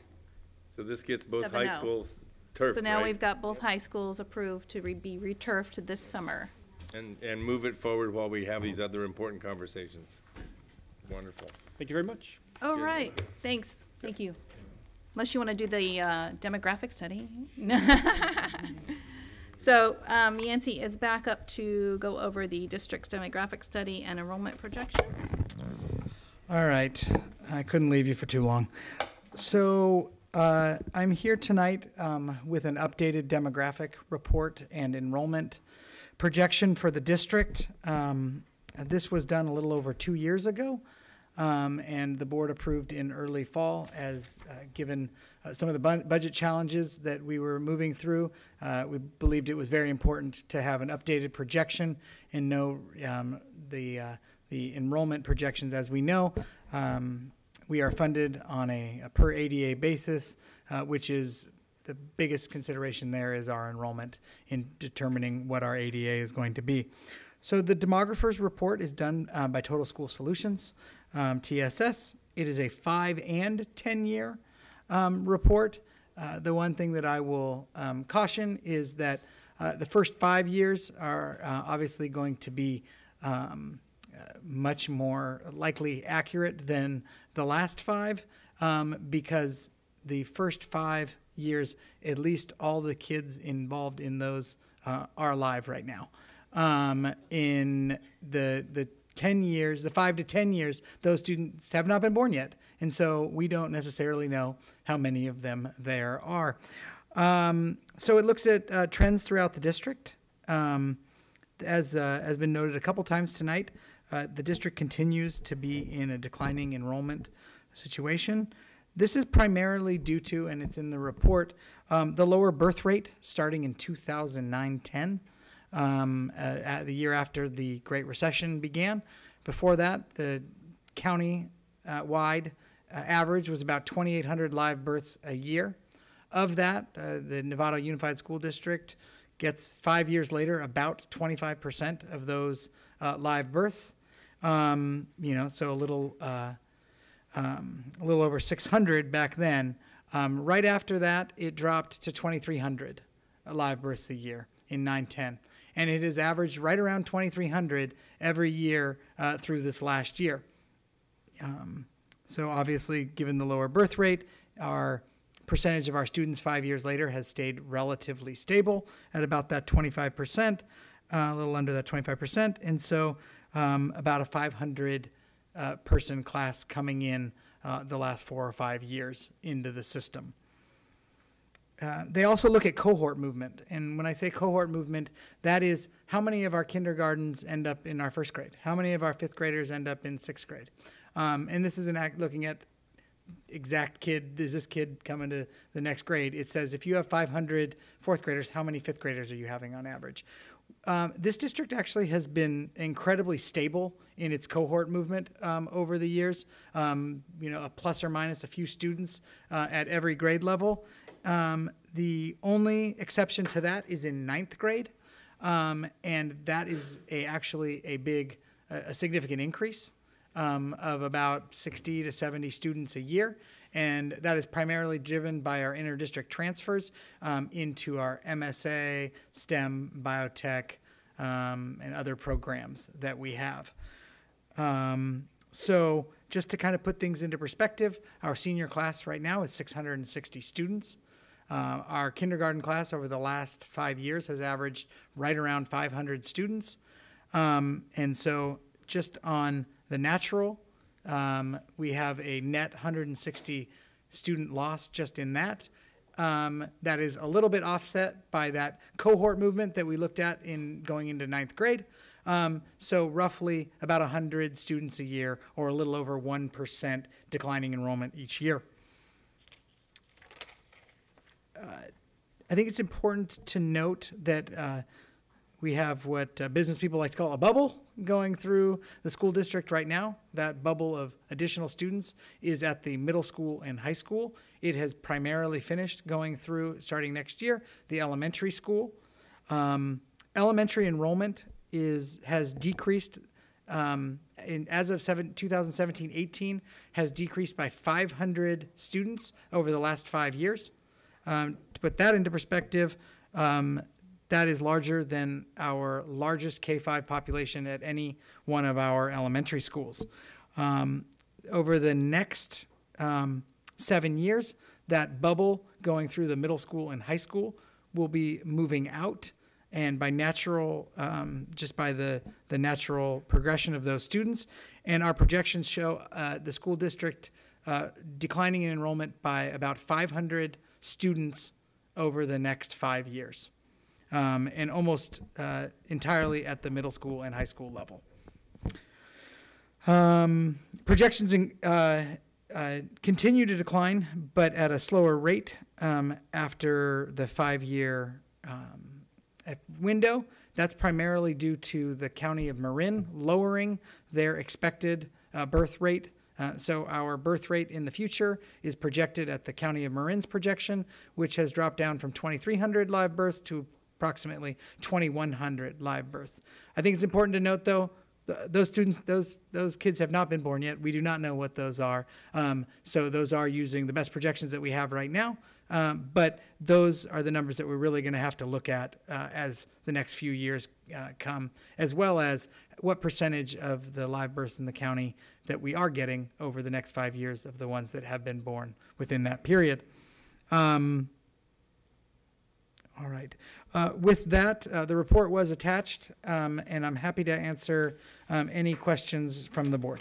So this gets both 7-0. high schools turfed, So now right? we've got both high schools approved to be returfed this summer. And move it forward while we have these other important conversations. Wonderful. Thank you very much. All right, thanks, thank you. Unless you want to do the demographic study. So Yancey is back up to go over the district's demographic study and enrollment projections. All right, I couldn't leave you for too long. So I'm here tonight with an updated demographic report and enrollment projection for the district. This was done a little over 2 years ago, and the board approved in early fall as given some of the budget challenges that we were moving through. We believed it was very important to have an updated projection and know the enrollment projections. As we know, we are funded on a per ADA basis, which is the biggest consideration there is our enrollment in determining what our ADA is going to be. So the demographer's report is done by Total School Solutions, TSS. It is a 5 and 10 year report. The one thing that I will caution is that the first 5 years are obviously going to be much more likely accurate than the last 5 because the first 5 years, at least all the kids involved in those are alive right now. In the 10 years, the 5 to 10 years, those students have not been born yet. And so we don't necessarily know how many of them there are. So it looks at trends throughout the district. As has been noted a couple times tonight, the district continues to be in a declining enrollment situation. This is primarily due to, and it's in the report, the lower birth rate starting in 2009-10, the year after the Great Recession began. Before that, the county-wide average was about 2,800 live births a year. Of that, the Novato Unified School District gets 5 years later about 25% of those live births. So a little over 600 back then. Right after that, it dropped to 2,300 live births a year in 9-10. And it has averaged right around 2,300 every year through this last year. So obviously, given the lower birth rate, our percentage of our students 5 years later has stayed relatively stable at about that 25%, a little under that 25%. And so about a 500 person class coming in the last 4 or 5 years into the system. They also look at cohort movement. And when I say cohort movement, that is how many of our kindergartens end up in our first grade? How many of our fifth graders end up in sixth grade? And this isn't looking at exact kid, is this kid coming to the next grade? It says if you have 500 fourth graders, how many fifth graders are you having on average? This district actually has been incredibly stable in its cohort movement over the years, a plus or minus a few students at every grade level. The only exception to that is in ninth grade, and that is actually a significant increase of about 60 to 70 students a year. And that is primarily driven by our inter-district transfers into our MSA, STEM, biotech, and other programs that we have. So just to kind of put things into perspective, our senior class right now is 660 students. Our kindergarten class over the last 5 years has averaged right around 500 students. And so just on the natural, we have a net 160 student loss just in that. That is a little bit offset by that cohort movement that we looked at in going into 9th grade. So roughly about 100 students a year, or a little over 1% declining enrollment each year. I think it's important to note that we have what business people like to call a bubble going through the school district right now. That bubble of additional students is at the middle school and high school. It has primarily finished going through, starting next year, the elementary school. Elementary enrollment has decreased as of 2017-18, has decreased by 500 students over the last 5 years. To put that into perspective, that is larger than our largest K-5 population at any one of our elementary schools. Over the next 7 years, that bubble going through the middle school and high school will be moving out. And by natural, just by the natural progression of those students. And our projections show the school district declining in enrollment by about 500 students over the next 5 years. And almost entirely at the middle school and high school level. Projections continue to decline, but at a slower rate after the 5-year window. That's primarily due to the county of Marin lowering their expected birth rate. So our birth rate in the future is projected at the county of Marin's projection, which has dropped down from 2,300 live births to approximately 2,100 live births. I think it's important to note, though, those students, those kids have not been born yet. We do not know what those are. So those are using the best projections that we have right now. But those are the numbers that we're really going to have to look at as the next few years come, as well as what percentage of the live births in the county that we are getting over the next 5 years of the ones that have been born within that period. All right. With that, the report was attached, and I'm happy to answer any questions from the board.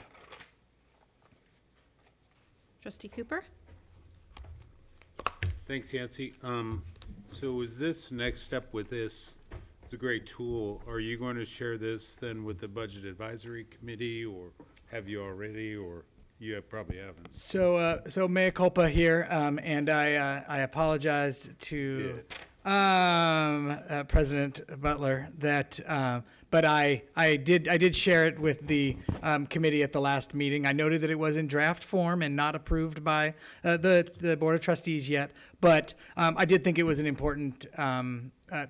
Trustee Cooper? Thanks, Yancy. So is this next step with this, it's a great tool. Are you going to share this then with the Budget Advisory Committee, or have you already, or you probably haven't? So mea culpa here, and I apologized to President Butler that, but I did share it with the committee at the last meeting. I noted that it was in draft form and not approved by the Board of Trustees yet, but I did think it was an important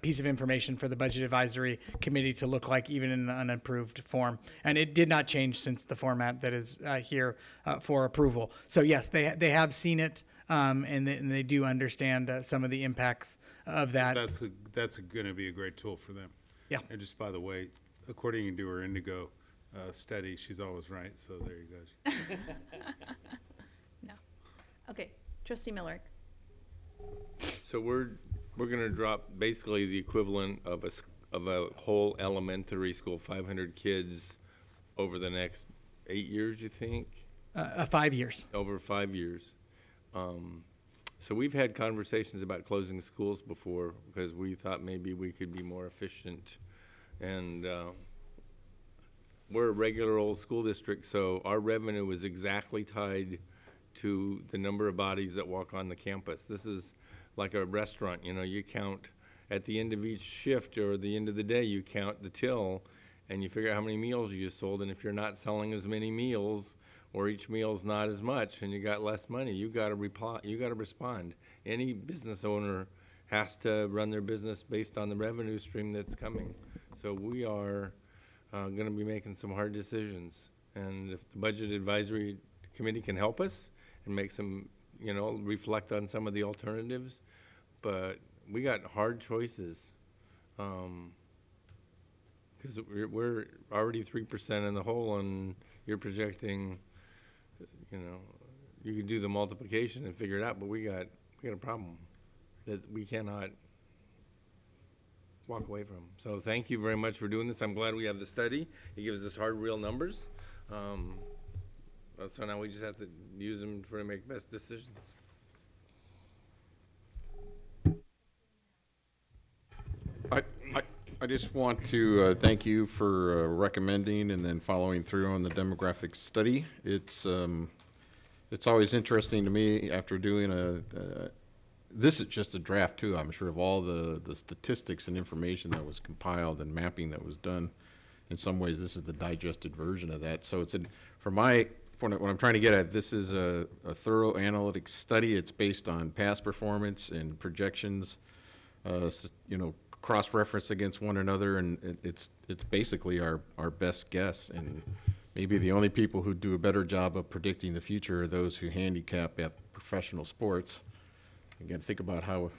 piece of information for the Budget Advisory Committee to look like, even in an unapproved form. And it did not change since the format that is here for approval. So yes, they have seen it, and they do understand some of the impacts of that. That's going to be a great tool for them. Yeah. And just by the way, according to her Indigo study, she's always right. So there you go. No. Okay. Trustee Miller. So we're going to drop basically the equivalent of a whole elementary school, 500 kids over the next 8 years, you think? 5 years. Over 5 years. So we've had conversations about closing schools before because we thought maybe we could be more efficient. And we're a regular old school district, so our revenue is exactly tied to the number of bodies that walk on the campus. This is like a restaurant, you know, you count at the end of each shift or the end of the day, you count the till and you figure out how many meals you sold. And if you're not selling as many meals, or each meal's not as much and you got less money, you got to respond. Any business owner has to run their business based on the revenue stream that's coming. So we are going to be making some hard decisions. And if the Budget Advisory Committee can help us and make some, you know, reflect on some of the alternatives, but we got hard choices. Because we're already 3% in the hole, and you're projecting, you know, you can do the multiplication and figure it out, but we got a problem that we cannot walk away from. So thank you very much for doing this. I'm glad we have the study. It gives us hard, real numbers. So now we just have to use them to make best decisions. I just want to thank you for recommending and then following through on the demographic study. It's always interesting to me after doing this is just a draft too, I'm sure, of all the statistics and information that was compiled and mapping that was done. In some ways, this is the digested version of that. So it's from my point, what I'm trying to get at, this is a thorough analytic study. It's based on past performance and projections, you know, cross-reference against one another, and it's basically our best guess. And maybe the only people who do a better job of predicting the future are those who handicap at professional sports. Again, think about how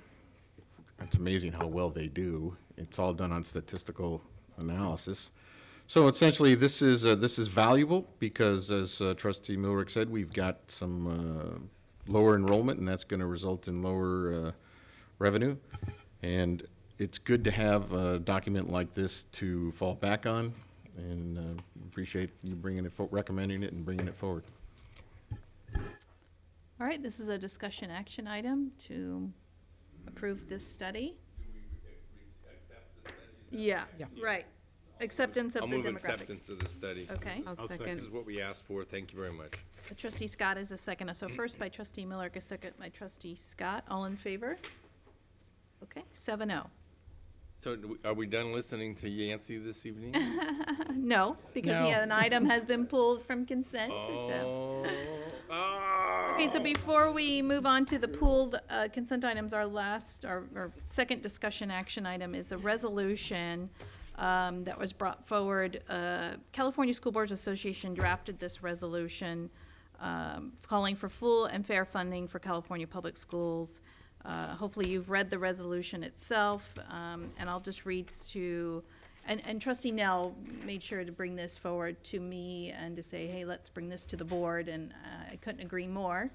it's amazing how well they do. It's all done on statistical analysis. So essentially, this is valuable because, as Trustee Milrick said, we've got some lower enrollment, and that's going to result in lower revenue. And it's good to have a document like this to fall back on, and appreciate you bringing it, recommending it, and bringing it forward. All right, this is a discussion action item to approve this study. Yeah, right. Acceptance of the demographic. I'll move acceptance of the study. Okay. I'll second. This is what we asked for. Thank you very much. Trustee Scott is a second. So first by Trustee Miller, a second by Trustee Scott. All in favor? Okay, 7-0. So are we done listening to Yancey this evening? No, because an item has been pulled from consent. Okay, so before we move on to the pooled consent items, our second discussion action item is a resolution that was brought forward. California School Boards Association drafted this resolution calling for full and fair funding for California public schools. Hopefully you've read the resolution itself, and I'll just read to, and Trustee Nell made sure to bring this forward to me and to say, hey, let's bring this to the board, and I couldn't agree more.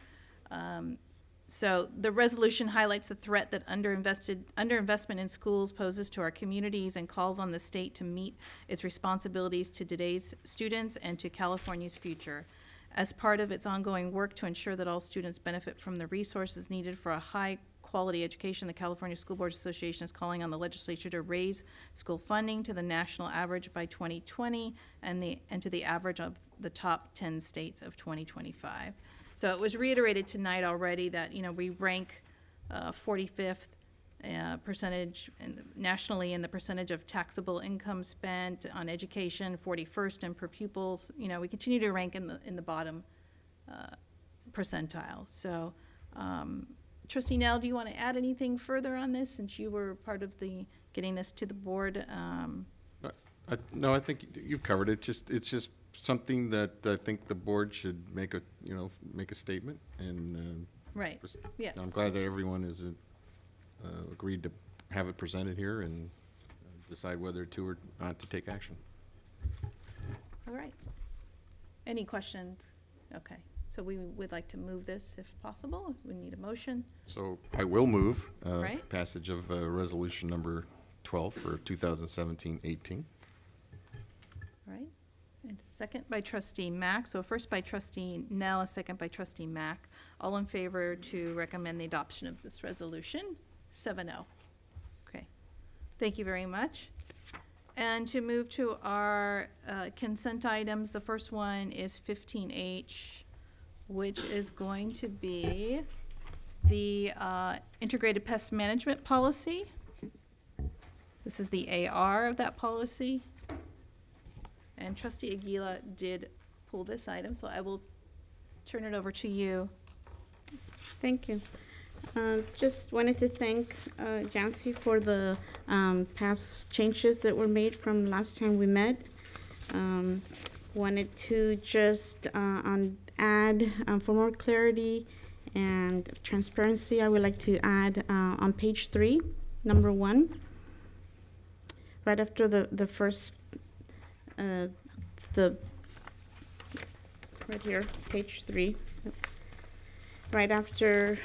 So the resolution highlights the threat that underinvestment in schools poses to our communities and calls on the state to meet its responsibilities to today's students and to California's future. As part of its ongoing work to ensure that all students benefit from the resources needed for a high-quality education, the California School Boards Association is calling on the legislature to raise school funding to the national average by 2020 and to the average of the top 10 states of 2025. So it was reiterated tonight already that, you know, we rank 45th percentage nationally in the percentage of taxable income spent on education, 41st in per pupil. You know, we continue to rank in the bottom percentile. So, Trustee Nell, do you want to add anything further on this, since you were part of the getting this to the board? No, I think you've covered it. It's just something that I think the board should make a statement, and right. Yeah. I'm glad that everyone is agreed to have it presented here and decide whether to or not to take action. All right. Any questions? Okay. So we would like to move this if possible. We need a motion. So I will move right. Passage of resolution number 12 for 2017-18. All right. And second by Trustee Mack. So first by Trustee Nell, a second by Trustee Mack. All in favor to recommend the adoption of this resolution? 7-0. Okay. Thank you very much. And to move to our consent items, the first one is 15H, which is going to be the Integrated Pest Management Policy. This is the AR of that policy. And Trustee Aguila did pull this item, so I will turn it over to you. Thank you. Just wanted to thank Jancy for the past changes that were made from last time we met. Wanted to just add, for more clarity and transparency, I would like to add on page 3, number 1, right after the first, the right here, page 3, right after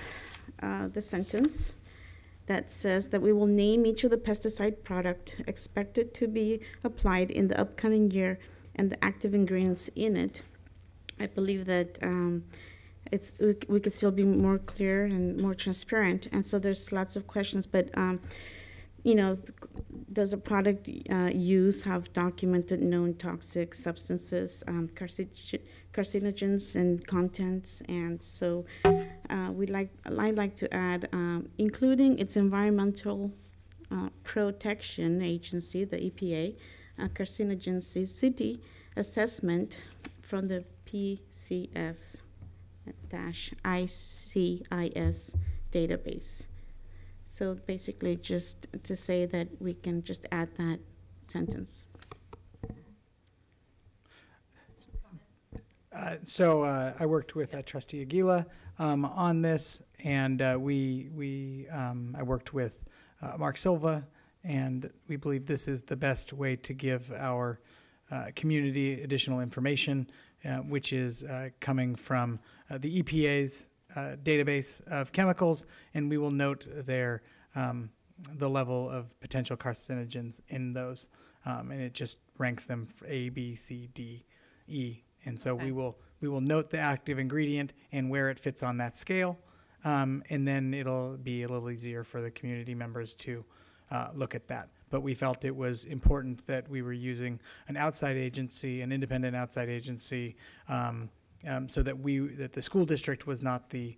the sentence that says that we will name each of the pesticide product expected to be applied in the upcoming year and the active ingredients in it. I believe that we could still be more clear and more transparent, and so there's lots of questions, but you know, does a product use have documented known toxic substances, carcinogens and contents? And so I'd like to add, including its environmental protection agency, the EPA, carcinogenicity assessment from the PCS-ICIS database. So basically just to say that we can just add that sentence. I worked with Trustee Aguila on this, and I worked with Mark Silva, and we believe this is the best way to give our community additional information, which is coming from the EPA's database of chemicals, and we will note there the level of potential carcinogens in those, and it just ranks them for A, B, C, D, E, and so we will note the active ingredient and where it fits on that scale, and then it'll be a little easier for the community members to look at that. But we felt it was important that we were using an outside agency, an independent outside agency, so that the school district was not the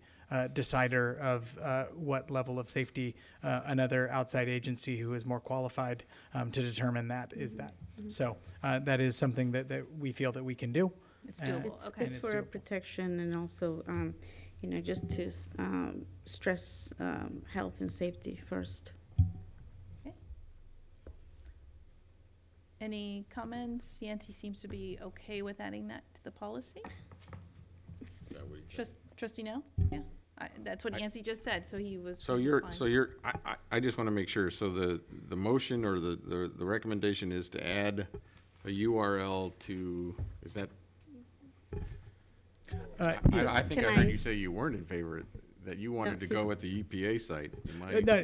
decider of what level of safety another outside agency who is more qualified to determine that is that. So that is something that we feel that we can do. It's doable. Okay. It's for protection and also, you know, just to stress health and safety first. Okay. Any comments? Yancy seems to be okay with adding that to the policy. Trustee Nell? Yeah, that's what Yancy just said. So he was. I just want to make sure. So the motion or the recommendation is to add a URL to, is that? I think I heard you say you weren't in favor, that you wanted to go with the EPA site.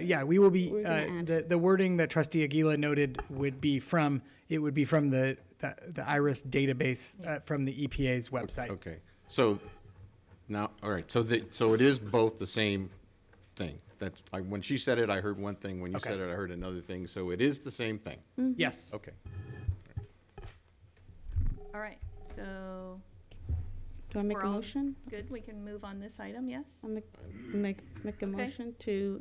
Yeah, we will be, the wording that Trustee Aguila noted would be from the IRIS database from the EPA's website. Okay, so now, all right, so it is both the same thing. That's, when she said it, I heard one thing. When you said it, I heard another thing. So it is the same thing. Mm-hmm. Yes. Okay. All right, so. Do I make a motion? Good, we can move on this item, yes? I'll make a motion to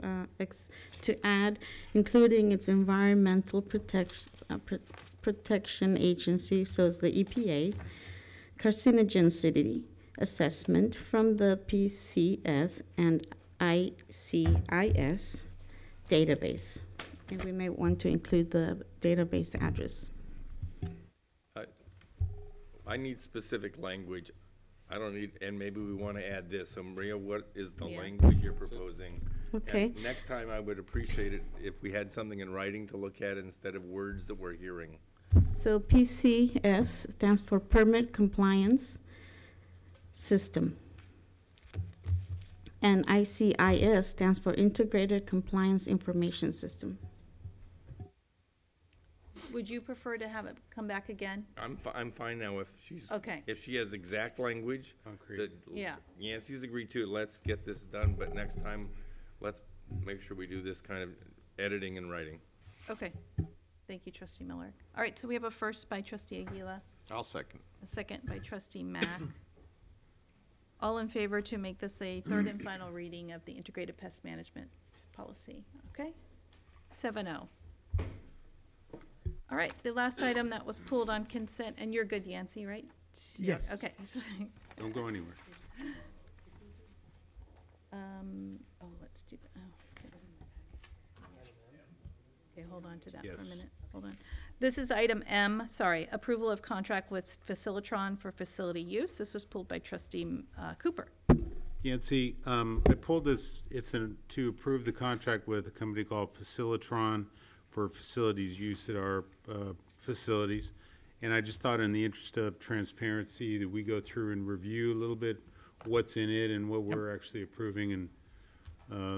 add, including its environmental protection agency, so it's the EPA, carcinogenicity assessment from the PCS and ICIS database. And we may want to include the database address. I need specific language. I don't need, and maybe we want to add this. So Maria, what is the language you're proposing? Okay. And next time I would appreciate it if we had something in writing to look at instead of words that we're hearing. So PCS stands for Permit Compliance System. And ICIS stands for Integrated Compliance Information System. Would you prefer to have it come back again? I'm fine now if she's, okay. If she has exact language that yeah. Yancey's agreed to, let's get this done, but next time, let's make sure we do this kind of editing and writing. Okay. Thank you, Trustee Miller. All right, so we have a first by Trustee Aguila. I'll second. A second by Trustee Mack. All in favor to make this a third and final reading of the Integrated Pest Management Policy, okay? 7-0. All right, the last item that was pulled on consent, and you're good, Yancy, right? Yes. Okay. Don't go anywhere. Let's do that. Okay, hold on to that for a minute. Hold on. This is item M, approval of contract with Facilitron for facility use. This was pulled by Trustee Cooper. Yancy, I pulled this, to approve the contract with a company called Facilitron for facilities use at our facilities. And I just thought in the interest of transparency that we go through and review a little bit what's in it and what we're actually approving and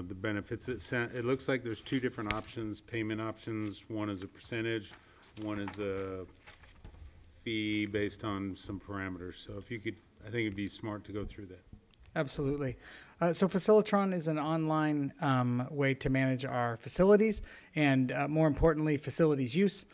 the benefits. It looks like there's two different options, payment options. One is a percentage, one is a fee based on some parameters. So if you could, I think it'd be smart to go through that. Absolutely. So Facilitron is an online way to manage our facilities and, more importantly, facilities use.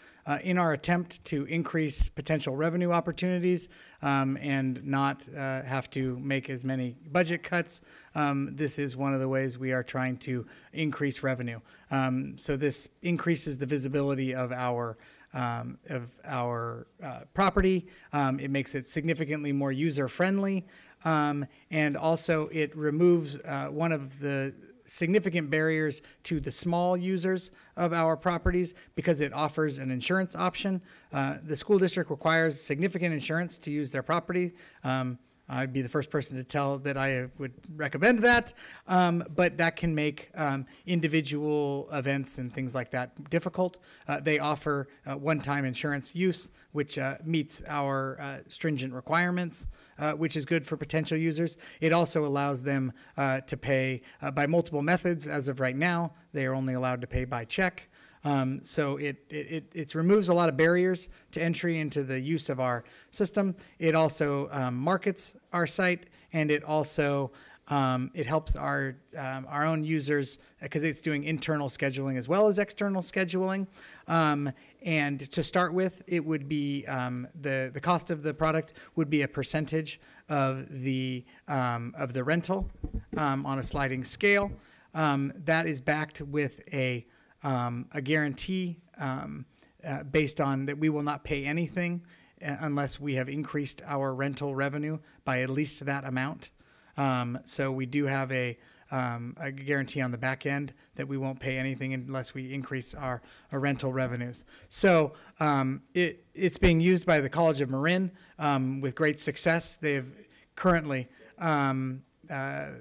In our attempt to increase potential revenue opportunities and not have to make as many budget cuts, this is one of the ways we are trying to increase revenue. So this increases the visibility of our property. It makes it significantly more user-friendly. And also it removes one of the significant barriers to the small users of our properties because it offers an insurance option. The school district requires significant insurance to use their property. I'd be the first person to tell that I would recommend that, but that can make individual events and things like that difficult. They offer one-time insurance use, which meets our stringent requirements, which is good for potential users. It also allows them to pay by multiple methods. As of right now, they are only allowed to pay by check. So it removes a lot of barriers to entry into the use of our system. It also markets our site, and it also it helps our own users because it's doing internal scheduling as well as external scheduling. And to start with, it would be the cost of the product would be a percentage of the rental on a sliding scale. That is backed with a guarantee based on that we will not pay anything unless we have increased our rental revenue by at least that amount. So we do have a guarantee on the back end that we won't pay anything unless we increase our rental revenues. So it's being used by the College of Marin with great success. They've currently, and I've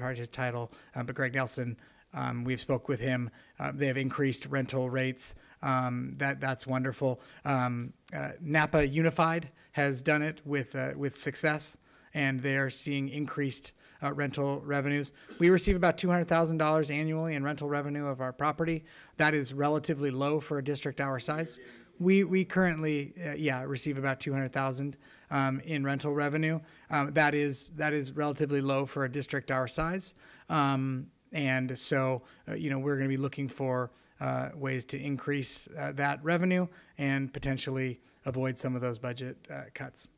heard his title, but Greg Nelson, we've spoke with him. They have increased rental rates. That's wonderful. Napa Unified has done it with success, and they are seeing increased rental revenues. We receive about $200,000 annually in rental revenue of our property. That is relatively low for a district our size. We currently, receive about $200,000 in rental revenue. That is relatively low for a district our size. And so, we're going to be looking for ways to increase that revenue and potentially avoid some of those budget cuts.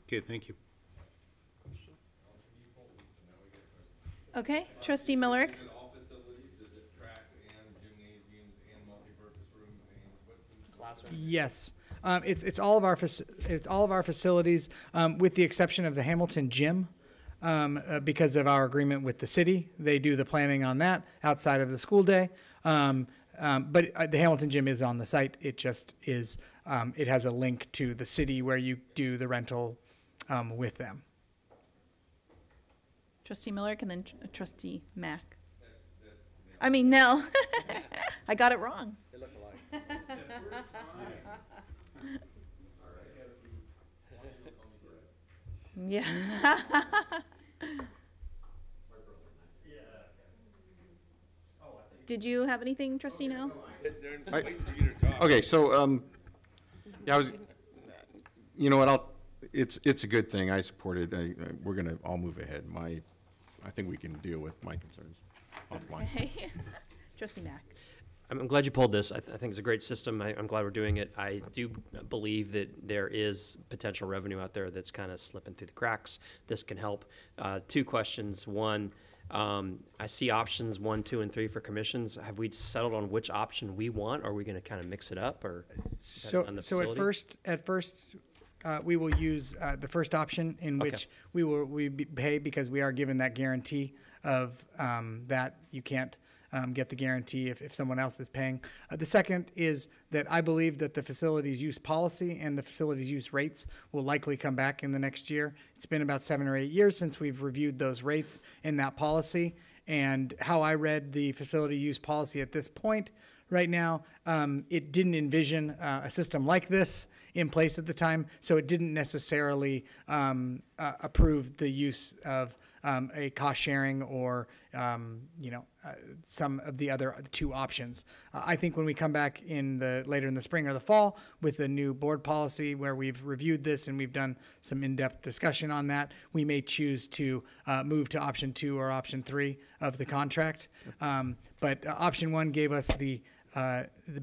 Okay, thank you. Okay, Trustee Millerick. Yes, it's all of our facilities with the exception of the Hamilton Gym. Because of our agreement with the city, they do the planning on that outside of the school day. But the Hamilton Gym is on the site. It just is, it has a link to the city where you do the rental with them. Trustee Millerick and then Trustee Mack. I mean, no. I got it wrong. They look alike. Yeah. Did you have anything, Trustee No? Okay, so you know what? It's a good thing. I support it. We're gonna all move ahead. I think we can deal with my concerns offline. Okay. Trustee Mack. I'm glad you pulled this. I think it's a great system. I'm glad we're doing it. I do believe that there is potential revenue out there that's kind of slipping through the cracks. This can help. Two questions. One, I see options 1, 2, and 3 for commissions. Have we settled on which option we want? Or are we going to kind of mix it up, or on the so at first, we will use the first option in which we pay because we are given that guarantee of that you can't get the guarantee if someone else is paying. The second is that I believe that the facilities use policy and the facilities use rates will likely come back in the next year. It's been about 7 or 8 years since we've reviewed those rates in that policy. And how I read the facility use policy at this point right now. It didn't envision a system like this in place at the time, so it didn't necessarily approve the use of a cost sharing or some of the other two options. I think when we come back later in the spring or the fall with a new board policy where we've reviewed this and we've done some in-depth discussion on that, we may choose to move to option 2 or option 3 of the contract. But option 1 gave us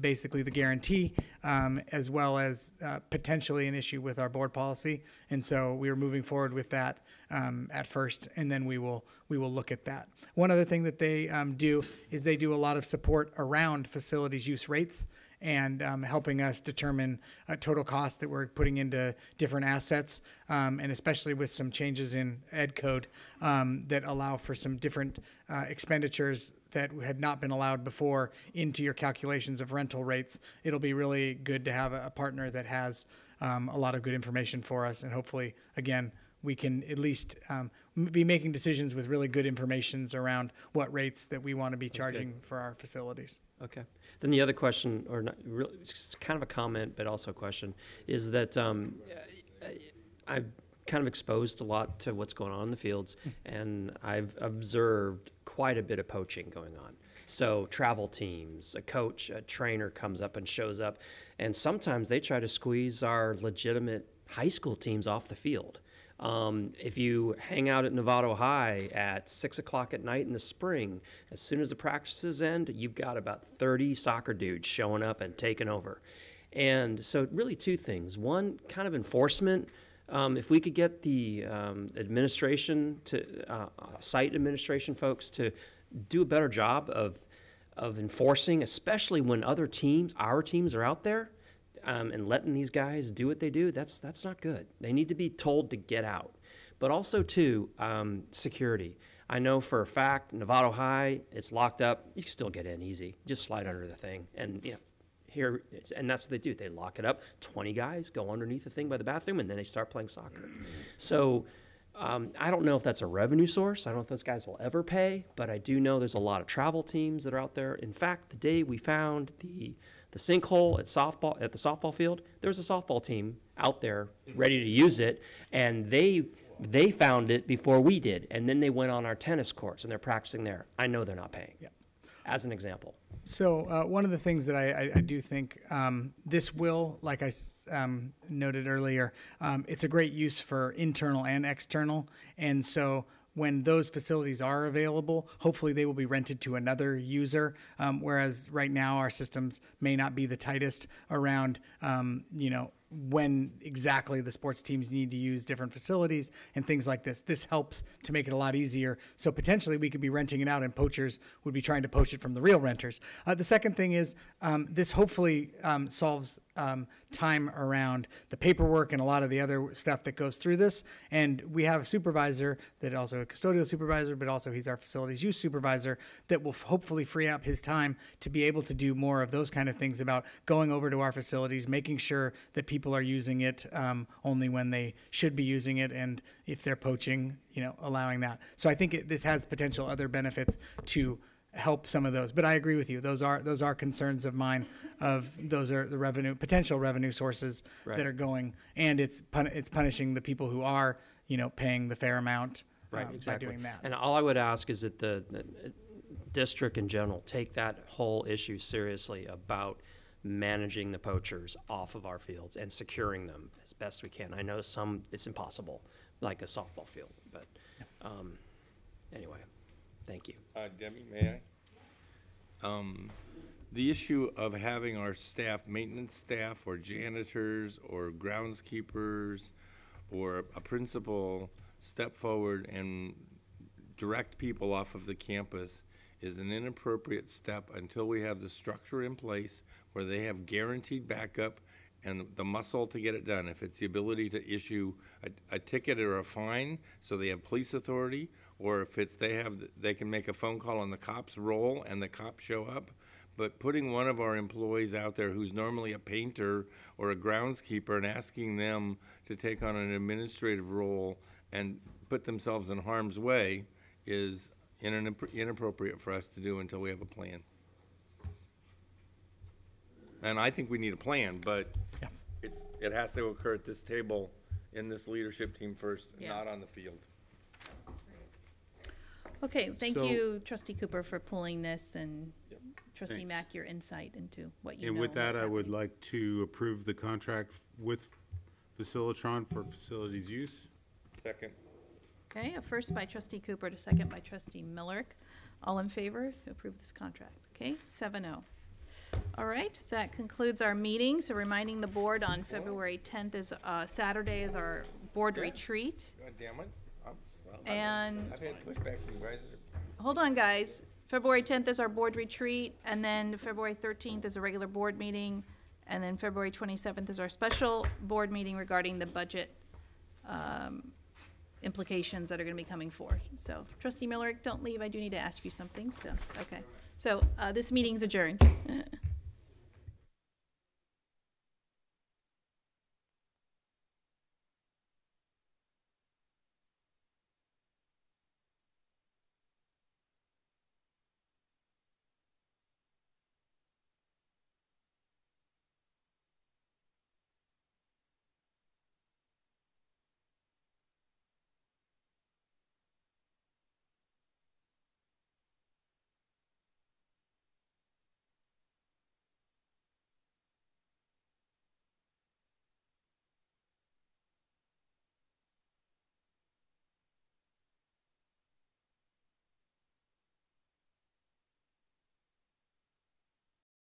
basically the guarantee, as well as potentially an issue with our board policy, and so we are moving forward with that at first, and then we will look at that. One other thing that they do is they do a lot of support around facilities use rates and helping us determine total cost that we're putting into different assets, and especially with some changes in ed code that allow for some different expenditures that had not been allowed before into your calculations of rental rates. It'll be really good to have a partner that has a lot of good information for us, and hopefully, again, we can at least be making decisions with really good informations around what rates that we want to be charging for our facilities. Okay. Then the other question, or not really, it's kind of a comment, but also a question, is that I've kind of exposed a lot to what's going on in the fields, and I've observed quite a bit of poaching going on. So travel teams, a coach, a trainer comes up and shows up, and sometimes they try to squeeze our legitimate high school teams off the field. If you hang out at Novato High at 6 o'clock at night in the spring, as soon as the practices end, you've got about 30 soccer dudes showing up and taking over. And so really two things. One, kind of enforcement. If we could get the administration site administration folks to do a better job of enforcing, especially when our teams are out there, and letting these guys do what they do, that's not good. They need to be told to get out. But also, too, security. I know for a fact, Novato High, it's locked up. You can still get in easy. Just slide under the thing. And, and that's what they do. They lock it up. 20 guys go underneath the thing by the bathroom, and then they start playing soccer. So I don't know if that's a revenue source. I don't know if those guys will ever pay, but I do know there's a lot of travel teams that are out there. In fact, the day we found the sinkhole at the softball field, there was a softball team out there ready to use it, and they found it before we did, and then they went on our tennis courts and they're practicing there. I know they're not paying. Yeah. As an example. So one of the things that I do think this will, like I noted earlier, it's a great use for internal and external, and so when those facilities are available, hopefully they will be rented to another user, whereas right now our systems may not be the tightest around, when exactly the sports teams need to use different facilities and things like this. This helps to make it a lot easier. So potentially we could be renting it out and poachers would be trying to poach it from the real renters. The second thing is this hopefully solves time around the paperwork and a lot of the other stuff that goes through this. And we have a supervisor that also a custodial supervisor, but also he's our facilities use supervisor that will hopefully free up his time to be able to do more of those kind of things about going over to our facilities, making sure that people are using it only when they should be using it, and if they're poaching, allowing that. So I think this has potential other benefits to help some of those. But I agree with you; those are concerns of mine. Those are the potential revenue sources that are going, and it's punishing the people who are paying the fair amount exactly. by doing that. And all I would ask is that the district in general take that whole issue seriously about managing the poachers off of our fields and securing them as best we can. I know it's impossible, like a softball field, but anyway, thank you. Debbie, may I? The issue of having our staff, maintenance staff or janitors or groundskeepers or a principal step forward and direct people off of the campus is an inappropriate step until we have the structure in place where they have guaranteed backup and the muscle to get it done. If it's the ability to issue a ticket or a fine so they have police authority, or if it's they can make a phone call on the cops roll and the cops show up. But putting one of our employees out there who's normally a painter or a groundskeeper and asking them to take on an administrative role and put themselves in harm's way is inappropriate for us to do until we have a plan. And I think we need a plan, but it has to occur at this table in this leadership team first, Yeah. not on the field. Okay, thank So- you, Trustee Cooper, for pulling this, and Trustee Thanks. Mack, your insight into what you know. And with that, what's I would happening. like to approve the contract with Facilitron for facilities use. Second. Okay, a first by Trustee Cooper, a second by Trustee Miller. All in favor to approve this contract? Okay, 7-0. All right, that concludes our meeting. So reminding the board on February 10th is, Saturday is our board retreat. God damn it. And- I've had pushback from you guys. Hold on, guys. February 10th is our board retreat, and then February 13th is a regular board meeting, and then February 27th is our special board meeting regarding the budget implications that are going to be coming forth. So, Trustee Miller, don't leave. I do need to ask you something. So, okay. So, this meeting's adjourned.